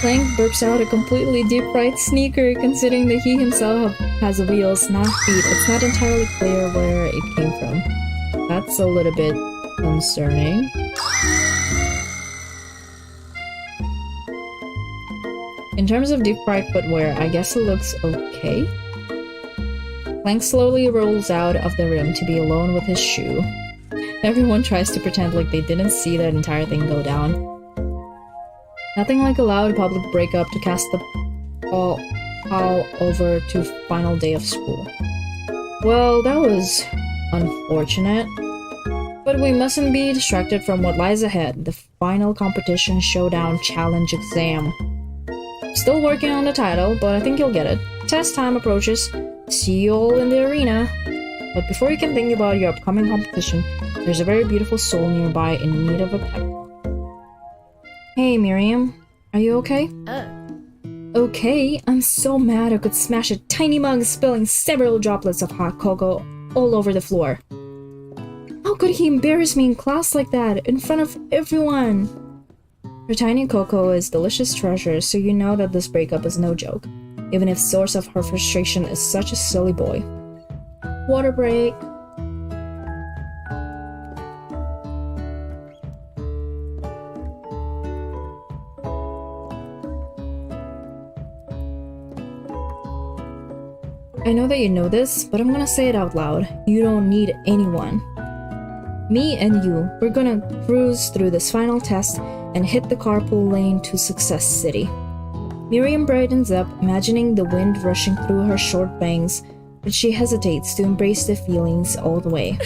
Clank burps out a completely deep-fried sneaker, considering that he himself has wheels, not feet. It's not entirely clear where it came from. That's a little bit concerning. In terms of deep-fried footwear, I guess it looks okay. Clank slowly rolls out of the room to be alone with his shoe. Everyone tries to pretend like they didn't see that entire thing go down. Nothing like a loud public breakup to cast the all over to final day of school. Well, that was unfortunate. But we mustn't be distracted from what lies ahead, the final competition showdown challenge exam. Still working on the title, but I think you'll get it. Test time approaches. See you all in the arena. But before you can think about your upcoming competition, there's a very beautiful soul nearby in need of a pep talk. Hey, Miriam. Are you okay? Okay, I'm so mad I could smash a tiny mug, spilling several droplets of hot cocoa all over the floor. How could he embarrass me in class like that, in front of everyone? Her tiny cocoa is delicious treasure, so you know that this breakup is no joke, even if source of her frustration is such a silly boy. Water break. I know that you know this, but I'm gonna say it out loud. You don't need anyone. Me and you, we're gonna cruise through this final test and hit the carpool lane to Success City. Miriam brightens up, imagining the wind rushing through her short bangs, but she hesitates to embrace the feelings all the way.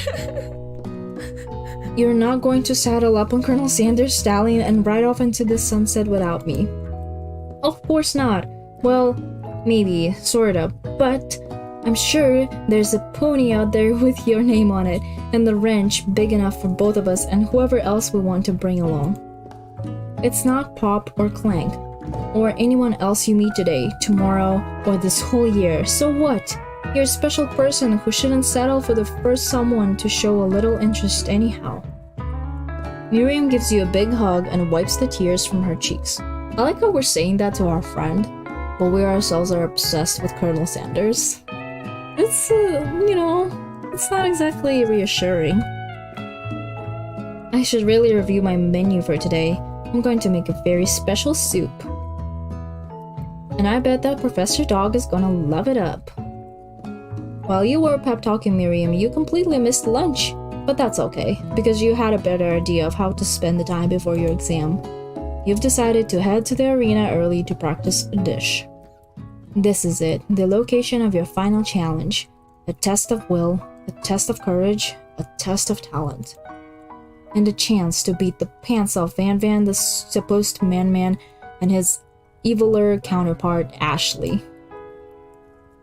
You're not going to saddle up on Colonel Sanders' stallion and ride off into the sunset without me. Of course not. Well, maybe, sorta, but I'm sure there's a pony out there with your name on it, and the ranch big enough for both of us and whoever else we want to bring along. It's not Pop or Clank, or anyone else you meet today, tomorrow, or this whole year. So what? You're a special person who shouldn't settle for the first someone to show a little interest anyhow. Miriam gives you a big hug and wipes the tears from her cheeks. I like how we're saying that to our friend, but we ourselves are obsessed with Colonel Sanders. It's, it's not exactly reassuring. I should really review my menu for today. I'm going to make a very special soup. And I bet that Professor Dog is gonna love it up. While you were pep talking Miriam, you completely missed lunch. But that's okay, because you had a better idea of how to spend the time before your exam. You've decided to head to the arena early to practice a dish. This is it, the location of your final challenge. A test of will, a test of courage, a test of talent. And a chance to beat the pants off Van Van, the supposed man-man, and his eviler counterpart, Ashley.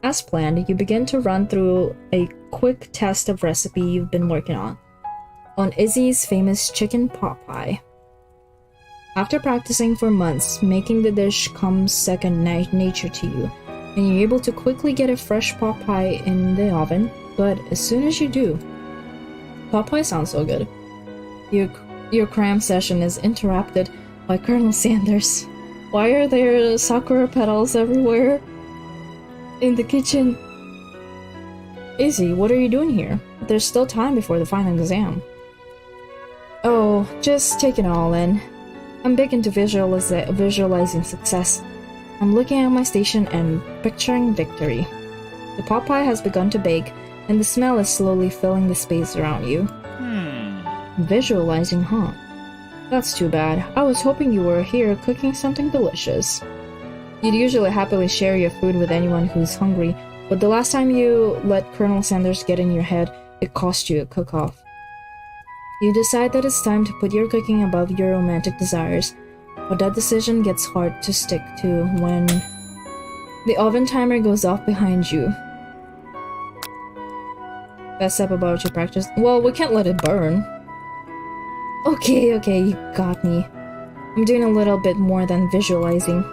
As planned, you begin to run through a quick test of recipe you've been working on Izzy's famous chicken pot pie. After practicing for months, making the dish comes second nature to you, and you're able to quickly get a fresh pot pie in the oven, but as soon as you do... Pot pie sounds so good. Your cram session is interrupted by Colonel Sanders. Why are there sakura petals everywhere? In the kitchen. Izzy, what are you doing here? There's still time before the final exam. Oh, just take it all in. I'm big into visualizing success. I'm looking at my station and picturing victory. The pot pie has begun to bake, and the smell is slowly filling the space around you. Visualizing, huh? That's too bad. I was hoping you were here cooking something delicious. You'd usually happily share your food with anyone who's hungry, but the last time you let Colonel Sanders get in your head, it cost you a cook-off. You decide that it's time to put your cooking above your romantic desires, but that decision gets hard to stick to when the oven timer goes off behind you. Best step about your practice? Well, we can't let it burn. Okay, you got me. I'm doing a little bit more than visualizing.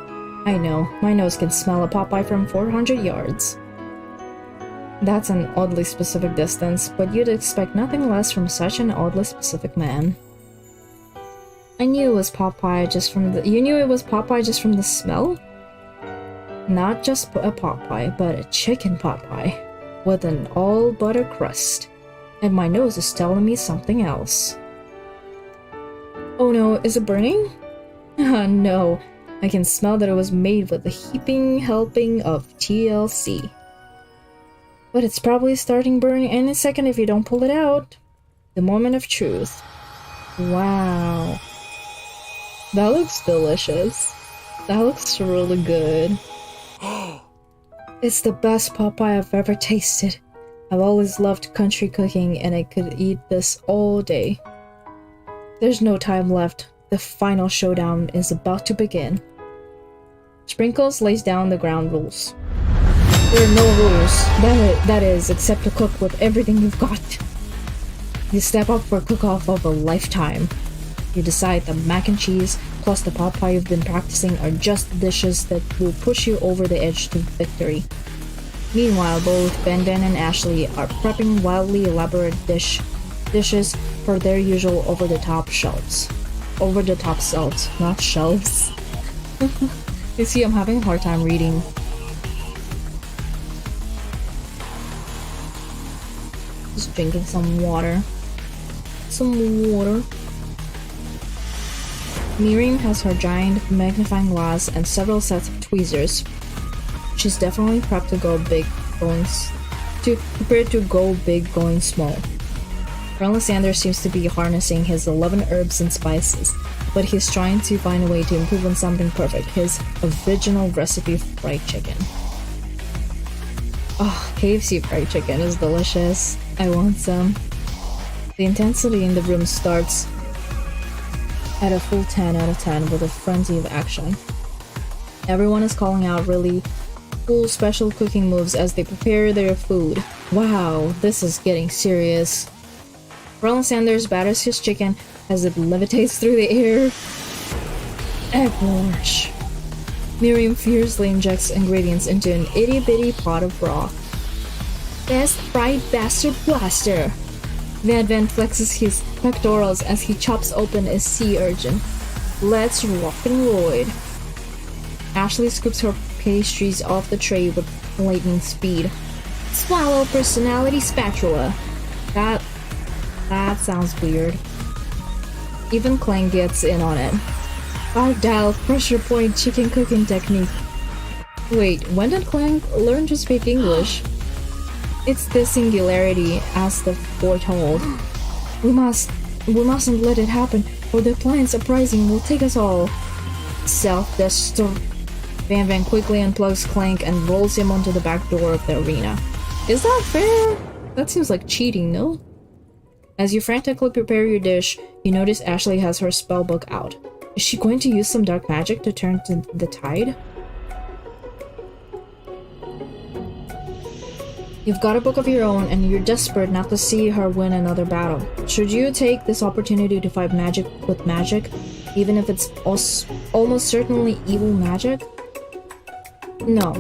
I know, my nose can smell a Popeye from 400 yards. That's an oddly specific distance, but you'd expect nothing less from such an oddly specific man. I knew it was Popeye just from the— You knew it was Popeye just from the smell? Not just a Popeye, but a chicken Popeye, with an all-butter crust. And my nose is telling me something else. Oh no, is it burning? No, I can smell that it was made with a heaping helping of TLC. But it's probably starting burning any second if you don't pull it out. The moment of truth. Wow. That looks delicious. That looks really good. It's the best Popeye I've ever tasted. I've always loved country cooking and I could eat this all day. There's no time left. The final showdown is about to begin. Sprinkles lays down the ground rules. There are no rules, that is, except to cook with everything you've got. You step up for a cook-off of a lifetime. You decide the mac and cheese plus the Popeye you've been practicing are just the dishes that will push you over the edge to victory. Meanwhile, both Ben and Ashley are prepping wildly elaborate dishes for their usual over-the-top shelves. Over-the-top shelves, not shelves. You see, I'm having a hard time reading. Just drinking some water. Miriam has her giant magnifying glass and several sets of tweezers. She's definitely prepped to go big, prepared to go big, going small. Colonel Sanders seems to be harnessing his 11 herbs and spices, but he's trying to find a way to improve on something perfect, his original recipe of fried chicken. Oh, KFC fried chicken is delicious. I want some. The intensity in the room starts at a full 10 out of 10 with a frenzy of action. Everyone is calling out really cool special cooking moves as they prepare their food. Wow, this is getting serious. Colonel Sanders batters his chicken as it levitates through the air. Egg wash. Miriam fiercely injects ingredients into an itty-bitty pot of broth. Best fried bastard blaster! Van flexes his pectorals as he chops open a sea urchin. Let's rock and roll. Ashley scoops her pastries off the tray with lightning speed. Swallow personality spatula. That sounds weird. Even Clank gets in on it. 5-dial pressure point chicken cooking technique. Wait, when did Clank learn to speak English? It's the singularity, as the foretold. We mustn't let it happen, or the appliance uprising will take us all. Self-destruct. Van quickly unplugs Clank and rolls him onto the back door of the arena. Is that fair? That seems like cheating, no? As you frantically prepare your dish, you notice Ashley has her spellbook out. Is she going to use some dark magic to turn the tide? You've got a book of your own, and you're desperate not to see her win another battle. Should you take this opportunity to fight magic with magic, even if it's almost certainly evil magic? No.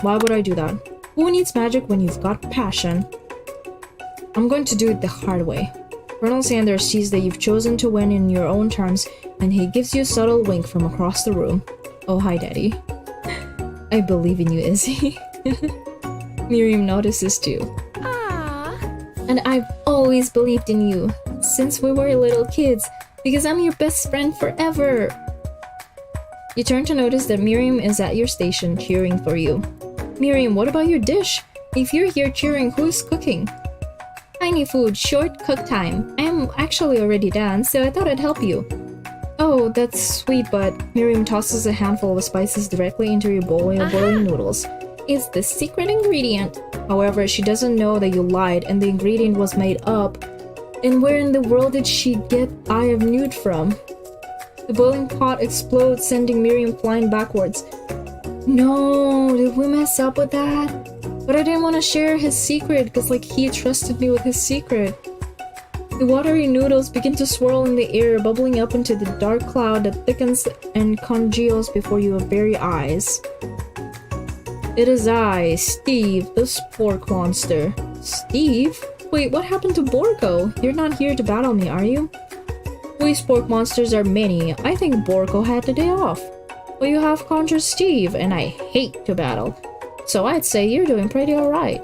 Why would I do that? Who needs magic when you've got passion? I'm going to do it the hard way. Colonel Sanders sees that you've chosen to win in your own terms, and he gives you a subtle wink from across the room. Oh, hi, Daddy. I believe in you, Izzy. Miriam notices too. Ah. And I've always believed in you, since we were little kids, because I'm your best friend forever. You turn to notice that Miriam is at your station cheering for you. Miriam, what about your dish? If you're here cheering, who's cooking? Tiny food, short cook time. I am actually already done, so I thought I'd help you. Oh, that's sweet, but Miriam tosses a handful of spices directly into your bowl of boiling noodles. It's the secret ingredient. However, she doesn't know that you lied and the ingredient was made up. And where in the world did she get Eye of Newt from? The boiling pot explodes, sending Miriam flying backwards. No, did we mess up with that? But I didn't want to share his secret because he trusted me with his secret. The watery noodles begin to swirl in the air, bubbling up into the dark cloud that thickens and congeals before your very eyes. It is I, Steve, the spork monster. Steve? Wait, what happened to Borko? You're not here to battle me, are you? We spork monsters are many. I think Borko had the day off. Well, you have conjured Steve, and I hate to battle. So I'd say you're doing pretty alright.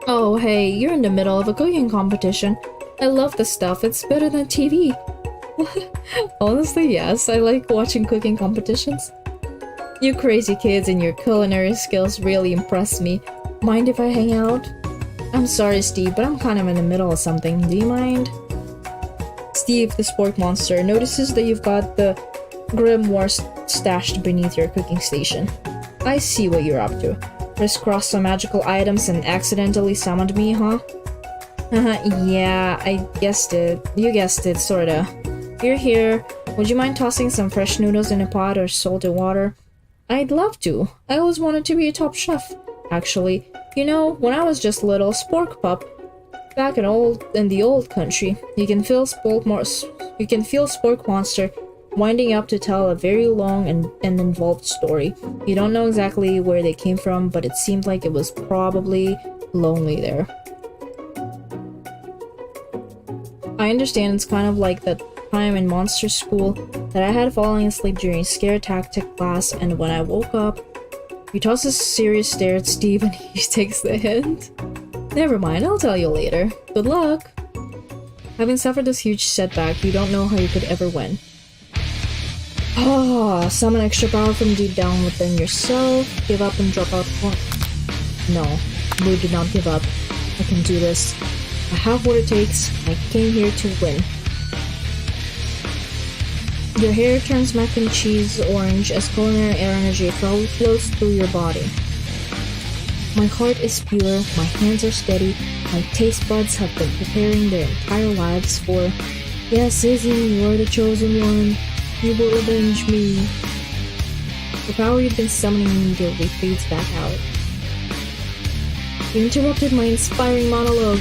Oh, hey, you're in the middle of a cooking competition. I love this stuff, it's better than TV. Honestly, yes, I like watching cooking competitions. You crazy kids and your culinary skills really impress me. Mind if I hang out? I'm sorry, Steve, but I'm kind of in the middle of something. Do you mind? Steve, the spork monster, notices that you've got the grimoire stashed beneath your cooking station. I see what you're up to. Crisscross some magical items and accidentally summoned me, huh? Yeah, I guessed it. You guessed it, sorta. You're here. Would you mind tossing some fresh noodles in a pot or salted water? I'd love to. I always wanted to be a top chef, actually. You know, when I was just a little spork pup, back in the old country, you can feel spork monster winding up to tell a very long and involved story. You don't know exactly where they came from, but it seemed like it was probably lonely there. I understand it's kind of like that time in monster school that I had falling asleep during scare tactic class, and when I woke up, he tosses a serious stare at Steve and he takes the hint. Never mind, I'll tell you later. Good luck! Having suffered this huge setback, you don't know how you could ever win. Summon extra power from deep down within yourself. Give up and drop out. No, we do not give up. I can do this. I have what it takes. I came here to win. Your hair turns mac and cheese orange as culinary energy flows through your body. My heart is pure, my hands are steady, my taste buds have been preparing their entire lives for... Yes, Izzy, you are the chosen one. You will avenge me. The power you've been summoning immediately fades back out. You interrupted my inspiring monologue.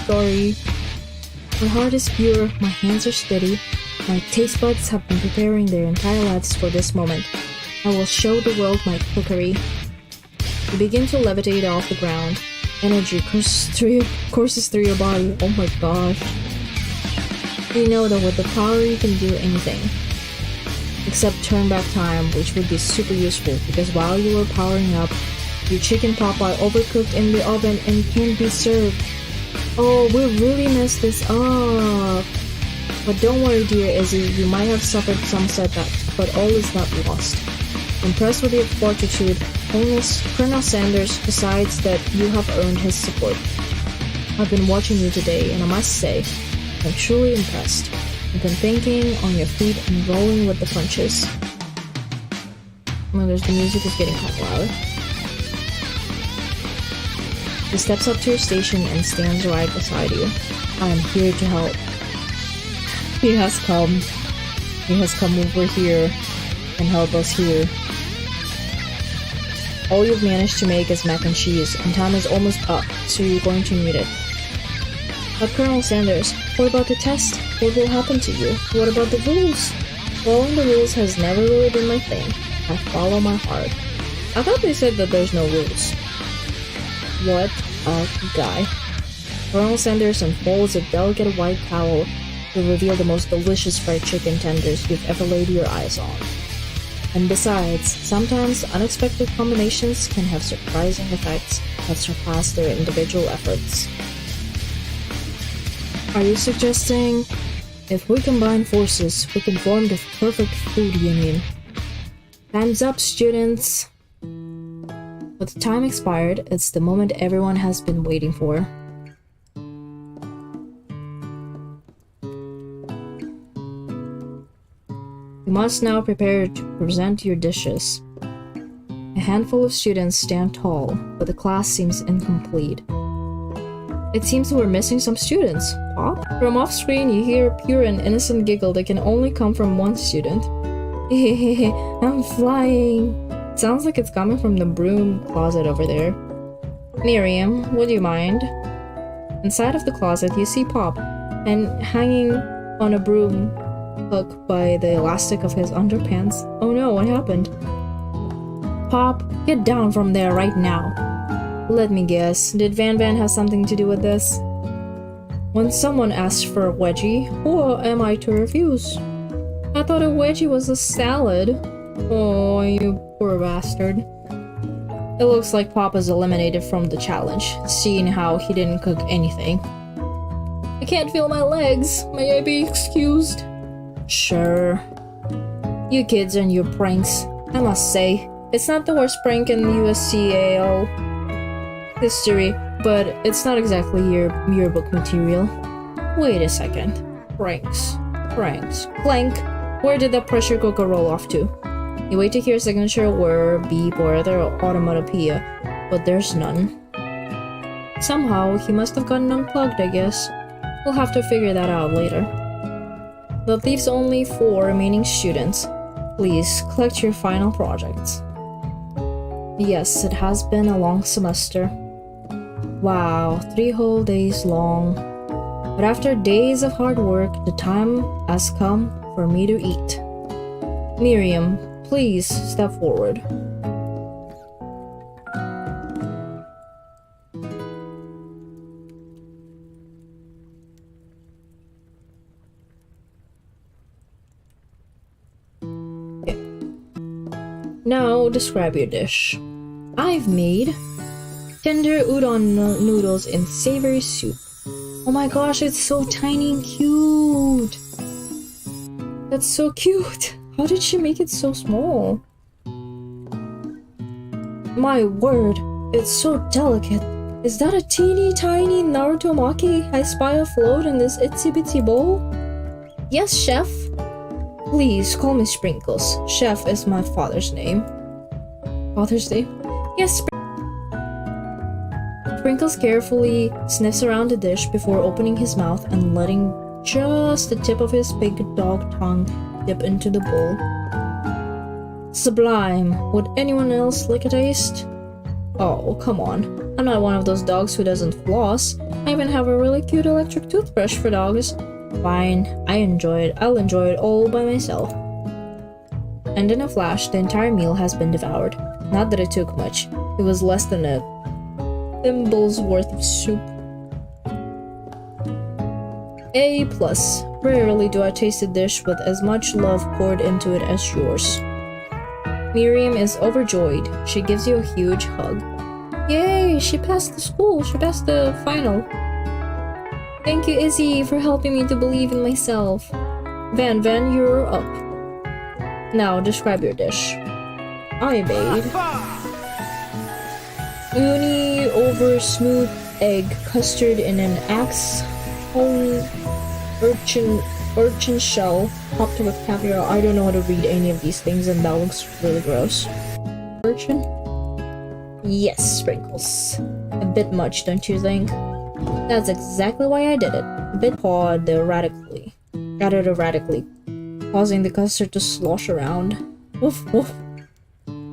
Sorry. My heart is pure, my hands are steady, my taste buds have been preparing their entire lives for this moment. I will show the world my cookery. You begin to levitate off the ground. Energy courses through your body. Oh my gosh. You know that with the power you can do anything. Except turn back time, which would be super useful because while you were powering up, your chicken pot pie overcooked in the oven and can't be served. Oh, we really messed this up. But don't worry, dear Izzy, you might have suffered some setbacks, but all is not lost. Impressed with your fortitude, Colonel Sanders decides that you have earned his support. I've been watching you today, and I must say, I'm truly impressed. You've been thinking on your feet and rolling with the punches. Oh, the music is getting quite loud. He steps up to your station and stands right beside you. I am here to help. He has come. He has come over here and help us here. All you've managed to make is mac and cheese, and time is almost up, so you're going to need it. But Colonel Sanders, what about the test? What will happen to you? What about the rules? Following the rules has never really been my thing. I follow my heart. I thought they said that there's no rules. What a guy. Colonel Sanders unfolds a delicate white towel to reveal the most delicious fried chicken tenders you've ever laid your eyes on. And besides, sometimes unexpected combinations can have surprising effects that surpass their individual efforts. Are you suggesting if we combine forces, we can form the perfect food union? Time's up, students! But the time expired, it's the moment everyone has been waiting for. You must now prepare to present your dishes. A handful of students stand tall, but the class seems incomplete. It seems we're missing some students. Pop? From off screen, you hear a pure and innocent giggle that can only come from one student. Hehehe, I'm flying. It sounds like it's coming from the broom closet over there. Miriam, would you mind? Inside of the closet, you see Pop, and hanging on a broom hook by the elastic of his underpants. Oh no, what happened? Pop, get down from there right now. Let me guess, did Van Van have something to do with this? When someone asks for a wedgie, who am I to refuse? I thought a wedgie was a salad. Oh, you poor bastard. It looks like Pop is eliminated from the challenge, seeing how he didn't cook anything. I can't feel my legs. May I be excused? Sure. You kids and your pranks. I must say, it's not the worst prank in USCAL history, but it's not exactly your yearbook material. Wait a second. Pranks. Clank. Where did that pressure cooker roll off to? You wait to hear a signature word, beep, or other automatopoeia, but there's none. Somehow, he must have gotten unplugged, I guess. We'll have to figure that out later. That leaves only 4 remaining students. Please, collect your final projects. Yes, it has been a long semester. Wow, 3 whole days long. But after days of hard work, the time has come for me to eat. Miriam, please step forward. Okay. Now describe your dish. I've made tender udon noodles in savory soup. Oh my gosh, it's so tiny and cute. That's so cute. How did she make it so small? My word, it's so delicate. Is that a teeny tiny Naruto Maki I spy afloat in this itsy bitsy bowl? Yes, chef. Please call me Sprinkles. Chef is my father's name. Father's name? Yes, Sprinkles carefully sniffs around the dish before opening his mouth and letting just the tip of his big dog tongue dip into the bowl. Sublime. Would anyone else like a taste? Oh, come on. I'm not one of those dogs who doesn't floss. I even have a really cute electric toothbrush for dogs. Fine. I'll enjoy it all by myself. And in a flash, the entire meal has been devoured. Not that it took much. It was less than a thimble's worth of soup. A+. Rarely do I taste a dish with as much love poured into it as yours. Miriam is overjoyed. She gives you a huge hug. Yay! She passed the school. She passed the final. Thank you, Izzy, for helping me to believe in myself. Van, you're up. Now, describe your dish. I made uni over smooth egg custard in an axe home urchin shell topped with caviar. I don't know how to read any of these things, and that looks really gross. Urchin? Yes, Sprinkles. A bit much, don't you think? That's exactly why I did it. A bit pawed erratically, causing the custard to slosh around. Woof woof.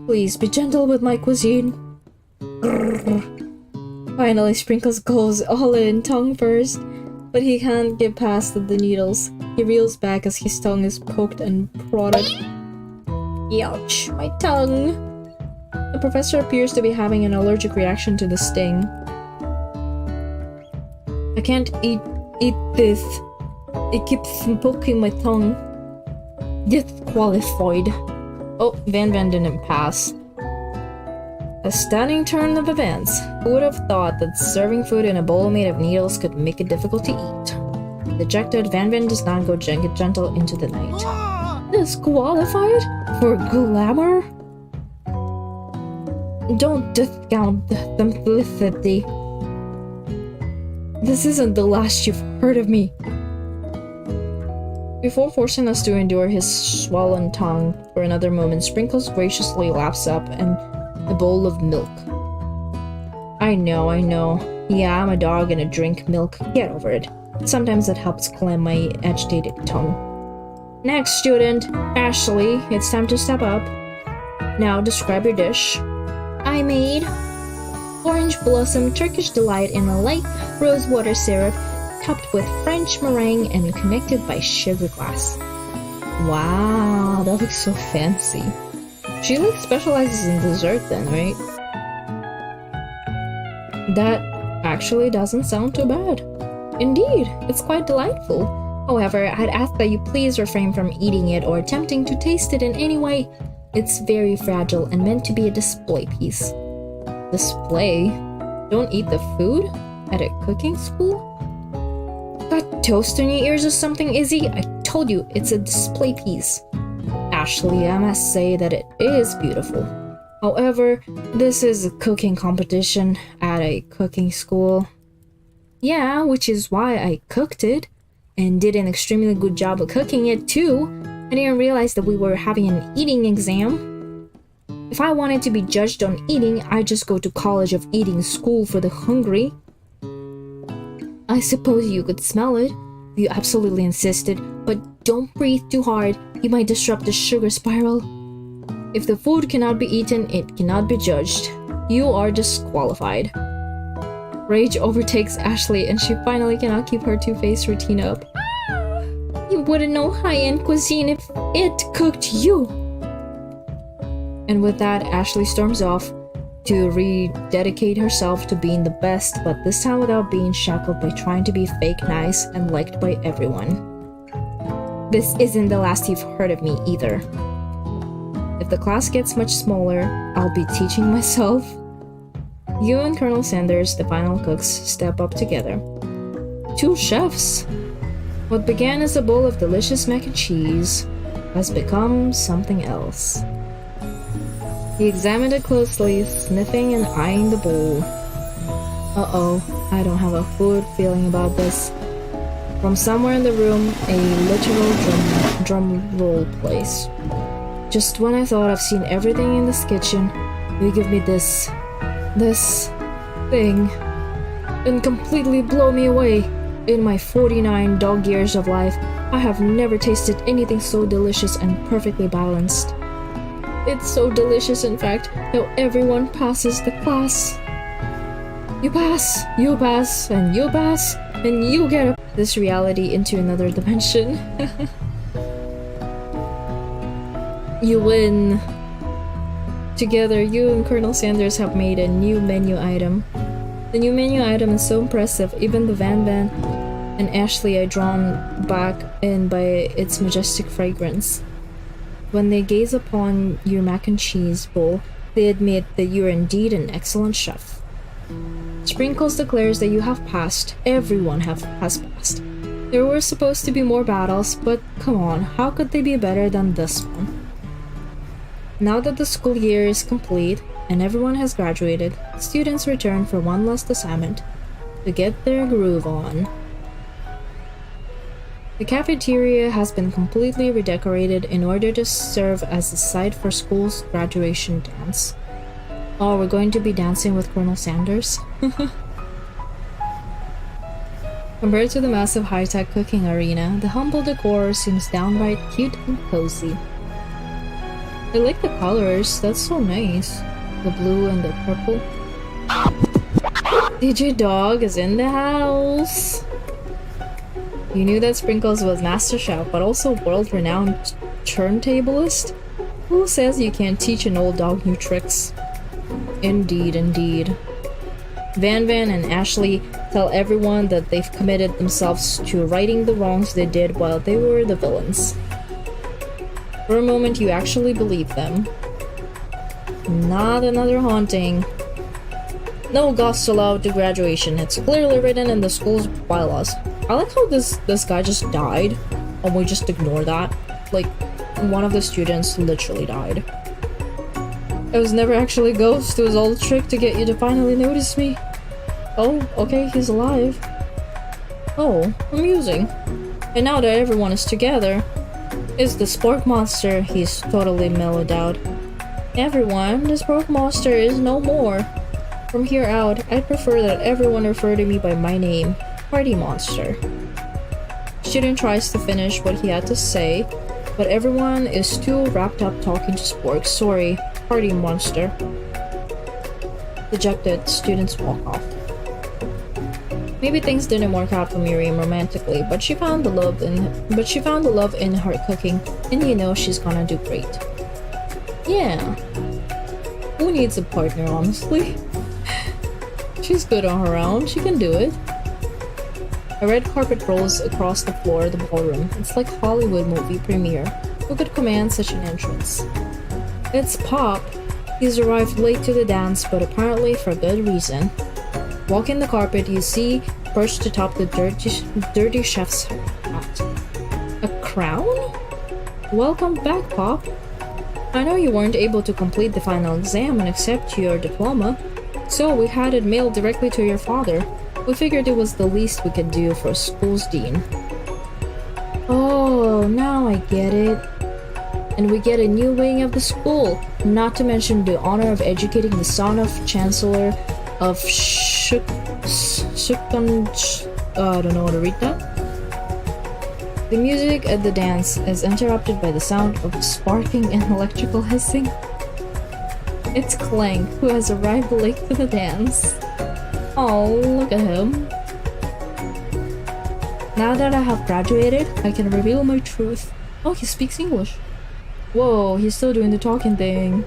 Please be gentle with my cuisine. Grrr. Finally, Sprinkles goes all in, tongue first, but he can't get past the needles. He reels back as his tongue is poked and prodded. Ouch, my tongue! The professor appears to be having an allergic reaction to the sting. I can't eat this. It keeps poking my tongue. Disqualified. Oh, Van didn't pass. A stunning turn of events. Who would have thought that serving food in a bowl made of needles could make it difficult to eat? Dejected, Van does not go gentle into the night. Disqualified? For glamour? Don't discount the simplicity. This isn't the last you've heard of me. Before forcing us to endure his swollen tongue for another moment, Sprinkles graciously laps up a bowl of milk. I know. Yeah, I'm a dog and I drink milk. Get over it. Sometimes it helps calm my agitated tongue. Next student, Ashley, it's time to step up. Now describe your dish. I made orange blossom Turkish delight in a light rose water syrup topped with French meringue and connected by sugar glass. Wow, that looks so fancy. She specializes in dessert then, right? That actually doesn't sound too bad. Indeed, it's quite delightful. However, I'd ask that you please refrain from eating it or attempting to taste it in any way. It's very fragile and meant to be a display piece. Display? Don't eat the food? At a cooking school? Got toast in your ears or something, Izzy? I told you, it's a display piece. Ashley, I must say that it is beautiful. However, this is a cooking competition at a cooking school. Yeah, which is why I cooked it, and did an extremely good job of cooking it too. I didn't realize that we were having an eating exam. If I wanted to be judged on eating, I'd just go to College of Eating School for the hungry. I suppose you could smell it. You absolutely insisted, but don't breathe too hard. You might disrupt the sugar spiral. If the food cannot be eaten, it cannot be judged. You are disqualified. Rage overtakes Ashley and she finally cannot keep her two-faced routine up. You wouldn't know high-end cuisine if it cooked you. And with that, Ashley storms off to rededicate herself to being the best, but this time without being shackled by trying to be fake nice and liked by everyone. This isn't the last you've heard of me either. If the class gets much smaller, I'll be teaching myself. You and Colonel Sanders, the final cooks, step up together. Two chefs! What began as a bowl of delicious mac and cheese has become something else. He examined it closely, sniffing and eyeing the bowl. Uh-oh, I don't have a good feeling about this. From somewhere in the room, a literal drum roll plays. Just when I thought I've seen everything in this kitchen, you give me this thing, and completely blow me away. In my 49 dog years of life, I have never tasted anything so delicious and perfectly balanced. It's so delicious, in fact, that everyone passes the class. You pass, and you pass, and you get this reality into another dimension. You win. Together, you and Colonel Sanders have made a new menu item. The new menu item is so impressive, even the Van and Ashley are drawn back in by its majestic fragrance. When they gaze upon your mac and cheese bowl, they admit that you are indeed an excellent chef. Sprinkles declares that you have passed. Everyone has passed. There were supposed to be more battles, but come on, how could they be better than this one? Now that the school year is complete and everyone has graduated, students return for one last assignment to get their groove on. The cafeteria has been completely redecorated in order to serve as a site for school's graduation dance. Oh, we're going to be dancing with Colonel Sanders? Compared to the massive high-tech cooking arena, the humble decor seems downright cute and cozy. I like the colors, that's so nice. The blue and the purple. DJ Dog is in the house! You knew that Sprinkles was Master Chef, but also world-renowned turntablist? Who says you can't teach an old dog new tricks? Indeed, indeed. Van and Ashley tell everyone that they've committed themselves to righting the wrongs they did while they were the villains. For a moment, you actually believe them. Not another haunting. No ghosts allowed to graduation. It's clearly written in the school's bylaws. I like how this guy just died, and we just ignore that. Like, one of the students literally died. It was never actually a ghost, it was all a trick to get you to finally notice me. Oh, okay, he's alive. Oh, amusing. And now that everyone is together, it's the Spork Monster. He's totally mellowed out. Everyone, the Spork Monster is no more. From here out, I'd prefer that everyone refer to me by my name, Party Monster. Student tries to finish what he had to say, but everyone is too wrapped up talking to Spork. Sorry, Party Monster. Dejected, students walk off. Maybe things didn't work out for Miriam romantically, but she found the love in her cooking, and you know she's gonna do great. Yeah. Who needs a partner, honestly? She's good on her own, she can do it. A red carpet rolls across the floor of the ballroom. It's like Hollywood movie premiere. Who could command such an entrance? It's Pop. He's arrived late to the dance, but apparently for good reason. Walking the carpet, you see perched atop the dirty chef's hat. A crown? Welcome back, Pop. I know you weren't able to complete the final exam and accept your diploma, so we had it mailed directly to your father. We figured it was the least we could do for school's dean. Oh, now I get it. And we get a new wing of the school, not to mention the honor of educating the son of Chancellor of I don't know how to read that. The music at the dance is interrupted by the sound of sparking and electrical hissing. It's Clank, who has arrived late to the dance. Oh, look at him. Now that I have graduated, I can reveal my truth. Oh, he speaks English. Whoa, he's still doing the talking thing.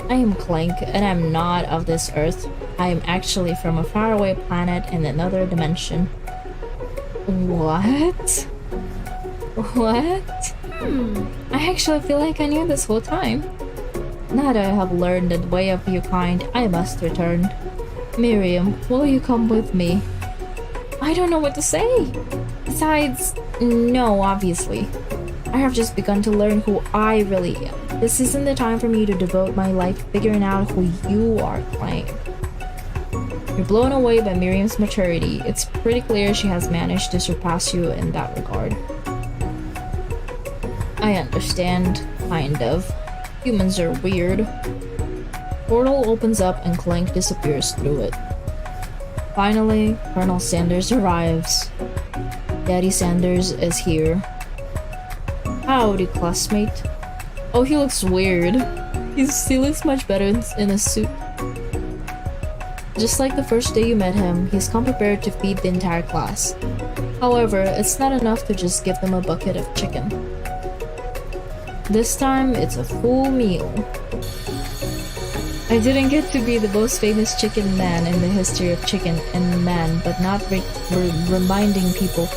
I am Clank, and I'm not of this earth. I am actually from a faraway planet in another dimension. What? What? I actually feel like I knew this whole time. Now that I have learned the way of your kind, I must return. Miriam, will you come with me? I don't know what to say. Besides, no, obviously. I have just begun to learn who I really am. This isn't the time for me to devote my life figuring out who you are, Clank. You're blown away by Miriam's maturity. It's pretty clear she has managed to surpass you in that regard. I understand, kind of. Humans are weird. Portal opens up and Clank disappears through it. Finally, Colonel Sanders arrives. Daddy Sanders is here. Howdy, classmate. Oh, he looks weird. He looks much better in a suit. Just like the first day you met him, he's come prepared to feed the entire class. However, it's not enough to just give them a bucket of chicken. This time, it's a full meal. I didn't get to be the most famous chicken man in the history of chicken and man, but not reminding people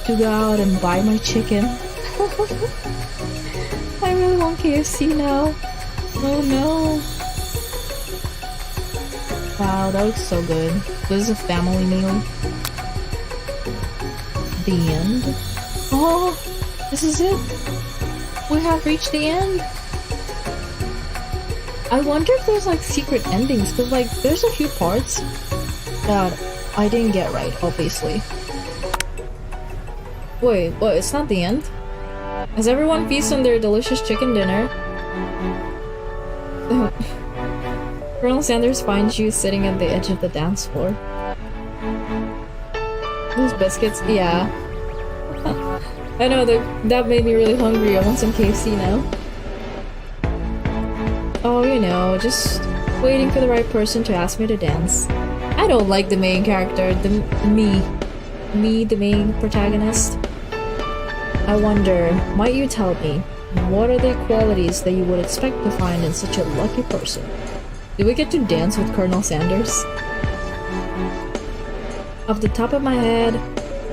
to go out and buy my chicken. I really want KFC now. Oh no. Wow, that looks so good. This is a family meal. The end. Oh, this is it. We have reached the end. I wonder if there's like secret endings, because like there's a few parts that I didn't get right, obviously. Wait, what? It's not the end? As everyone feasts on their delicious chicken dinner, Colonel Sanders finds you sitting at the edge of the dance floor. Those biscuits, yeah. I know, that made me really hungry. I want some KFC now. Oh, you know, just waiting for the right person to ask me to dance. I don't like the main character, the main protagonist. I wonder, might you tell me, what are the qualities that you would expect to find in such a lucky person? Do we get to dance with Colonel Sanders? Off the top of my head,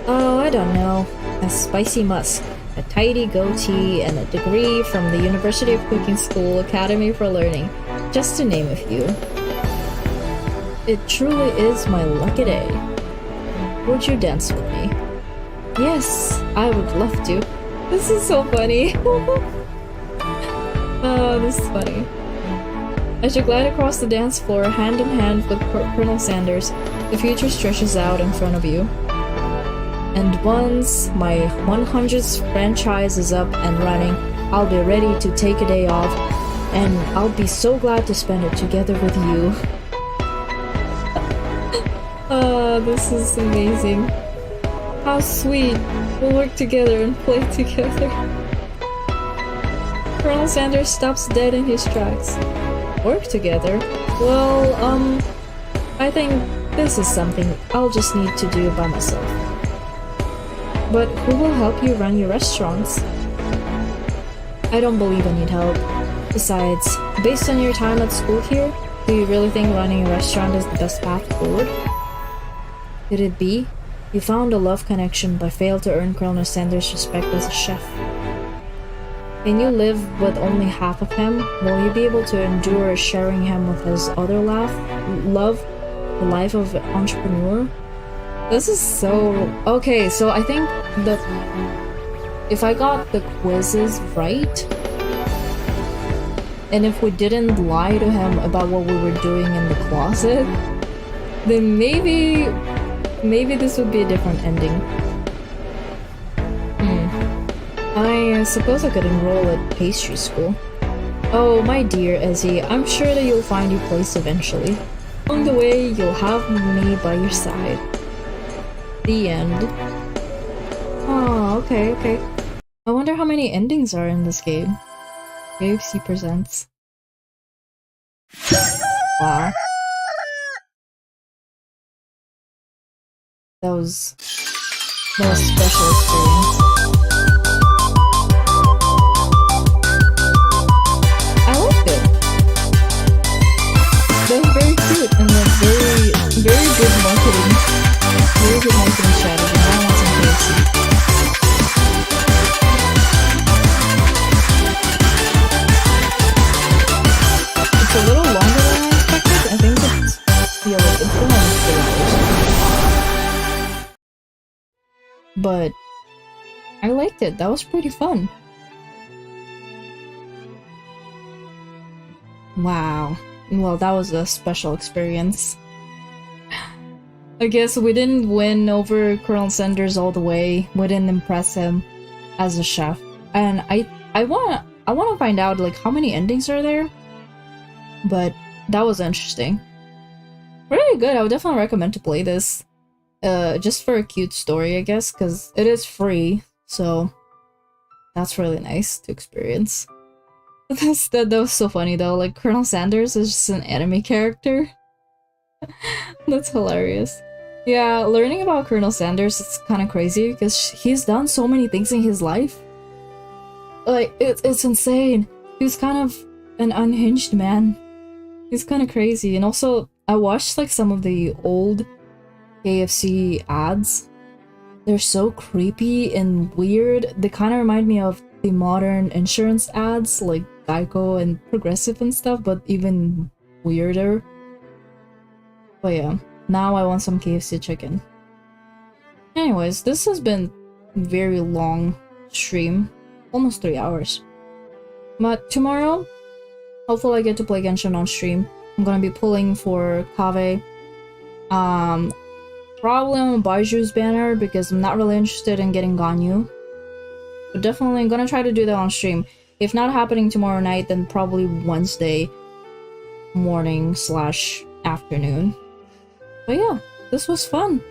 oh, I don't know. A spicy musk, a tidy goatee, and a degree from the University of Cooking School Academy for Learning, just to name a few. It truly is my lucky day. Would you dance with me? Yes, I would love to. This is so funny. Oh, this is funny. As you glide across the dance floor, hand in hand with Colonel Sanders, the future stretches out in front of you. And once my 100th franchise is up and running, I'll be ready to take a day off, and I'll be so glad to spend it together with you. This is amazing. How sweet. We'll work together and play together. Colonel Sanders stops dead in his tracks. Work together? Well, I think this is something I'll just need to do by myself. But who will help you run your restaurants? I don't believe I need help. Besides, based on your time at school here, do you really think running a restaurant is the best path forward? Could it be? You found a love connection but failed to earn Colonel Sanders' respect as a chef. Can you live with only half of him? Will you be able to endure sharing him with his other love, the life of an entrepreneur? This is so... Okay, so I think that if I got the quizzes right, and if we didn't lie to him about what we were doing in the closet, then maybe this would be a different ending. I suppose I could enroll at pastry school. Oh, my dear Ezzy, I'm sure that you'll find your place eventually. Along the way, you'll have me by your side. The end. Oh, okay. I wonder how many endings are in this game. KFC presents. Wow. That was a special experience. I liked it. That was very cute and like very good marketing. Very good marketing strategy. Now I want some KFC. It's a little longer than I expected. I think it's almost 3 hours. But I liked it. That was pretty fun. Wow. Well, that was a special experience. I guess we didn't win over Colonel Sanders all the way. We didn't impress him as a chef. And I wanna find out like how many endings are there. But that was interesting. Really good. I would definitely recommend to play this. Just for a cute story, I guess, because it is free, so that's really nice to experience. That was so funny though, like Colonel Sanders is just an anime character. That's hilarious. Yeah, learning about Colonel Sanders is kind of crazy because he's done so many things in his life. Like, it's insane. He was kind of an unhinged man. He's kind of crazy. And also, I watched like some of the old KFC ads. They're so creepy and weird. They kind of remind me of the modern insurance ads like Geico and Progressive and stuff, but even weirder. But yeah, now I want some KFC chicken. Anyways, this has been a very long stream. Almost 3 hours. But tomorrow, hopefully I get to play Genshin on stream. I'm gonna be pulling for Kave. Probably on Baiju's banner because I'm not really interested in getting Ganyu. But definitely I'm gonna try to do that on stream. If not happening tomorrow night, then probably Wednesday morning / afternoon. But yeah, this was fun.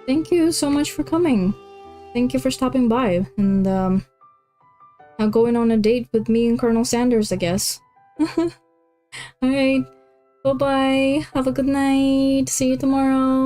Thank you so much for coming. Thank you for stopping by and going on a date with me and Colonel Sanders, I guess. Alright, bye-bye. Have a good night. See you tomorrow.